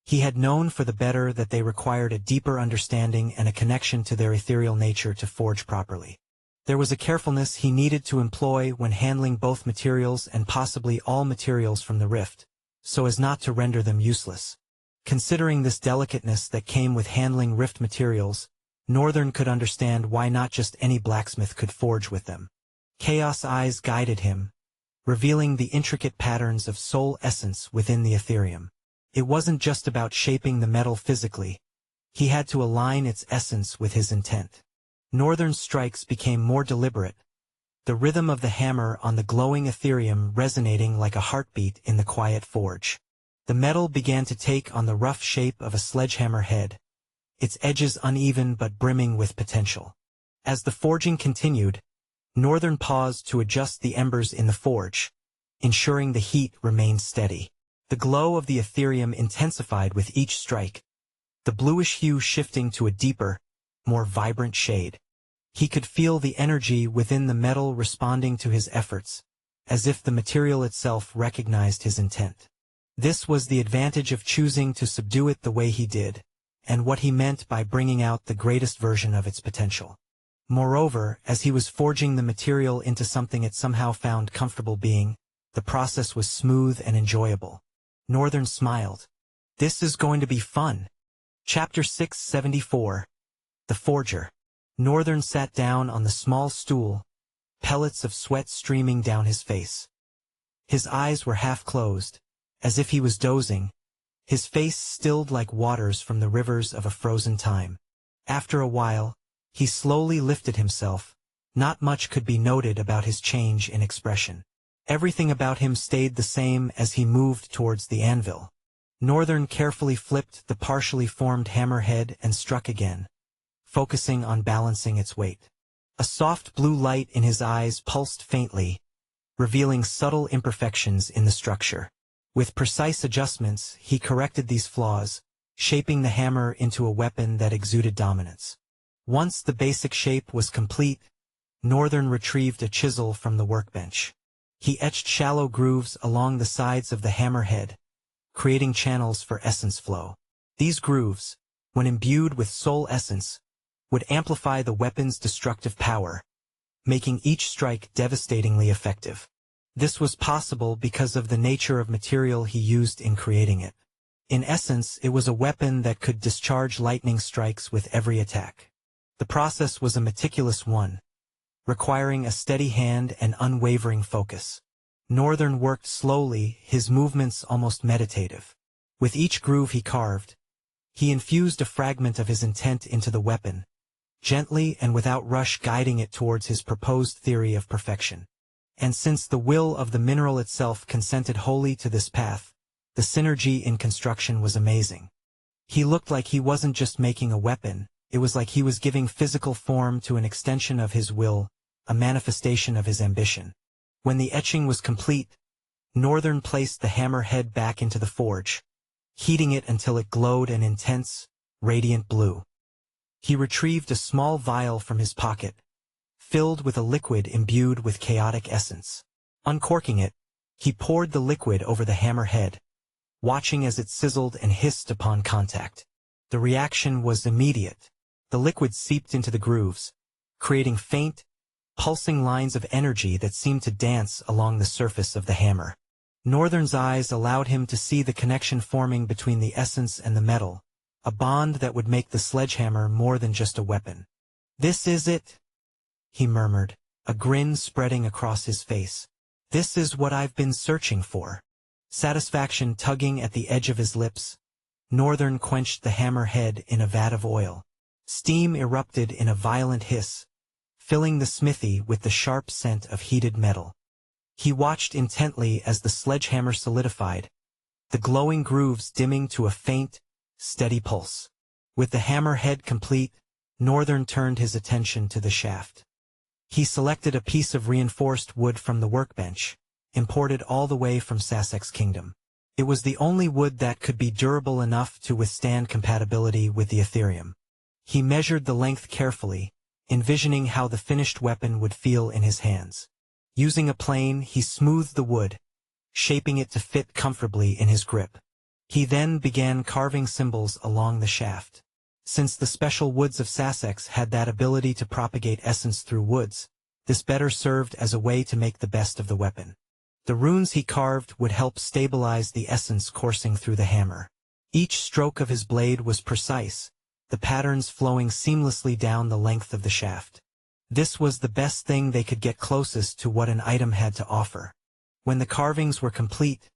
he had known for the better that they required a deeper understanding and a connection to their ethereal nature to forge properly. There was a carefulness he needed to employ when handling both materials and possibly all materials from the rift, so as not to render them useless. Considering this delicateness that came with handling rift materials, Northern could understand why not just any blacksmith could forge with them. Chaos eyes guided him, revealing the intricate patterns of soul essence within the Ethereum. It wasn't just about shaping the metal physically. He had to align its essence with his intent. Northern's strikes became more deliberate, the rhythm of the hammer on the glowing Ethereum resonating like a heartbeat in the quiet forge. The metal began to take on the rough shape of a sledgehammer head, its edges uneven but brimming with potential. As the forging continued, Northern paused to adjust the embers in the forge, ensuring the heat remained steady. The glow of the Ethereum intensified with each strike, the bluish hue shifting to a deeper, more vibrant shade. He could feel the energy within the metal responding to his efforts, as if the material itself recognized his intent. This was the advantage of choosing to subdue it the way he did, and what he meant by bringing out the greatest version of its potential. Moreover, as he was forging the material into something it somehow found comfortable being, the process was smooth and enjoyable. Northern smiled. "This is going to be fun." Chapter 674. The Forger. Northern sat down on the small stool, pellets of sweat streaming down his face. His eyes were half closed, as if he was dozing, his face stilled like waters from the rivers of a frozen time. After a while, he slowly lifted himself. Not much could be noted about his change in expression. Everything about him stayed the same as he moved towards the anvil. Northern carefully flipped the partially formed hammerhead and struck again, focusing on balancing its weight. A soft blue light in his eyes pulsed faintly, revealing subtle imperfections in the structure. With precise adjustments, he corrected these flaws, shaping the hammer into a weapon that exuded dominance. Once the basic shape was complete, Northern retrieved a chisel from the workbench. He etched shallow grooves along the sides of the hammerhead, creating channels for essence flow. These grooves, when imbued with soul essence, would amplify the weapon's destructive power, making each strike devastatingly effective. This was possible because of the nature of material he used in creating it. In essence, it was a weapon that could discharge lightning strikes with every attack. The process was a meticulous one, requiring a steady hand and unwavering focus. Northern worked slowly, his movements almost meditative. With each groove he carved, he infused a fragment of his intent into the weapon, gently and without rush guiding it towards his proposed theory of perfection. And since the will of the mineral itself consented wholly to this path, the synergy in construction was amazing. He looked like he wasn't just making a weapon, it was like he was giving physical form to an extension of his will, a manifestation of his ambition. When the etching was complete, Northern placed the hammerhead back into the forge, heating it until it glowed an intense, radiant blue. He retrieved a small vial from his pocket, filled with a liquid imbued with chaotic essence. Uncorking it, he poured the liquid over the hammerhead, watching as it sizzled and hissed upon contact. The reaction was immediate. The liquid seeped into the grooves, creating faint, pulsing lines of energy that seemed to dance along the surface of the hammer. Northern's eyes allowed him to see the connection forming between the essence and the metal, a bond that would make the sledgehammer more than just a weapon. "This is it," he murmured, a grin spreading across his face. "This is what I've been searching for." Satisfaction tugging at the edge of his lips, Northern quenched the hammerhead in a vat of oil. Steam erupted in a violent hiss, filling the smithy with the sharp scent of heated metal. He watched intently as the sledgehammer solidified, the glowing grooves dimming to a faint, steady pulse. With the hammerhead complete, Northern turned his attention to the shaft. He selected a piece of reinforced wood from the workbench, imported all the way from Sassex's kingdom. It was the only wood that could be durable enough to withstand compatibility with the Ethereum. He measured the length carefully, envisioning how the finished weapon would feel in his hands. Using a plane, he smoothed the wood, shaping it to fit comfortably in his grip. He then began carving symbols along the shaft. Since the special woods of Sassex had that ability to propagate essence through woods, this better served as a way to make the best of the weapon. The runes he carved would help stabilize the essence coursing through the hammer. Each stroke of his blade was precise, the patterns flowing seamlessly down the length of the shaft. This was the best thing they could get closest to what an item had to offer. When the carvings were complete,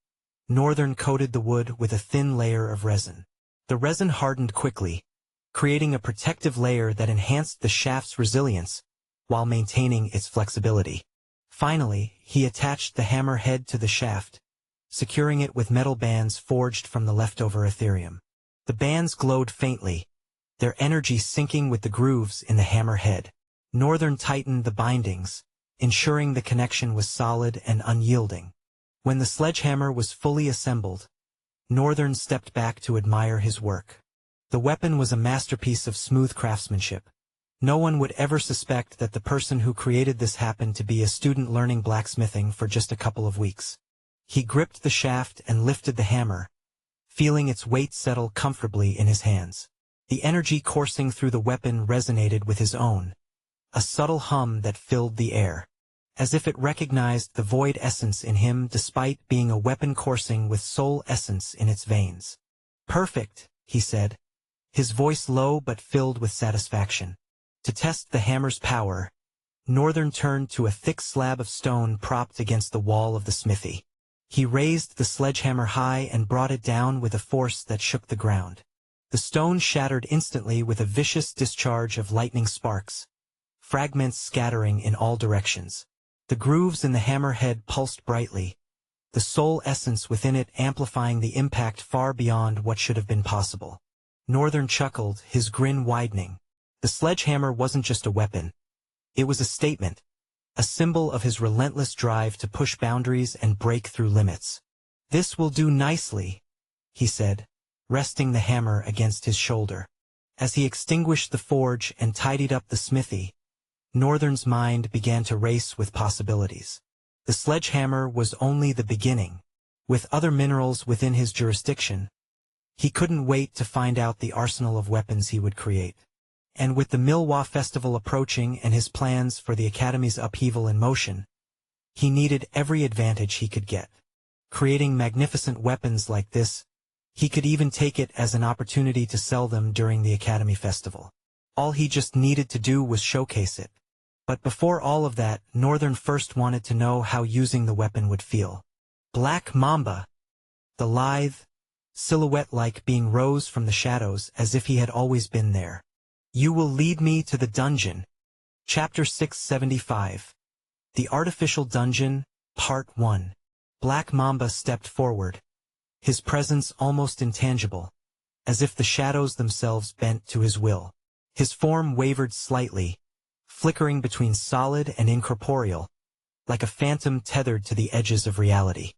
Northern coated the wood with a thin layer of resin. The resin hardened quickly, creating a protective layer that enhanced the shaft's resilience while maintaining its flexibility. Finally, he attached the hammerhead to the shaft, securing it with metal bands forged from the leftover Ethereum. The bands glowed faintly, their energy syncing with the grooves in the hammerhead. Northern tightened the bindings, ensuring the connection was solid and unyielding. When the sledgehammer was fully assembled, Northern stepped back to admire his work. The weapon was a masterpiece of smooth craftsmanship. No one would ever suspect that the person who created this happened to be a student learning blacksmithing for just a couple of weeks. He gripped the shaft and lifted the hammer, feeling its weight settle comfortably in his hands. The energy coursing through the weapon resonated with his own, a subtle hum that filled the air, as if it recognized the void essence in him despite being a weapon coursing with soul essence in its veins. "Perfect," he said, his voice low but filled with satisfaction. To test the hammer's power, Northern turned to a thick slab of stone propped against the wall of the smithy. He raised the sledgehammer high and brought it down with a force that shook the ground. The stone shattered instantly with a vicious discharge of lightning sparks, fragments scattering in all directions. The grooves in the hammer head pulsed brightly, the soul essence within it amplifying the impact far beyond what should have been possible. Northern chuckled, his grin widening. The sledgehammer wasn't just a weapon. It was a statement, a symbol of his relentless drive to push boundaries and break through limits. "This will do nicely," he said, resting the hammer against his shoulder. As he extinguished the forge and tidied up the smithy, Northern's mind began to race with possibilities. The sledgehammer was only the beginning. With other minerals within his jurisdiction, he couldn't wait to find out the arsenal of weapons he would create. And with the Milwa Festival approaching and his plans for the Academy's upheaval in motion, he needed every advantage he could get. Creating magnificent weapons like this, he could even take it as an opportunity to sell them during the Academy Festival. All he just needed to do was showcase it. But before all of that, Northern first wanted to know how using the weapon would feel. Black Mamba, the lithe, silhouette-like being rose from the shadows as if he had always been there. "You will lead me to the dungeon." Chapter 675. The Artificial Dungeon, Part 1. Black Mamba stepped forward, his presence almost intangible, as if the shadows themselves bent to his will. His form wavered slightly, flickering between solid and incorporeal, like a phantom tethered to the edges of reality.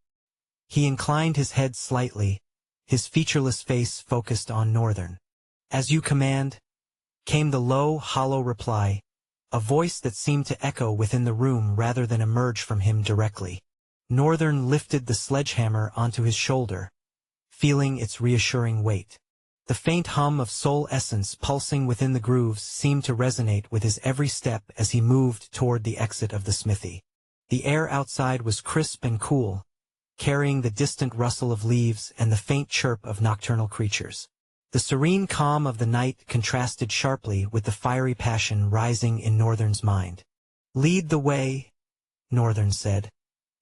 He inclined his head slightly, his featureless face focused on Northern. "As you command," came the low, hollow reply, a voice that seemed to echo within the room rather than emerge from him directly. Northern lifted the sledgehammer onto his shoulder, feeling its reassuring weight. The faint hum of soul essence pulsing within the grooves seemed to resonate with his every step as he moved toward the exit of the smithy. The air outside was crisp and cool, carrying the distant rustle of leaves and the faint chirp of nocturnal creatures. The serene calm of the night contrasted sharply with the fiery passion rising in Northern's mind. "Lead the way," Northern said,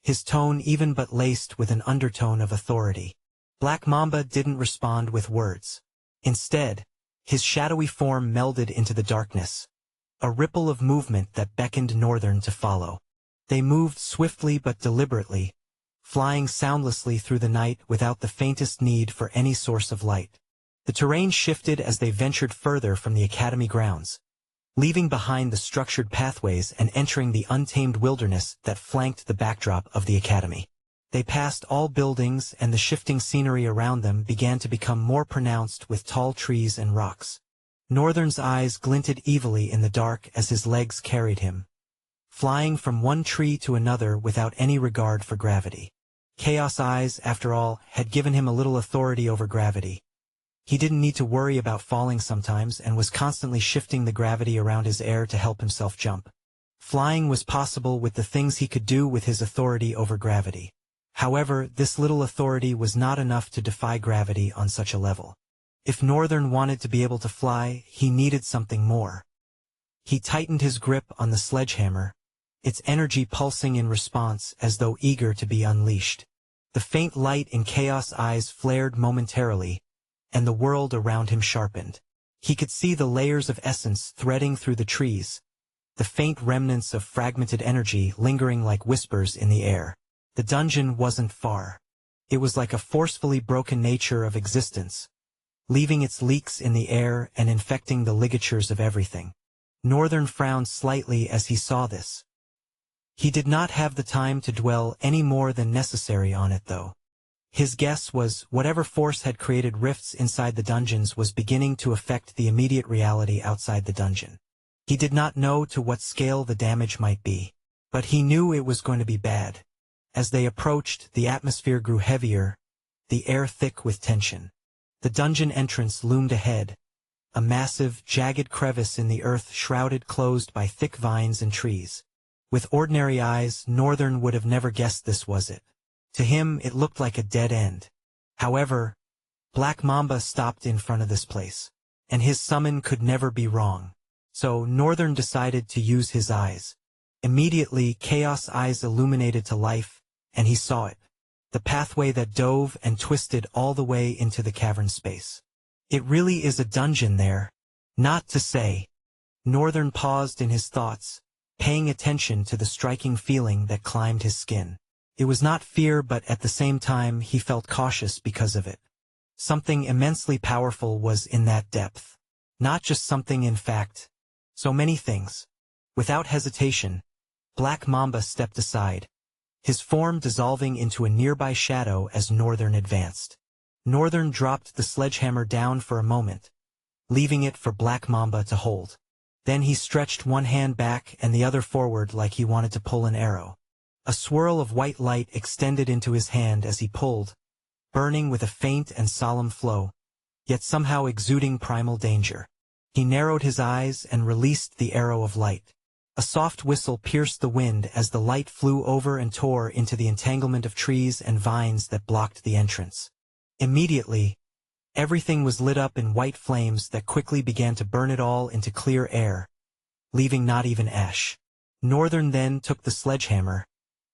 his tone even but laced with an undertone of authority. Black Mamba didn't respond with words. Instead, his shadowy form melded into the darkness, a ripple of movement that beckoned Northern to follow. They moved swiftly but deliberately, flying soundlessly through the night without the faintest need for any source of light. The terrain shifted as they ventured further from the Academy grounds, leaving behind the structured pathways and entering the untamed wilderness that flanked the backdrop of the Academy. They passed all buildings and the shifting scenery around them began to become more pronounced with tall trees and rocks. Northern's eyes glinted evilly in the dark as his legs carried him, flying from one tree to another without any regard for gravity. Chaos Eyes, after all, had given him a little authority over gravity. He didn't need to worry about falling sometimes and was constantly shifting the gravity around his air to help himself jump. Flying was possible with the things he could do with his authority over gravity. However, this little authority was not enough to defy gravity on such a level. If Northern wanted to be able to fly, he needed something more. He tightened his grip on the sledgehammer, its energy pulsing in response as though eager to be unleashed. The faint light in Chaos Eyes flared momentarily, and the world around him sharpened. He could see the layers of essence threading through the trees, the faint remnants of fragmented energy lingering like whispers in the air. The dungeon wasn't far. It was like a forcefully broken nature of existence, leaving its leaks in the air and infecting the ligatures of everything. Northern frowned slightly as he saw this. He did not have the time to dwell any more than necessary on it, though. His guess was whatever force had created rifts inside the dungeons was beginning to affect the immediate reality outside the dungeon. He did not know to what scale the damage might be, but he knew it was going to be bad. As they approached, the atmosphere grew heavier, the air thick with tension. The dungeon entrance loomed ahead, a massive, jagged crevice in the earth shrouded closed by thick vines and trees. With ordinary eyes, Northern would have never guessed this was it. To him, it looked like a dead end. However, Black Mamba stopped in front of this place, and his summon could never be wrong. So Northern decided to use his eyes. Immediately, Chaos' eyes illuminated to life, and he saw it. The pathway that dove and twisted all the way into the cavern space. It really is a dungeon there. Not to say. Northern paused in his thoughts, paying attention to the striking feeling that climbed his skin. It was not fear, but at the same time he felt cautious because of it. Something immensely powerful was in that depth. Not just something, in fact. So many things. Without hesitation, Black Mamba stepped aside, his form dissolving into a nearby shadow as Northern advanced. Northern dropped the sledgehammer down for a moment, leaving it for Black Mamba to hold. Then he stretched one hand back and the other forward like he wanted to pull an arrow. A swirl of white light extended into his hand as he pulled, burning with a faint and solemn flow, yet somehow exuding primal danger. He narrowed his eyes and released the arrow of light. A soft whistle pierced the wind as the light flew over and tore into the entanglement of trees and vines that blocked the entrance. Immediately, everything was lit up in white flames that quickly began to burn it all into clear air, leaving not even ash. Northern then took the sledgehammer,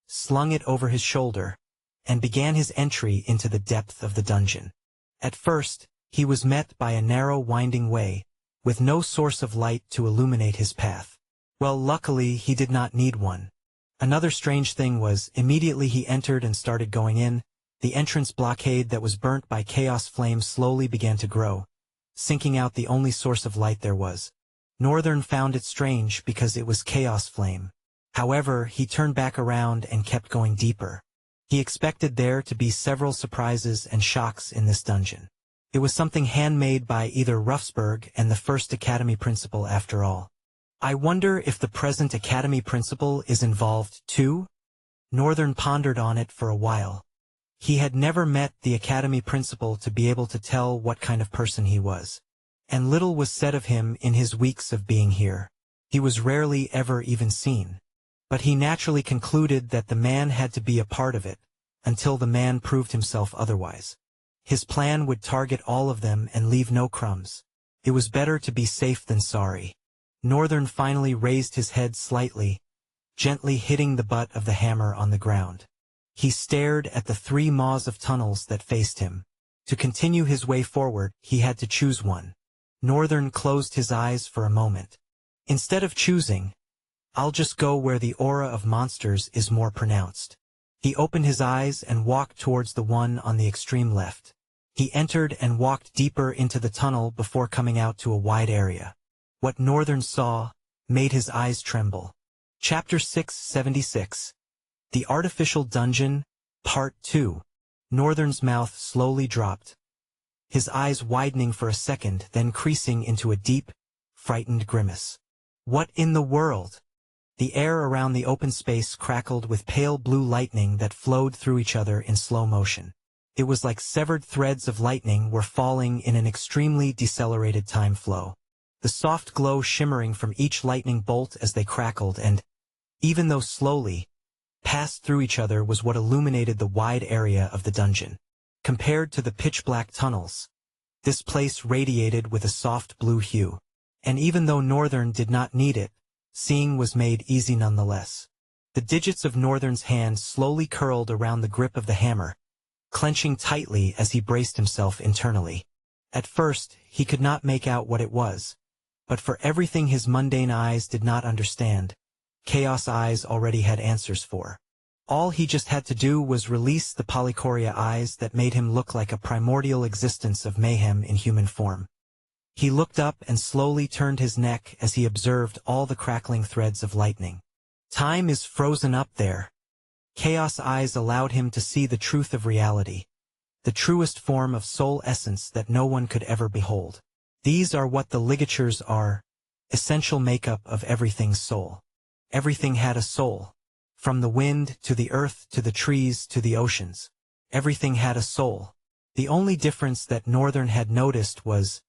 slung it over his shoulder, and began his entry into the depth of the dungeon. At first, he was met by a narrow winding way, with no source of light to illuminate his path. Well, luckily he did not need one. Another strange thing was, immediately he entered and started going in, the entrance blockade that was burnt by chaos flames slowly began to grow, sinking out the only source of light there was. Northern found it strange because it was chaos flame. However, he turned back around and kept going deeper. He expected there to be several surprises and shocks in this dungeon. It was something handmade by either Ruffsberg and the first Academy principal after all. I wonder if the present Academy principal is involved too? Northern pondered on it for a while. He had never met the Academy principal to be able to tell what kind of person he was. And little was said of him in his weeks of being here. He was rarely ever even seen. But he naturally concluded that the man had to be a part of it, until the man proved himself otherwise. His plan would target all of them and leave no crumbs. It was better to be safe than sorry. Northern finally raised his head slightly, gently hitting the butt of the hammer on the ground. He stared at the 3 maws of tunnels that faced him. To continue his way forward, he had to choose one. Northern closed his eyes for a moment. Instead of choosing, "I'll just go where the aura of monsters is more pronounced." He opened his eyes and walked towards the one on the extreme left. He entered and walked deeper into the tunnel before coming out to a wide area. What Northern saw made his eyes tremble. Chapter 676. The Artificial Dungeon, Part 2. Northern's mouth slowly dropped, his eyes widening for a second, then creasing into a deep, frightened grimace. What in the world? The air around the open space crackled with pale blue lightning that flowed through each other in slow motion. It was like severed threads of lightning were falling in an extremely decelerated time flow. The soft glow shimmering from each lightning bolt as they crackled and, even though slowly, passed through each other was what illuminated the wide area of the dungeon. Compared to the pitch-black tunnels, this place radiated with a soft blue hue. And even though Northern did not need it, seeing was made easy nonetheless. The digits of Northern's hand slowly curled around the grip of the hammer, clenching tightly as he braced himself internally. At first, he could not make out what it was. But for everything his mundane eyes did not understand, Chaos Eyes already had answers for. All he just had to do was release the Polychoria eyes that made him look like a primordial existence of mayhem in human form. He looked up and slowly turned his neck as he observed all the crackling threads of lightning. Time is frozen up there. Chaos Eyes allowed him to see the truth of reality, the truest form of soul essence that no one could ever behold. These are what the ligatures are, essential makeup of everything's soul. Everything had a soul. From the wind, to the earth, to the trees, to the oceans. Everything had a soul. The only difference that Northern had noticed was,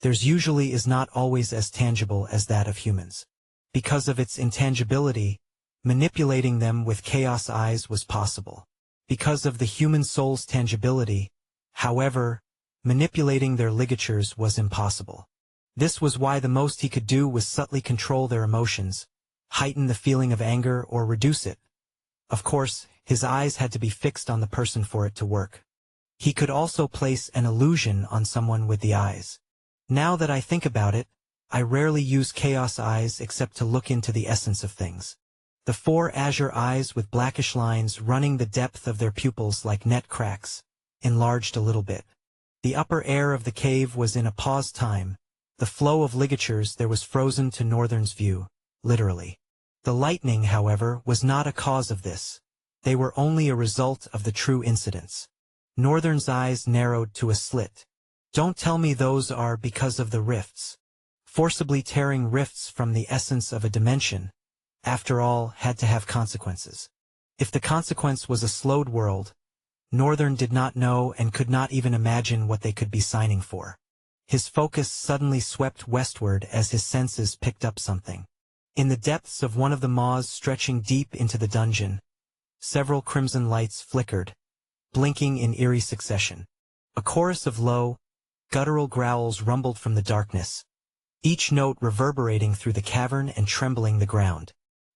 theirs usually is not always as tangible as that of humans. Because of its intangibility, manipulating them with chaos eyes was possible. Because of the human soul's tangibility, however, manipulating their ligatures was impossible. This was why the most he could do was subtly control their emotions, heighten the feeling of anger or reduce it. Of course, his eyes had to be fixed on the person for it to work. He could also place an illusion on someone with the eyes. Now that I think about it, I rarely use chaos eyes except to look into the essence of things. The 4 azure eyes with blackish lines running the depth of their pupils like net cracks, enlarged a little bit. The upper air of the cave was in a pause time. The flow of ligatures there was frozen to Northern's view, literally. The lightning, however, was not a cause of this. They were only a result of the true incidents. Northern's eyes narrowed to a slit. Don't tell me those are because of the rifts. Forcibly tearing rifts from the essence of a dimension, after all, had to have consequences. If the consequence was a slowed world, Northern did not know and could not even imagine what they could be signing for. His focus suddenly swept westward as his senses picked up something. In the depths of one of the maws stretching deep into the dungeon, several crimson lights flickered, blinking in eerie succession. A chorus of low, guttural growls rumbled from the darkness, each note reverberating through the cavern and trembling the ground.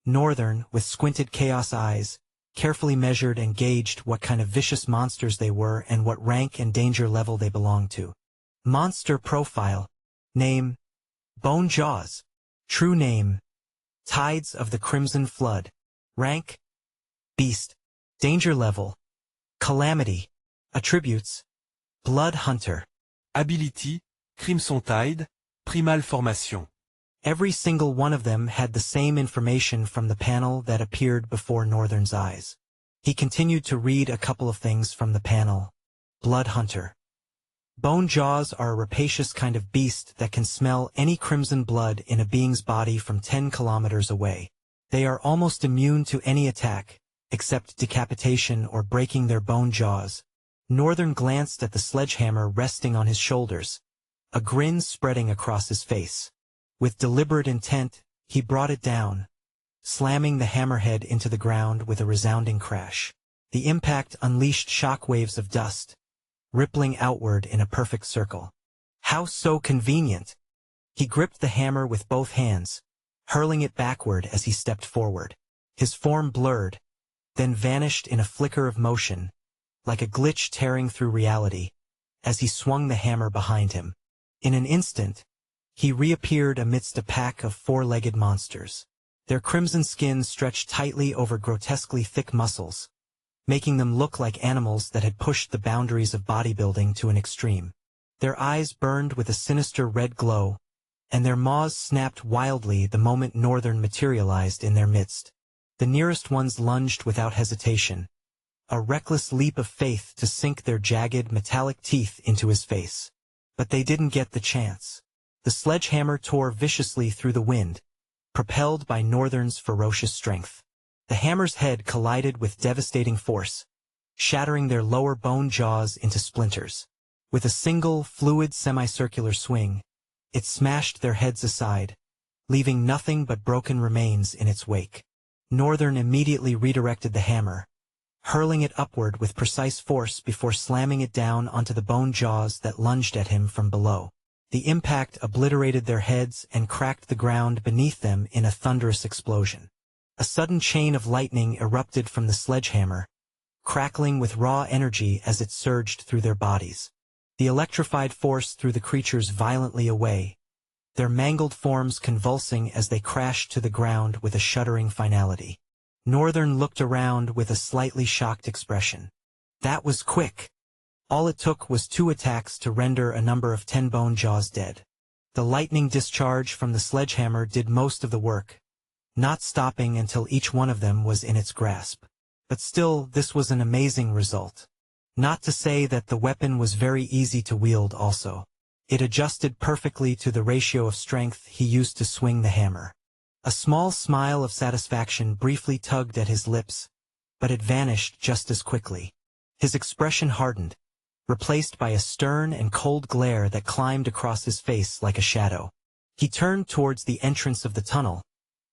Northern, with squinted chaos eyes, carefully measured and gauged what kind of vicious monsters they were and what rank and danger level they belonged to. Monster profile. Name: Bone Jaws. True name: Tides of the Crimson Flood. Rank: Beast. Danger level: Calamity. Attributes: Blood Hunter. Ability: Crimson Tide, Primal Formation. Every single one of them had the same information from the panel that appeared before Northern's eyes. He continued to read a couple of things from the panel. Blood Hunter. Bone jaws are a rapacious kind of beast that can smell any crimson blood in a being's body from 10 kilometers away. They are almost immune to any attack, except decapitation or breaking their bone jaws. Northern glanced at the sledgehammer resting on his shoulders, a grin spreading across his face. With deliberate intent, he brought it down, slamming the hammerhead into the ground with a resounding crash. The impact unleashed shock waves of dust, rippling outward in a perfect circle. How so convenient! He gripped the hammer with both hands, hurling it backward as he stepped forward. His form blurred, then vanished in a flicker of motion, like a glitch tearing through reality, as he swung the hammer behind him. In an instant, he reappeared amidst a pack of 4-legged monsters. Their crimson skin stretched tightly over grotesquely thick muscles, making them look like animals that had pushed the boundaries of bodybuilding to an extreme. Their eyes burned with a sinister red glow, and their maws snapped wildly the moment Northern materialized in their midst. The nearest ones lunged without hesitation, a reckless leap of faith to sink their jagged metallic teeth into his face. But they didn't get the chance. The sledgehammer tore viciously through the wind, propelled by Northern's ferocious strength. The hammer's head collided with devastating force, shattering their lower bone jaws into splinters. With a single, fluid semicircular swing, it smashed their heads aside, leaving nothing but broken remains in its wake. Northern immediately redirected the hammer, hurling it upward with precise force before slamming it down onto the bone jaws that lunged at him from below. The impact obliterated their heads and cracked the ground beneath them in a thunderous explosion. A sudden chain of lightning erupted from the sledgehammer, crackling with raw energy as it surged through their bodies. The electrified force threw the creatures violently away, their mangled forms convulsing as they crashed to the ground with a shuddering finality. Northern looked around with a slightly shocked expression. That was quick. All it took was 2 attacks to render a number of 10 bone jaws dead. The lightning discharge from the sledgehammer did most of the work, not stopping until each one of them was in its grasp. But still, this was an amazing result. Not to say that the weapon was very easy to wield also. It adjusted perfectly to the ratio of strength he used to swing the hammer. A small smile of satisfaction briefly tugged at his lips, but it vanished just as quickly. His expression hardened, replaced by a stern and cold glare that climbed across his face like a shadow. He turned towards the entrance of the tunnel,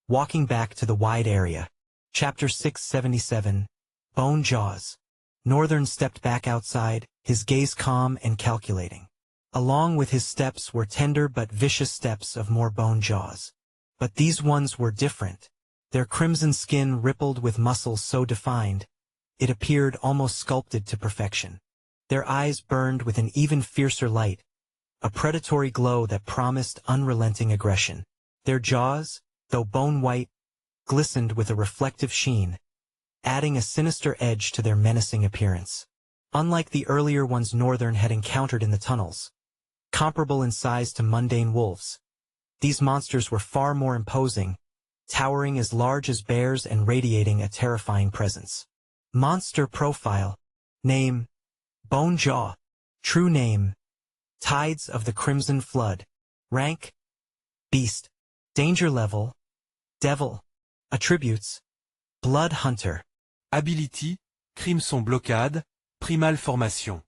walking back to the wide area. Chapter 677, Bone Jaws. Northern stepped back outside, his gaze calm and calculating. Along with his steps were tender but vicious steps of more bone jaws. But these ones were different. Their crimson skin rippled with muscles so defined, it appeared almost sculpted to perfection. Their eyes burned with an even fiercer light, a predatory glow that promised unrelenting aggression. Their jaws, though bone-white, glistened with a reflective sheen, adding a sinister edge to their menacing appearance. Unlike the earlier ones Northern had encountered in the tunnels, comparable in size to mundane wolves, these monsters were far more imposing, towering as large as bears and radiating a terrifying presence. Monster profile. Name: Bone Jaw. True name: Tides of the Crimson Flood. Rank: Beast. Danger level: Devil. Attributes: Blood Hunter. Ability, Crimson Blockade, Primal Formation.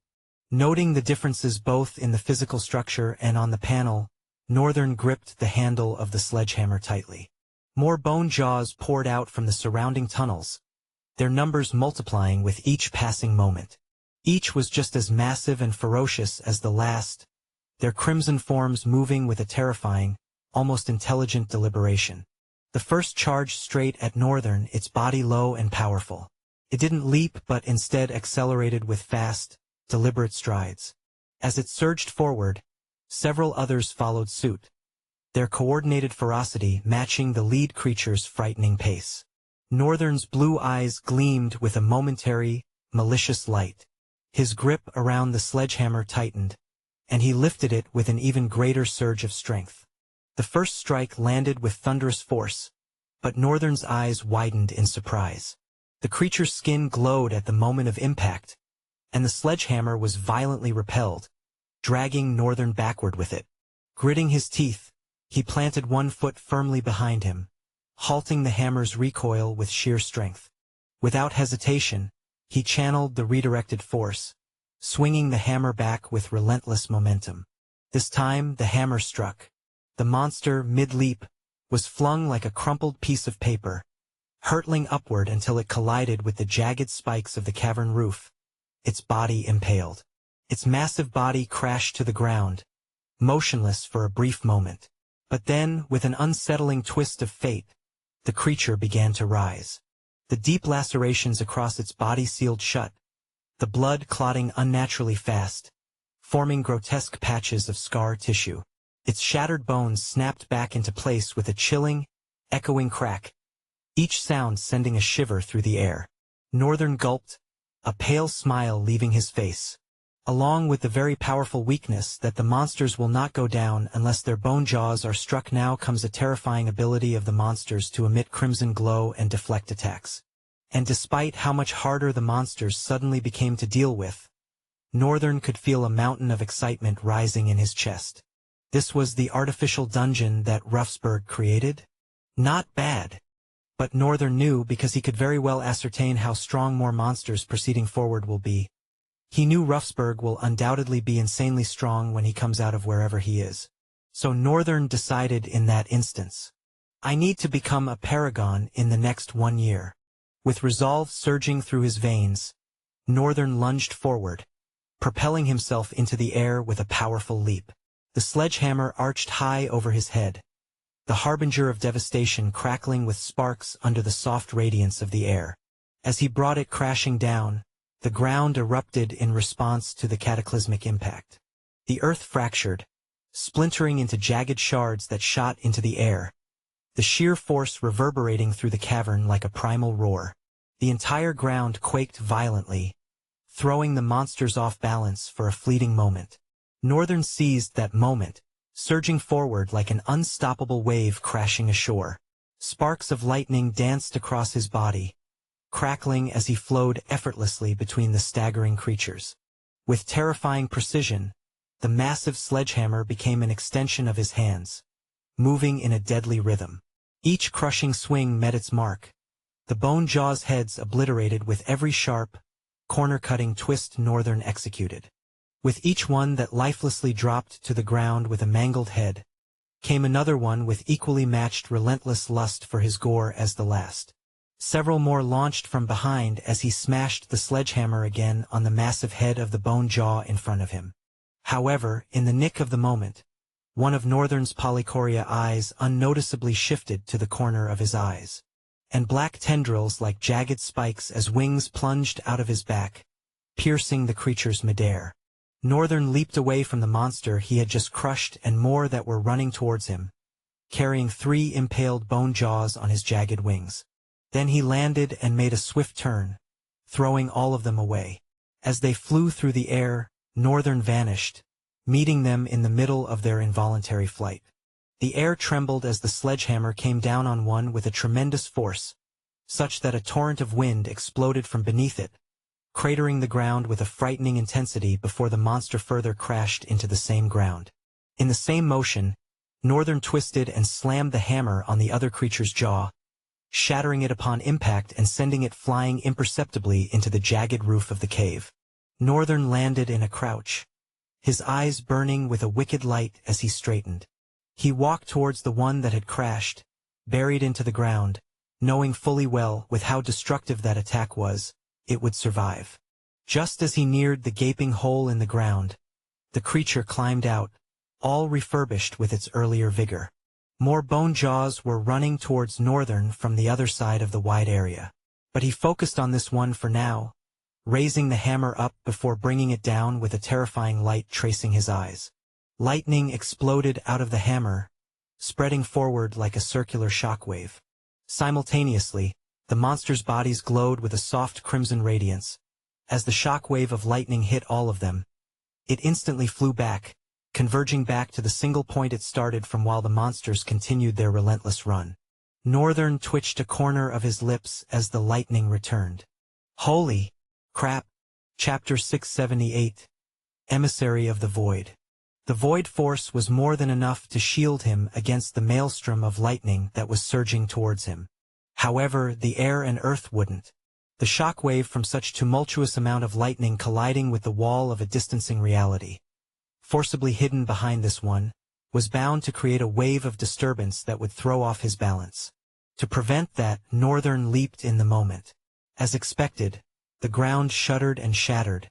Noting the differences both in the physical structure and on the panel, Northern gripped the handle of the sledgehammer tightly. More bone jaws poured out from the surrounding tunnels, their numbers multiplying with each passing moment. Each was just as massive and ferocious as the last, their crimson forms moving with a terrifying, almost intelligent deliberation. The first charged straight at Northern, its body low and powerful. It didn't leap but instead accelerated with fast, deliberate strides. As it surged forward, several others followed suit, their coordinated ferocity matching the lead creature's frightening pace. Northern's blue eyes gleamed with a momentary, malicious light. His grip around the sledgehammer tightened, and he lifted it with an even greater surge of strength. The first strike landed with thunderous force, but Northern's eyes widened in surprise. The creature's skin glowed at the moment of impact, and the sledgehammer was violently repelled, dragging Northern backward with it. Gritting his teeth, he planted one foot firmly behind him, halting the hammer's recoil with sheer strength. Without hesitation, he channeled the redirected force, swinging the hammer back with relentless momentum. This time the hammer struck. The monster, mid-leap, was flung like a crumpled piece of paper, hurtling upward until it collided with the jagged spikes of the cavern roof, its body impaled. Its massive body crashed to the ground, motionless for a brief moment. But then, with an unsettling twist of fate, the creature began to rise. The deep lacerations across its body sealed shut, the blood clotting unnaturally fast, forming grotesque patches of scar tissue. Its shattered bones snapped back into place with a chilling, echoing crack, each sound sending a shiver through the air. Northern gulped, a pale smile leaving his face. Along with the very powerful weakness that the monsters will not go down unless their bone jaws are struck, now comes a terrifying ability of the monsters to emit crimson glow and deflect attacks. And despite how much harder the monsters suddenly became to deal with, Northern could feel a mountain of excitement rising in his chest. This was the artificial dungeon that Ruffsburg created? Not bad. But Northern knew because he could very well ascertain how strong more monsters proceeding forward will be. He knew Ruffsburg will undoubtedly be insanely strong when he comes out of wherever he is. So Northern decided in that instance, I need to become a paragon in the next 1 year. With resolve surging through his veins, Northern lunged forward, propelling himself into the air with a powerful leap. The sledgehammer arched high over his head, the harbinger of devastation crackling with sparks under the soft radiance of the air. As he brought it crashing down, the ground erupted in response to the cataclysmic impact. The earth fractured, splintering into jagged shards that shot into the air, the sheer force reverberating through the cavern like a primal roar. The entire ground quaked violently, throwing the monsters off balance for a fleeting moment. Northern seized that moment, surging forward like an unstoppable wave crashing ashore. Sparks of lightning danced across his body, crackling as he flowed effortlessly between the staggering creatures. With terrifying precision, the massive sledgehammer became an extension of his hands, moving in a deadly rhythm. Each crushing swing met its mark, the bone jaw's heads obliterated with every sharp, corner-cutting twist Northern executed. With each one that lifelessly dropped to the ground with a mangled head, came another one with equally matched relentless lust for his gore as the last. Several more launched from behind as he smashed the sledgehammer again on the massive head of the bone jaw in front of him. However, in the nick of the moment, one of Northern's polychoria eyes unnoticeably shifted to the corner of his eyes, and black tendrils like jagged spikes as wings plunged out of his back, piercing the creature's midair. Northern leaped away from the monster he had just crushed and more that were running towards him, carrying 3 impaled bone jaws on his jagged wings. Then he landed and made a swift turn, throwing all of them away. As they flew through the air, Northern vanished, meeting them in the middle of their involuntary flight. The air trembled as the sledgehammer came down on one with a tremendous force, such that a torrent of wind exploded from beneath it, cratering the ground with a frightening intensity before the monster further crashed into the same ground. In the same motion, Northern twisted and slammed the hammer on the other creature's jaw, shattering it upon impact and sending it flying imperceptibly into the jagged roof of the cave. Northern landed in a crouch, his eyes burning with a wicked light as he straightened. He walked towards the one that had crashed, buried into the ground, knowing fully well with how destructive that attack was, it would survive. Just as he neared the gaping hole in the ground, the creature climbed out, all refurbished with its earlier vigor. More bone jaws were running towards Northern from the other side of the wide area. But he focused on this one for now, raising the hammer up before bringing it down with a terrifying light tracing his eyes. Lightning exploded out of the hammer, spreading forward like a circular shockwave. Simultaneously, the monster's bodies glowed with a soft crimson radiance. As the shockwave of lightning hit all of them, it instantly flew back, converging back to the single point it started from while the monsters continued their relentless run. Northern twitched a corner of his lips as the lightning returned. Holy crap! Chapter 678. Emissary of the Void. The void force was more than enough to shield him against the maelstrom of lightning that was surging towards him. However, the air and earth wouldn't. The shockwave from such tumultuous amount of lightning colliding with the wall of a distancing reality, forcibly hidden behind this one, was bound to create a wave of disturbance that would throw off his balance. To prevent that, Northern leaped in the moment. As expected, the ground shuddered and shattered.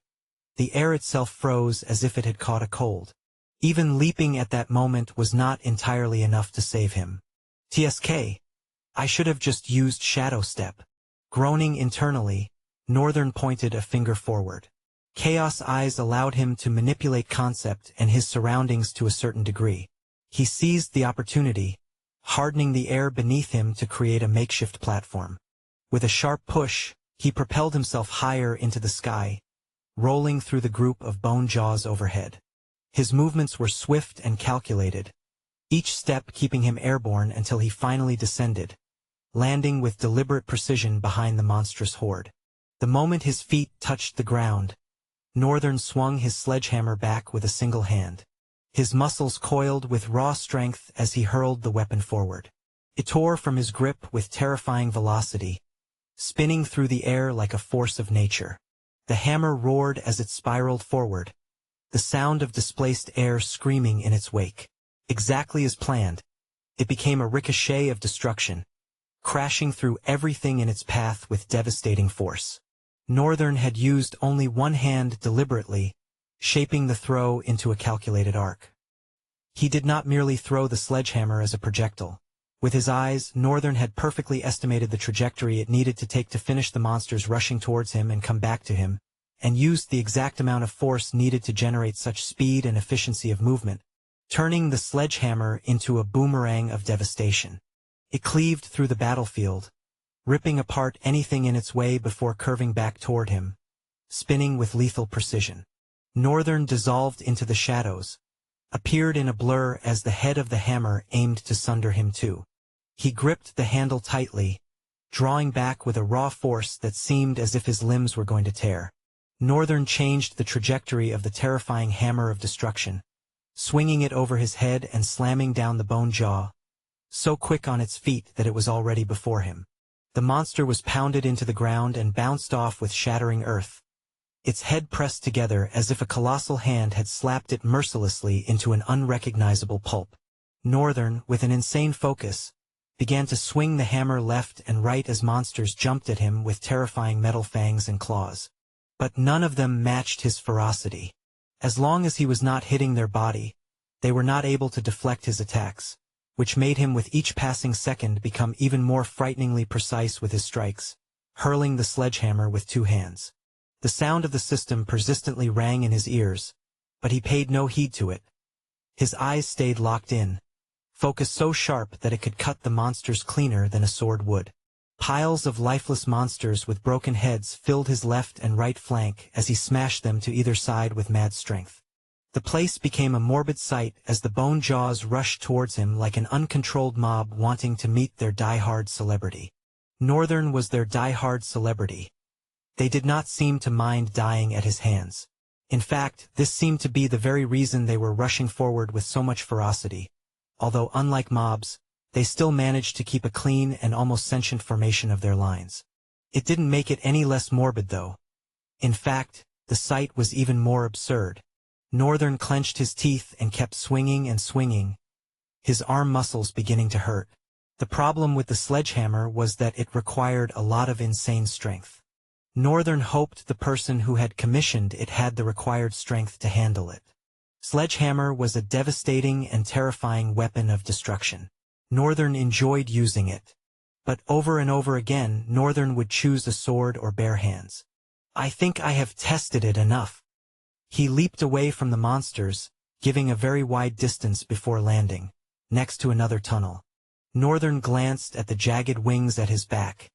The air itself froze as if it had caught a cold. Even leaping at that moment was not entirely enough to save him. TSK. I should have just used Shadow Step. Groaning internally, Northern pointed a finger forward. Chaos Eyes allowed him to manipulate concept and his surroundings to a certain degree. He seized the opportunity, hardening the air beneath him to create a makeshift platform. With a sharp push, he propelled himself higher into the sky, rolling through the group of bone jaws overhead. His movements were swift and calculated, each step keeping him airborne until he finally descended, landing with deliberate precision behind the monstrous horde. The moment his feet touched the ground, Northern swung his sledgehammer back with a single hand. His muscles coiled with raw strength as he hurled the weapon forward. It tore from his grip with terrifying velocity, spinning through the air like a force of nature. The hammer roared as it spiraled forward, the sound of displaced air screaming in its wake. Exactly as planned, it became a ricochet of destruction, crashing through everything in its path with devastating force. Northern had used only one hand deliberately, shaping the throw into a calculated arc. He did not merely throw the sledgehammer as a projectile. With his eyes, Northern had perfectly estimated the trajectory it needed to take to finish the monsters rushing towards him and come back to him, and used the exact amount of force needed to generate such speed and efficiency of movement, turning the sledgehammer into a boomerang of devastation. It cleaved through the battlefield, ripping apart anything in its way before curving back toward him, spinning with lethal precision. Northern dissolved into the shadows, appeared in a blur as the head of the hammer aimed to sunder him too. He gripped the handle tightly, drawing back with a raw force that seemed as if his limbs were going to tear. Northern changed the trajectory of the terrifying hammer of destruction, swinging it over his head and slamming down the bone jaw, so quick on its feet that it was already before him. The monster was pounded into the ground and bounced off with shattering earth, its head pressed together as if a colossal hand had slapped it mercilessly into an unrecognizable pulp. Northern, with an insane focus, began to swing the hammer left and right as monsters jumped at him with terrifying metal fangs and claws. But none of them matched his ferocity. As long as he was not hitting their body, they were not able to deflect his attacks, which made him with each passing second become even more frighteningly precise with his strikes, hurling the sledgehammer with 2 hands. The sound of the system persistently rang in his ears, but he paid no heed to it. His eyes stayed locked in, focus so sharp that it could cut the monsters cleaner than a sword would. Piles of lifeless monsters with broken heads filled his left and right flank as he smashed them to either side with mad strength. The place became a morbid sight as the bone jaws rushed towards him like an uncontrolled mob wanting to meet their die-hard celebrity. Northern was their die-hard celebrity. They did not seem to mind dying at his hands. In fact, this seemed to be the very reason they were rushing forward with so much ferocity. Although unlike mobs, they still managed to keep a clean and almost sentient formation of their lines. It didn't make it any less morbid though. In fact, the sight was even more absurd. Northern clenched his teeth and kept swinging and swinging, his arm muscles beginning to hurt. The problem with the sledgehammer was that it required a lot of insane strength. Northern hoped the person who had commissioned it had the required strength to handle it. Sledgehammer was a devastating and terrifying weapon of destruction. Northern enjoyed using it. But over and over again, Northern would choose a sword or bare hands. "I think I have tested it enough." He leaped away from the monsters, giving a very wide distance before landing, next to another tunnel. Northern glanced at the jagged wings at his back.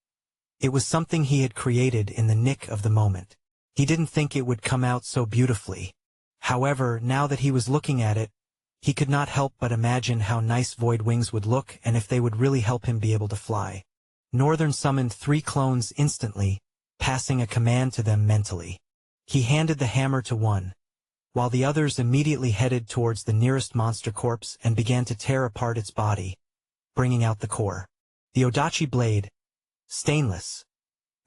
It was something he had created in the nick of the moment. He didn't think it would come out so beautifully. However, now that he was looking at it, he could not help but imagine how nice void wings would look and if they would really help him be able to fly. Northern summoned 3 clones instantly, passing a command to them mentally. He handed the hammer to one, while the others immediately headed towards the nearest monster corpse and began to tear apart its body, bringing out the core. The Odachi blade, stainless,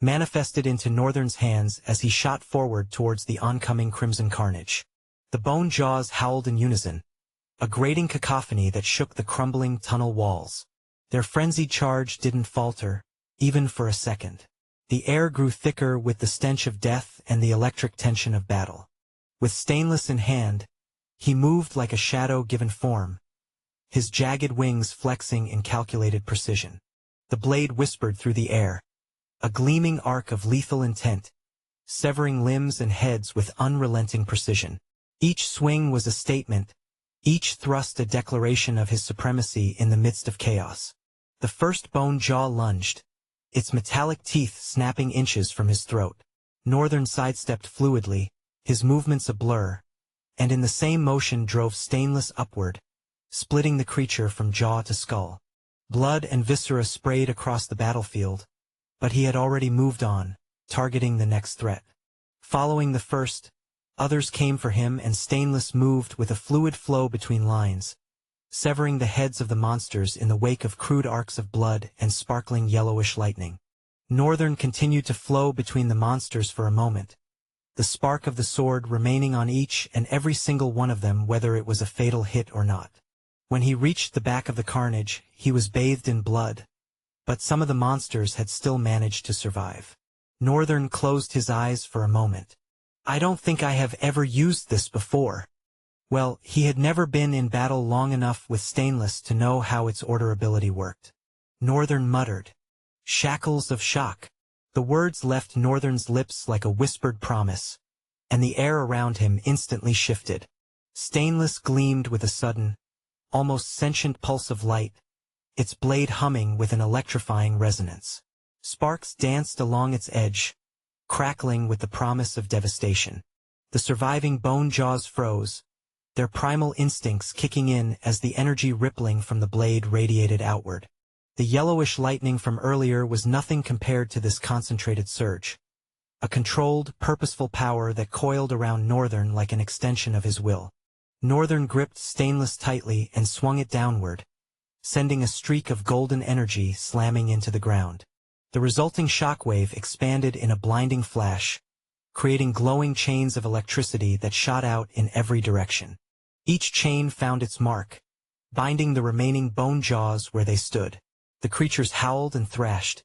manifested into Northern's hands as he shot forward towards the oncoming crimson carnage. The bone jaws howled in unison, a grating cacophony that shook the crumbling tunnel walls. Their frenzied charge didn't falter, even for a second. The air grew thicker with the stench of death and the electric tension of battle. With stainless in hand, he moved like a shadow given form, his jagged wings flexing in calculated precision. The blade whispered through the air, a gleaming arc of lethal intent, severing limbs and heads with unrelenting precision. Each swing was a statement, each thrust a declaration of his supremacy in the midst of chaos. The first bone jaw lunged, its metallic teeth snapping inches from his throat. Northern sidestepped fluidly, his movements a blur, and in the same motion drove Stainless upward, splitting the creature from jaw to skull. Blood and viscera sprayed across the battlefield, but he had already moved on, targeting the next threat. Following the first, others came for him and Stainless moved with a fluid flow between lines, severing the heads of the monsters in the wake of crude arcs of blood and sparkling yellowish lightning. Northern continued to flow between the monsters for a moment, the spark of the sword remaining on each and every single one of them whether it was a fatal hit or not. When he reached the back of the carnage, he was bathed in blood, but some of the monsters had still managed to survive. Northern closed his eyes for a moment. "I don't think I have ever used this before." Well, he had never been in battle long enough with Stainless to know how its order ability worked. Northern muttered, "Shackles of shock." The words left Northern's lips like a whispered promise, and the air around him instantly shifted. Stainless gleamed with a sudden, almost sentient pulse of light, its blade humming with an electrifying resonance. Sparks danced along its edge, crackling with the promise of devastation. The surviving bone jaws froze, their primal instincts kicking in as the energy rippling from the blade radiated outward. The yellowish lightning from earlier was nothing compared to this concentrated surge, a controlled, purposeful power that coiled around Northern like an extension of his will. Northern gripped Stainless tightly and swung it downward, sending a streak of golden energy slamming into the ground. The resulting shockwave expanded in a blinding flash, creating glowing chains of electricity that shot out in every direction. Each chain found its mark, binding the remaining bone jaws where they stood. The creatures howled and thrashed,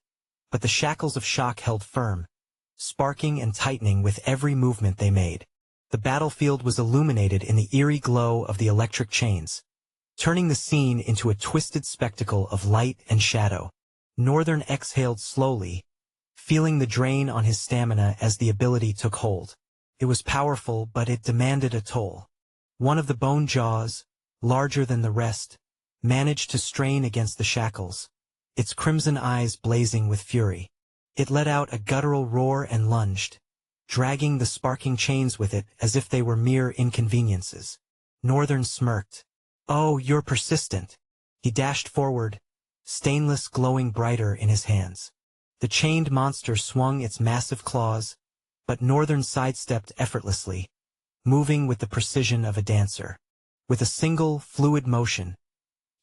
but the shackles of shock held firm, sparking and tightening with every movement they made. The battlefield was illuminated in the eerie glow of the electric chains, turning the scene into a twisted spectacle of light and shadow. Northern exhaled slowly, feeling the drain on his stamina as the ability took hold. It was powerful, but it demanded a toll. One of the bone jaws, larger than the rest, managed to strain against the shackles, its crimson eyes blazing with fury. It let out a guttural roar and lunged, dragging the sparking chains with it as if they were mere inconveniences. Northern smirked. "Oh, you're persistent." He dashed forward, stainless glowing brighter in his hands. The chained monster swung its massive claws, but Northern sidestepped effortlessly, moving with the precision of a dancer. With a single, fluid motion,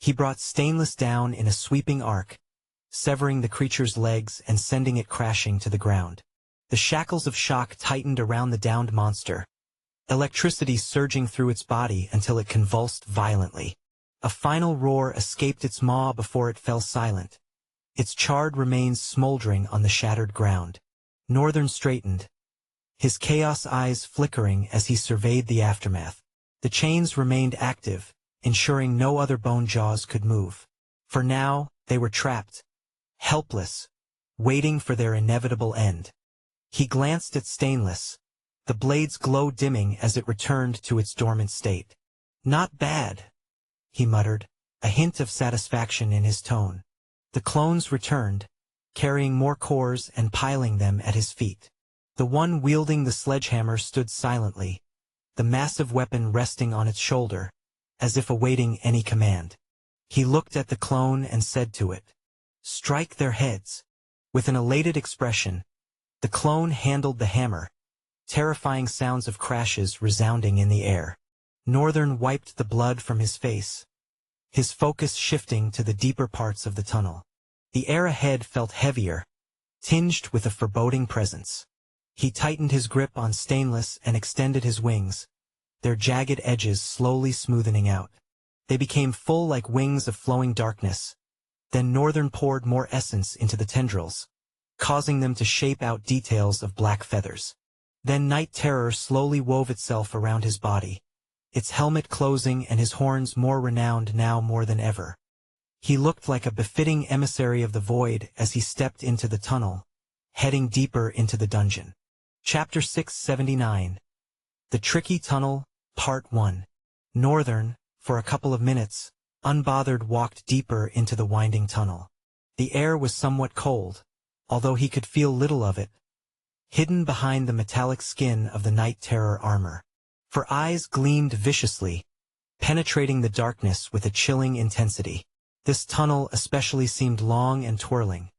he brought Stainless down in a sweeping arc, severing the creature's legs and sending it crashing to the ground. The shackles of shock tightened around the downed monster, electricity surging through its body until it convulsed violently. A final roar escaped its maw before it fell silent, its charred remains smoldering on the shattered ground. Northern straightened, his chaos eyes flickering as he surveyed the aftermath. The chains remained active, ensuring no other bone jaws could move. For now, they were trapped, helpless, waiting for their inevitable end. He glanced at Stainless, the blade's glow dimming as it returned to its dormant state. "Not bad," he muttered, a hint of satisfaction in his tone. The clones returned, carrying more cores and piling them at his feet. The one wielding the sledgehammer stood silently, the massive weapon resting on its shoulder, as if awaiting any command. He looked at the clone and said to it, "Strike their heads." With an elated expression, the clone handled the hammer, terrifying sounds of crashes resounding in the air. Northern wiped the blood from his face, his focus shifting to the deeper parts of the tunnel. The air ahead felt heavier, tinged with a foreboding presence. He tightened his grip on Stainless and extended his wings, their jagged edges slowly smoothing out. They became full like wings of flowing darkness. Then Northern poured more essence into the tendrils, causing them to shape out details of black feathers. Then Night Terror slowly wove itself around his body, its helmet closing and his horns more renowned now more than ever. He looked like a befitting emissary of the void as he stepped into the tunnel, heading deeper into the dungeon. Chapter 679. The Tricky Tunnel, Part 1. Northern, for a couple of minutes, unbothered walked deeper into the winding tunnel. The air was somewhat cold, although he could feel little of it, hidden behind the metallic skin of the Night Terror armor. For eyes gleamed viciously, penetrating the darkness with a chilling intensity. This tunnel especially seemed long and twirling.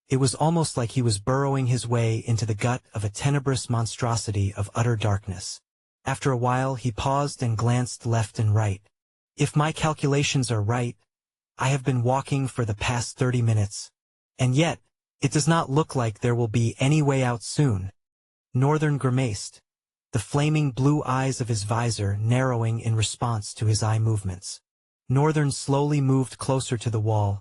It was almost like he was burrowing his way into the gut of a tenebrous monstrosity of utter darkness. After a while he paused and glanced left and right. "If my calculations are right, I have been walking for the past 30 minutes. And yet, it does not look like there will be any way out soon." Northern grimaced, the flaming blue eyes of his visor narrowing in response to his eye movements. Northern slowly moved closer to the wall,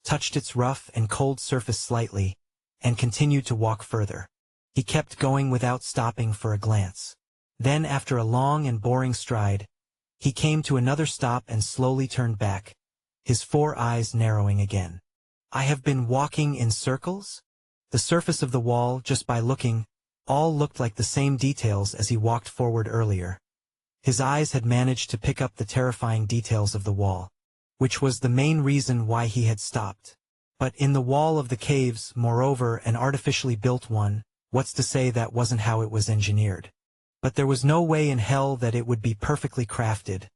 touched its rough and cold surface slightly, and continued to walk further. He kept going without stopping for a glance. Then, after a long and boring stride, he came to another stop and slowly turned back, his four eyes narrowing again. "I have been walking in circles?" The surface of the wall, just by looking, all looked like the same details as he walked forward earlier. His eyes had managed to pick up the terrifying details of the wall, which was the main reason why he had stopped. But in the wall of the caves, moreover an artificially built one, what's to say that wasn't how it was engineered? But there was no way in hell that it would be perfectly crafted,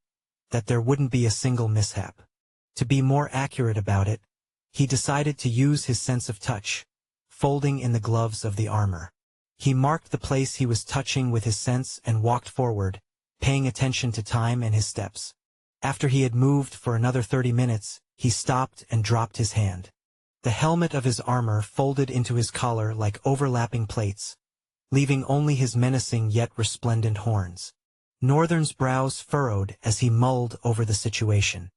that there wouldn't be a single mishap. To be more accurate about it, he decided to use his sense of touch, folding in the gloves of the armor. He marked the place he was touching with his sense and walked forward, paying attention to time and his steps. After he had moved for another 30 minutes, he stopped and dropped his hand. The helmet of his armor folded into his collar like overlapping plates, leaving only his menacing yet resplendent horns. Northern's brows furrowed as he mulled over the situation.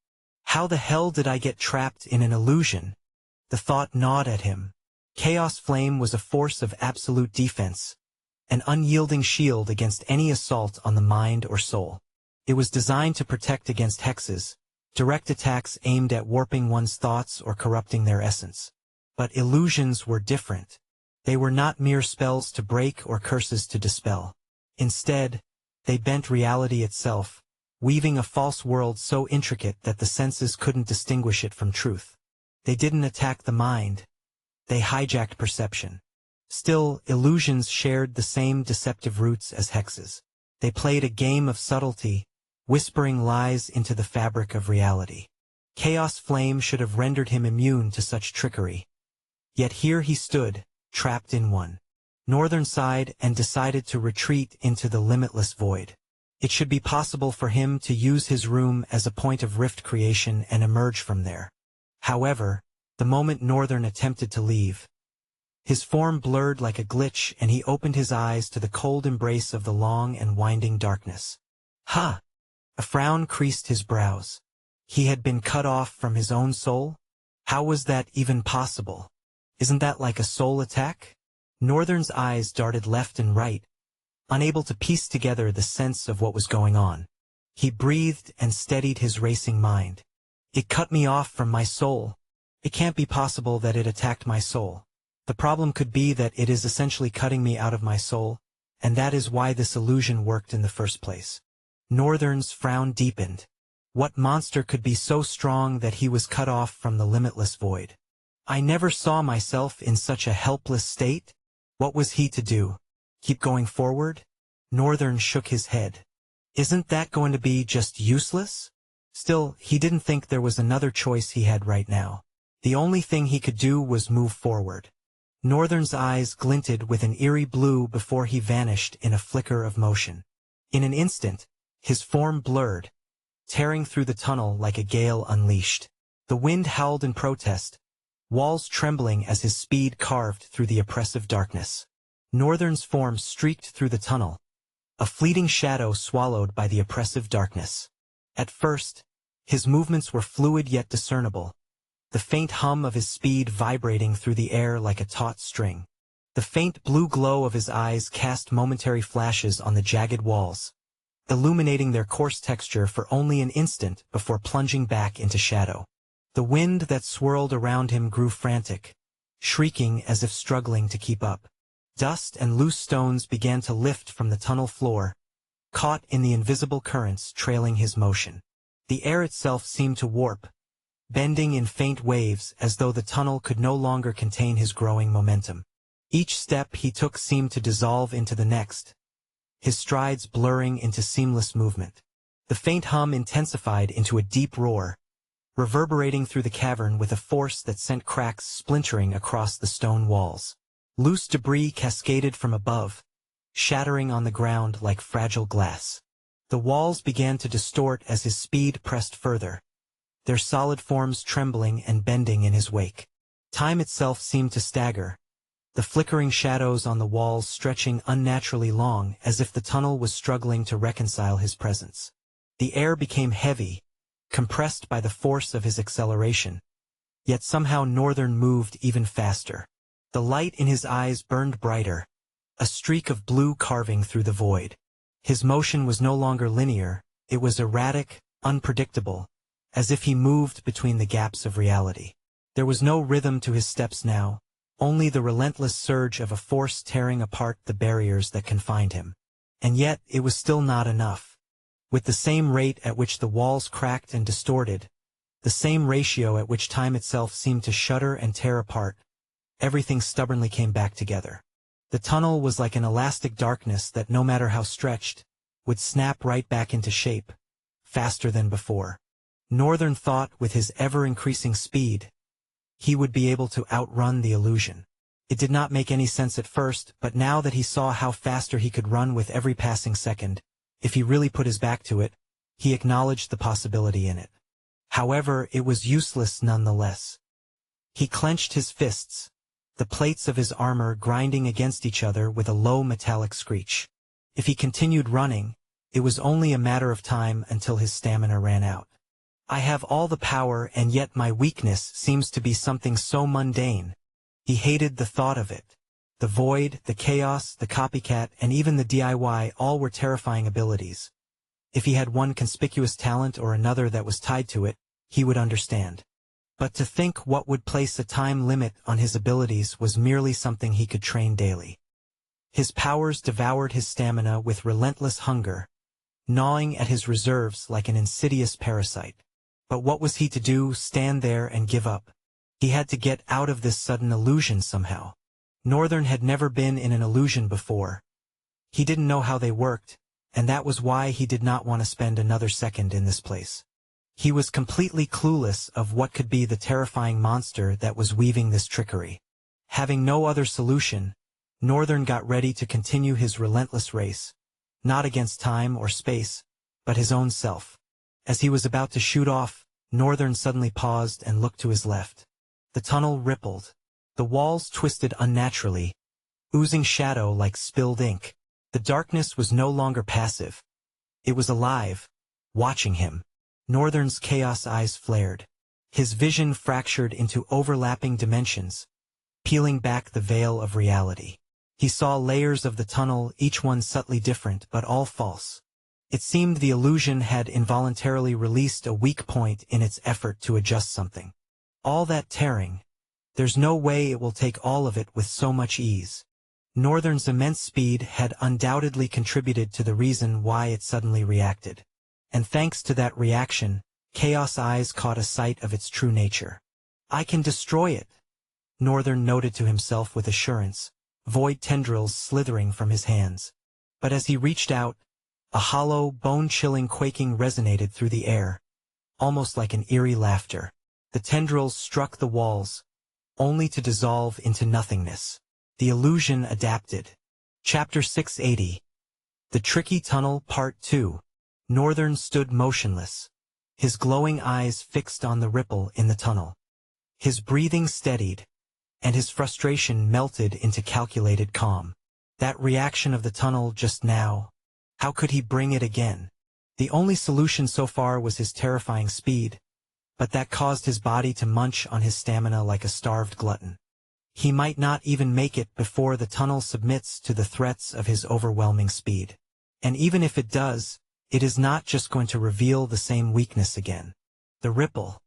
How the hell did I get trapped in an illusion? The thought gnawed at him. Chaos Flame was a force of absolute defense, an unyielding shield against any assault on the mind or soul. It was designed to protect against hexes, direct attacks aimed at warping one's thoughts or corrupting their essence. But illusions were different. They were not mere spells to break or curses to dispel. Instead, they bent reality itself, weaving a false world so intricate that the senses couldn't distinguish it from truth. They didn't attack the mind. They hijacked perception. Still, illusions shared the same deceptive roots as hexes. They played a game of subtlety, whispering lies into the fabric of reality. Chaos Flame should have rendered him immune to such trickery. Yet here he stood, trapped in one. Northern sighed and decided to retreat into the limitless void. It should be possible for him to use his room as a point of rift creation and emerge from there. However, the moment Northern attempted to leave, his form blurred like a glitch and he opened his eyes to the cold embrace of the long and winding darkness. Ha! A frown creased his brows. He had been cut off from his own soul? How was that even possible? Isn't that like a soul attack? Northern's eyes darted left and right, unable to piece together the sense of what was going on. He breathed and steadied his racing mind. It cut me off from my soul. It can't be possible that it attacked my soul. The problem could be that it is essentially cutting me out of my soul, and that is why this illusion worked in the first place. Northern's frown deepened. What monster could be so strong that he was cut off from the limitless void? I never saw myself in such a helpless state. What was he to do? Keep going forward? Northern shook his head. Isn't that going to be just useless? Still, he didn't think there was another choice he had right now. The only thing he could do was move forward. Northern's eyes glinted with an eerie blue before he vanished in a flicker of motion. In an instant, his form blurred, tearing through the tunnel like a gale unleashed. The wind howled in protest, walls trembling as his speed carved through the oppressive darkness. Northern's form streaked through the tunnel, a fleeting shadow swallowed by the oppressive darkness. At first, his movements were fluid yet discernible, the faint hum of his speed vibrating through the air like a taut string. The faint blue glow of his eyes cast momentary flashes on the jagged walls, illuminating their coarse texture for only an instant before plunging back into shadow. The wind that swirled around him grew frantic, shrieking as if struggling to keep up. Dust and loose stones began to lift from the tunnel floor, caught in the invisible currents trailing his motion. The air itself seemed to warp, bending in faint waves as though the tunnel could no longer contain his growing momentum. Each step he took seemed to dissolve into the next, his strides blurring into seamless movement. The faint hum intensified into a deep roar, reverberating through the cavern with a force that sent cracks splintering across the stone walls. Loose debris cascaded from above, shattering on the ground like fragile glass. The walls began to distort as his speed pressed further, their solid forms trembling and bending in his wake. Time itself seemed to stagger, the flickering shadows on the walls stretching unnaturally long as if the tunnel was struggling to reconcile his presence. The air became heavy, compressed by the force of his acceleration, yet somehow Northern moved even faster. The light in his eyes burned brighter, a streak of blue carving through the void. His motion was no longer linear, it was erratic, unpredictable, as if he moved between the gaps of reality. There was no rhythm to his steps now, only the relentless surge of a force tearing apart the barriers that confined him. And yet it was still not enough. With the same rate at which the walls cracked and distorted, the same ratio at which time itself seemed to shudder and tear apart, everything stubbornly came back together. The tunnel was like an elastic darkness that, no matter how stretched, would snap right back into shape, faster than before. Northern thought with his ever-increasing speed, he would be able to outrun the illusion. It did not make any sense at first, but now that he saw how faster he could run with every passing second, if he really put his back to it, He acknowledged the possibility in it. However, it was useless nonetheless. He clenched his fists, the plates of his armor grinding against each other with a low metallic screech. If he continued running, it was only a matter of time until his stamina ran out. I have all the power, and yet my weakness seems to be something so mundane. He hated the thought of it. The void, the chaos, the copycat, and even the DIY all were terrifying abilities. If he had one conspicuous talent or another that was tied to it, he would understand. But to think what would place a time limit on his abilities was merely something he could train daily. His powers devoured his stamina with relentless hunger, gnawing at his reserves like an insidious parasite. But what was he to do, stand there and give up? He had to get out of this sudden illusion somehow. Northern had never been in an illusion before. He didn't know how they worked, and that was why he did not want to spend another second in this place. He was completely clueless of what could be the terrifying monster that was weaving this trickery. Having no other solution, Northern got ready to continue his relentless race, not against time or space, but his own self. As he was about to shoot off, Northern suddenly paused and looked to his left. The tunnel rippled. The walls twisted unnaturally, oozing shadow like spilled ink. The darkness was no longer passive. It was alive, watching him. Northern's chaos eyes flared. His vision fractured into overlapping dimensions, peeling back the veil of reality. He saw layers of the tunnel, each one subtly different, but all false. It seemed the illusion had involuntarily released a weak point in its effort to adjust something. All that tearing. There's no way it will take all of it with so much ease. Northern's immense speed had undoubtedly contributed to the reason why it suddenly reacted. And thanks to that reaction, Chaos Eyes caught a sight of its true nature. I can destroy it, Northern noted to himself with assurance, void tendrils slithering from his hands. But as he reached out, a hollow, bone-chilling quaking resonated through the air, almost like an eerie laughter. The tendrils struck the walls, only to dissolve into nothingness. The illusion adapted. Chapter 680. The Tricky Tunnel Part 2. Northern stood motionless, his glowing eyes fixed on the ripple in the tunnel. His breathing steadied, and his frustration melted into calculated calm. That reaction of the tunnel just now, how could he bring it again? The only solution so far was his terrifying speed, but that caused his body to munch on his stamina like a starved glutton. He might not even make it before the tunnel submits to the threats of his overwhelming speed. And even if it does, it is not just going to reveal the same weakness again. The ripple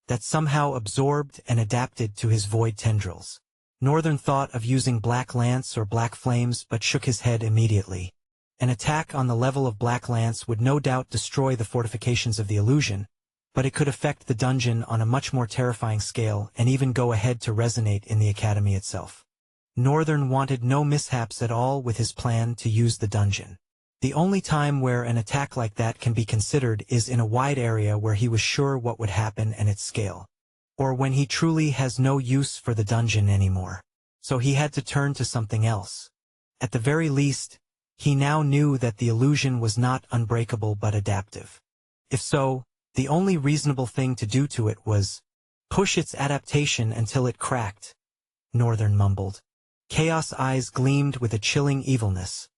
that somehow absorbed and adapted to his void tendrils. Northern thought of using Black Lance or Black Flames but shook his head immediately. An attack on the level of Black Lance would no doubt destroy the fortifications of the illusion, but it could affect the dungeon on a much more terrifying scale and even go ahead to resonate in the academy itself. Northern wanted no mishaps at all with his plan to use the dungeon. The only time where an attack like that can be considered is in a wide area where he was sure what would happen and its scale. Or when he truly has no use for the dungeon anymore. So he had to turn to something else. At the very least, he now knew that the illusion was not unbreakable but adaptive. If so, the only reasonable thing to do to it was push its adaptation until it cracked, Northern mumbled. Chaos Eyes gleamed with a chilling evilness,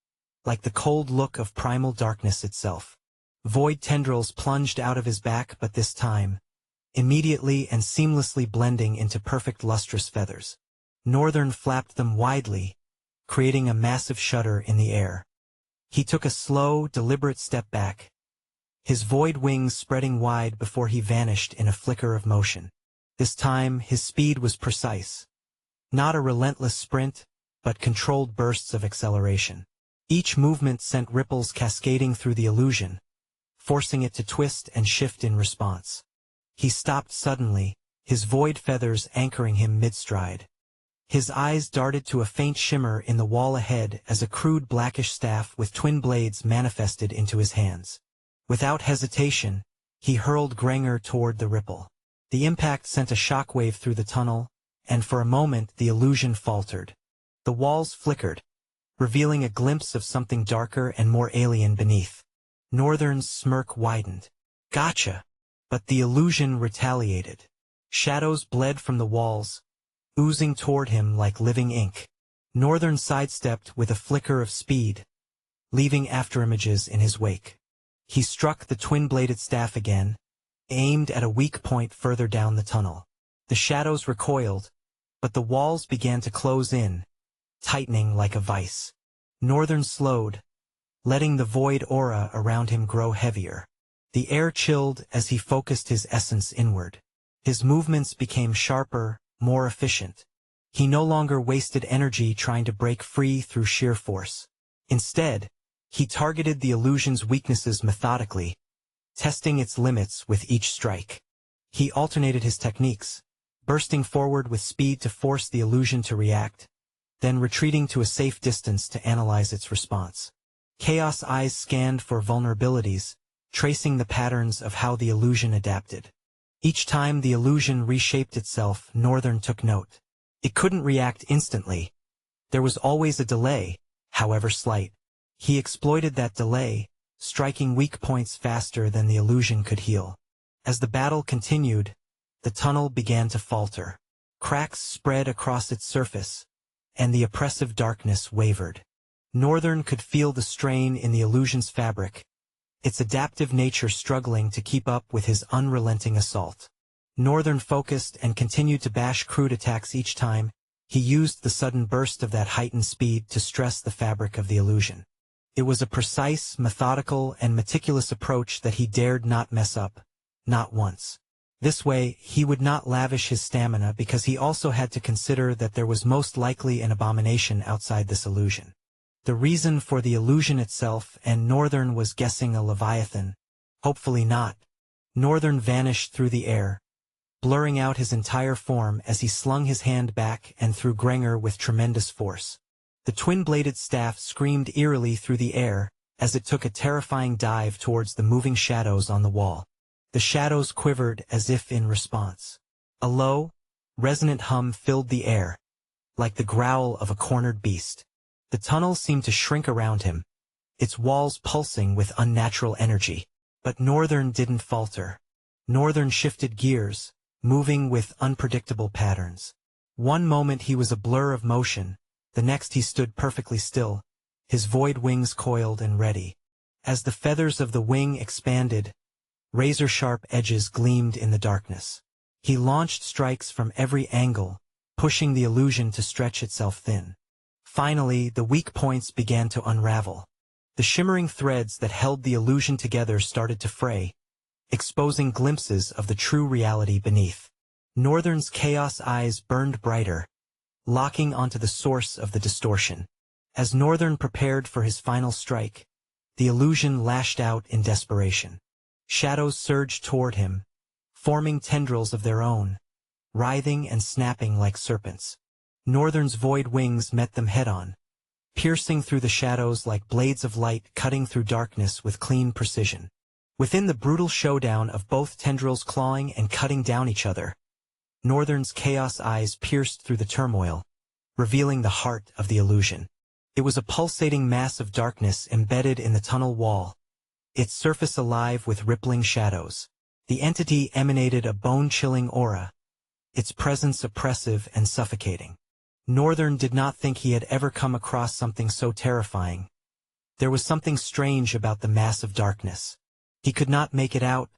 like the cold look of primal darkness itself. Void tendrils plunged out of his back, but this time, immediately and seamlessly blending into perfect lustrous feathers. Northern flapped them widely, creating a massive shudder in the air. He took a slow, deliberate step back, his void wings spreading wide before he vanished in a flicker of motion. This time, his speed was precise. Not a relentless sprint, but controlled bursts of acceleration. Each movement sent ripples cascading through the illusion, forcing it to twist and shift in response. He stopped suddenly, his void feathers anchoring him mid-stride. His eyes darted to a faint shimmer in the wall ahead as a crude blackish staff with twin blades manifested into his hands. Without hesitation, he hurled Granger toward the ripple. The impact sent a shockwave through the tunnel, and for a moment the illusion faltered. The walls flickered, revealing a glimpse of something darker and more alien beneath. Northern's smirk widened. Gotcha! But the illusion retaliated. Shadows bled from the walls, oozing toward him like living ink. Northern sidestepped with a flicker of speed, leaving afterimages in his wake. He struck the twin-bladed staff again, aimed at a weak point further down the tunnel. The shadows recoiled, but the walls began to close in, tightening like a vice. Northern slowed, letting the void aura around him grow heavier. The air chilled as he focused his essence inward. His movements became sharper, more efficient. He no longer wasted energy trying to break free through sheer force. Instead, he targeted the illusion's weaknesses methodically, testing its limits with each strike. He alternated his techniques, bursting forward with speed to force the illusion to react, then retreating to a safe distance to analyze its response. Chaos eyes scanned for vulnerabilities, tracing the patterns of how the illusion adapted. Each time the illusion reshaped itself, Northern took note. It couldn't react instantly. There was always a delay, however slight. He exploited that delay, striking weak points faster than the illusion could heal. As the battle continued, the tunnel began to falter. Cracks spread across its surface, and the oppressive darkness wavered. Northern could feel the strain in the illusion's fabric, its adaptive nature struggling to keep up with his unrelenting assault. Northern focused and continued to bash crude attacks each time. He used the sudden burst of that heightened speed to stress the fabric of the illusion. It was a precise, methodical, and meticulous approach that he dared not mess up, not once. This way, he would not lavish his stamina because he also had to consider that there was most likely an abomination outside this illusion. The reason for the illusion itself, and Northern was guessing a leviathan. Hopefully not. Northern vanished through the air, blurring out his entire form as he slung his hand back and threw Grenger with tremendous force. The twin-bladed staff screamed eerily through the air as it took a terrifying dive towards the moving shadows on the wall. The shadows quivered as if in response. A low, resonant hum filled the air, like the growl of a cornered beast. The tunnel seemed to shrink around him, its walls pulsing with unnatural energy. But Northern didn't falter. Northern shifted gears, moving with unpredictable patterns. One moment he was a blur of motion, the next he stood perfectly still, his void wings coiled and ready. As the feathers of the wing expanded, razor-sharp edges gleamed in the darkness. He launched strikes from every angle, pushing the illusion to stretch itself thin. Finally, the weak points began to unravel. The shimmering threads that held the illusion together started to fray, exposing glimpses of the true reality beneath. Northern's chaos eyes burned brighter, locking onto the source of the distortion. As Northern prepared for his final strike, the illusion lashed out in desperation. Shadows surged toward him, forming tendrils of their own, writhing and snapping like serpents. Northern's void wings met them head-on, piercing through the shadows like blades of light cutting through darkness with clean precision. Within the brutal showdown of both tendrils clawing and cutting down each other, Northern's chaos eyes pierced through the turmoil, revealing the heart of the illusion. It was a pulsating mass of darkness embedded in the tunnel wall, its surface alive with rippling shadows. The entity emanated a bone-chilling aura, its presence oppressive and suffocating. Northern did not think he had ever come across something so terrifying. There was something strange about the mass of darkness. He could not make it out,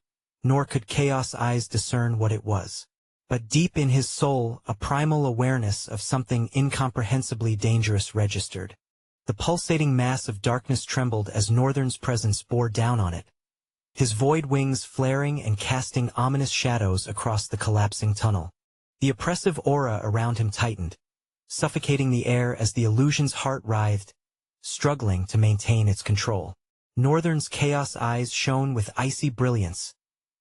nor could Chaos Eyes discern what it was. But deep in his soul, a primal awareness of something incomprehensibly dangerous registered. The pulsating mass of darkness trembled as Northern's presence bore down on it, his void wings flaring and casting ominous shadows across the collapsing tunnel. The oppressive aura around him tightened, suffocating the air as the illusion's heart writhed, struggling to maintain its control. Northern's chaos eyes shone with icy brilliance,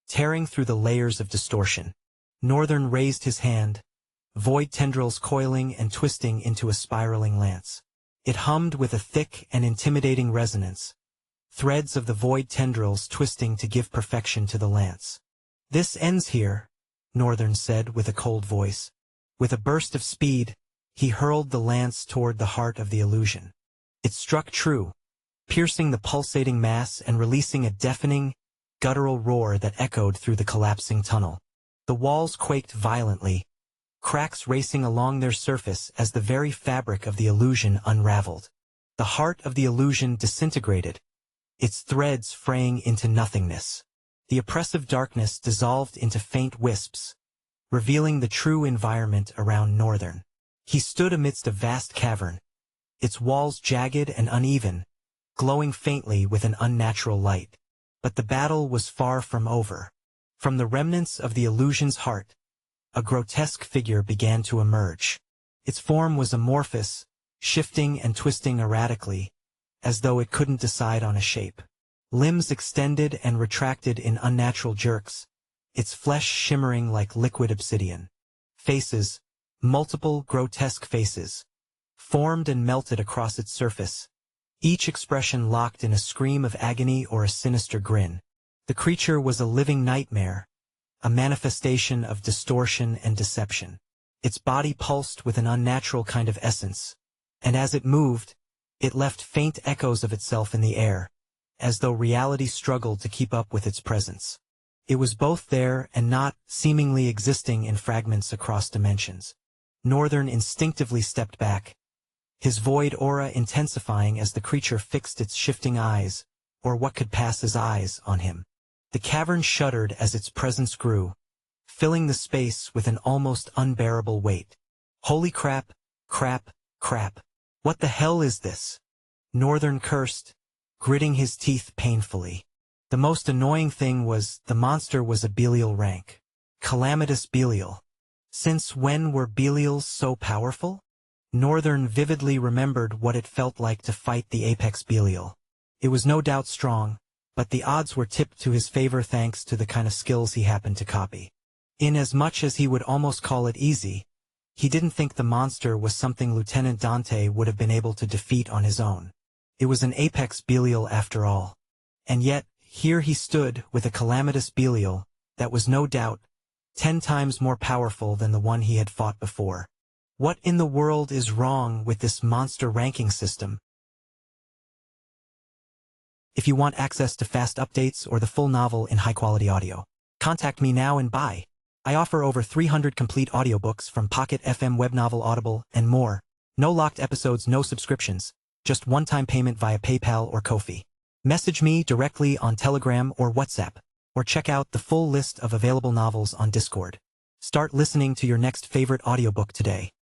tearing through the layers of distortion. Northern raised his hand, void tendrils coiling and twisting into a spiraling lance. It hummed with a thick and intimidating resonance, threads of the void tendrils twisting to give perfection to the lance. "This ends here," Northern said with a cold voice. With a burst of speed, he hurled the lance toward the heart of the illusion. It struck true, piercing the pulsating mass and releasing a deafening, guttural roar that echoed through the collapsing tunnel. The walls quaked violently, cracks racing along their surface as the very fabric of the illusion unraveled. The heart of the illusion disintegrated, its threads fraying into nothingness. The oppressive darkness dissolved into faint wisps, revealing the true environment around Northern. He stood amidst a vast cavern, its walls jagged and uneven, glowing faintly with an unnatural light. But the battle was far from over. From the remnants of the illusion's heart, a grotesque figure began to emerge. Its form was amorphous, shifting and twisting erratically, as though it couldn't decide on a shape. Limbs extended and retracted in unnatural jerks, its flesh shimmering like liquid obsidian. Faces, multiple grotesque faces, formed and melted across its surface, each expression locked in a scream of agony or a sinister grin. The creature was a living nightmare, a manifestation of distortion and deception. Its body pulsed with an unnatural kind of essence, and as it moved, it left faint echoes of itself in the air, as though reality struggled to keep up with its presence. It was both there and not, seemingly existing in fragments across dimensions. Northern instinctively stepped back, his void aura intensifying as the creature fixed its shifting eyes, or what could pass as eyes, on him. The cavern shuddered as its presence grew, filling the space with an almost unbearable weight. Holy crap, crap, crap. What the hell is this? Northern cursed, gritting his teeth painfully. The most annoying thing was, the monster was a Belial rank. Calamitous Belial. Since when were Belials so powerful? Northern vividly remembered what it felt like to fight the apex Belial. It was no doubt strong, but the odds were tipped to his favor thanks to the kind of skills he happened to copy. Inasmuch as he would almost call it easy, he didn't think the monster was something Lieutenant Dante would have been able to defeat on his own. It was an apex Belial after all. And yet, here he stood with a calamitous Belial that was no doubt 10 times more powerful than the one he had fought before. What in the world is wrong with this monster ranking system? If you want access to fast updates or the full novel in high-quality audio, contact me now and buy. I offer over 300 complete audiobooks from Pocket FM, Webnovel, Audible, and more. No locked episodes, no subscriptions, just one-time payment via PayPal or Ko-fi. Message me directly on Telegram or WhatsApp, or check out the full list of available novels on Discord. Start listening to your next favorite audiobook today.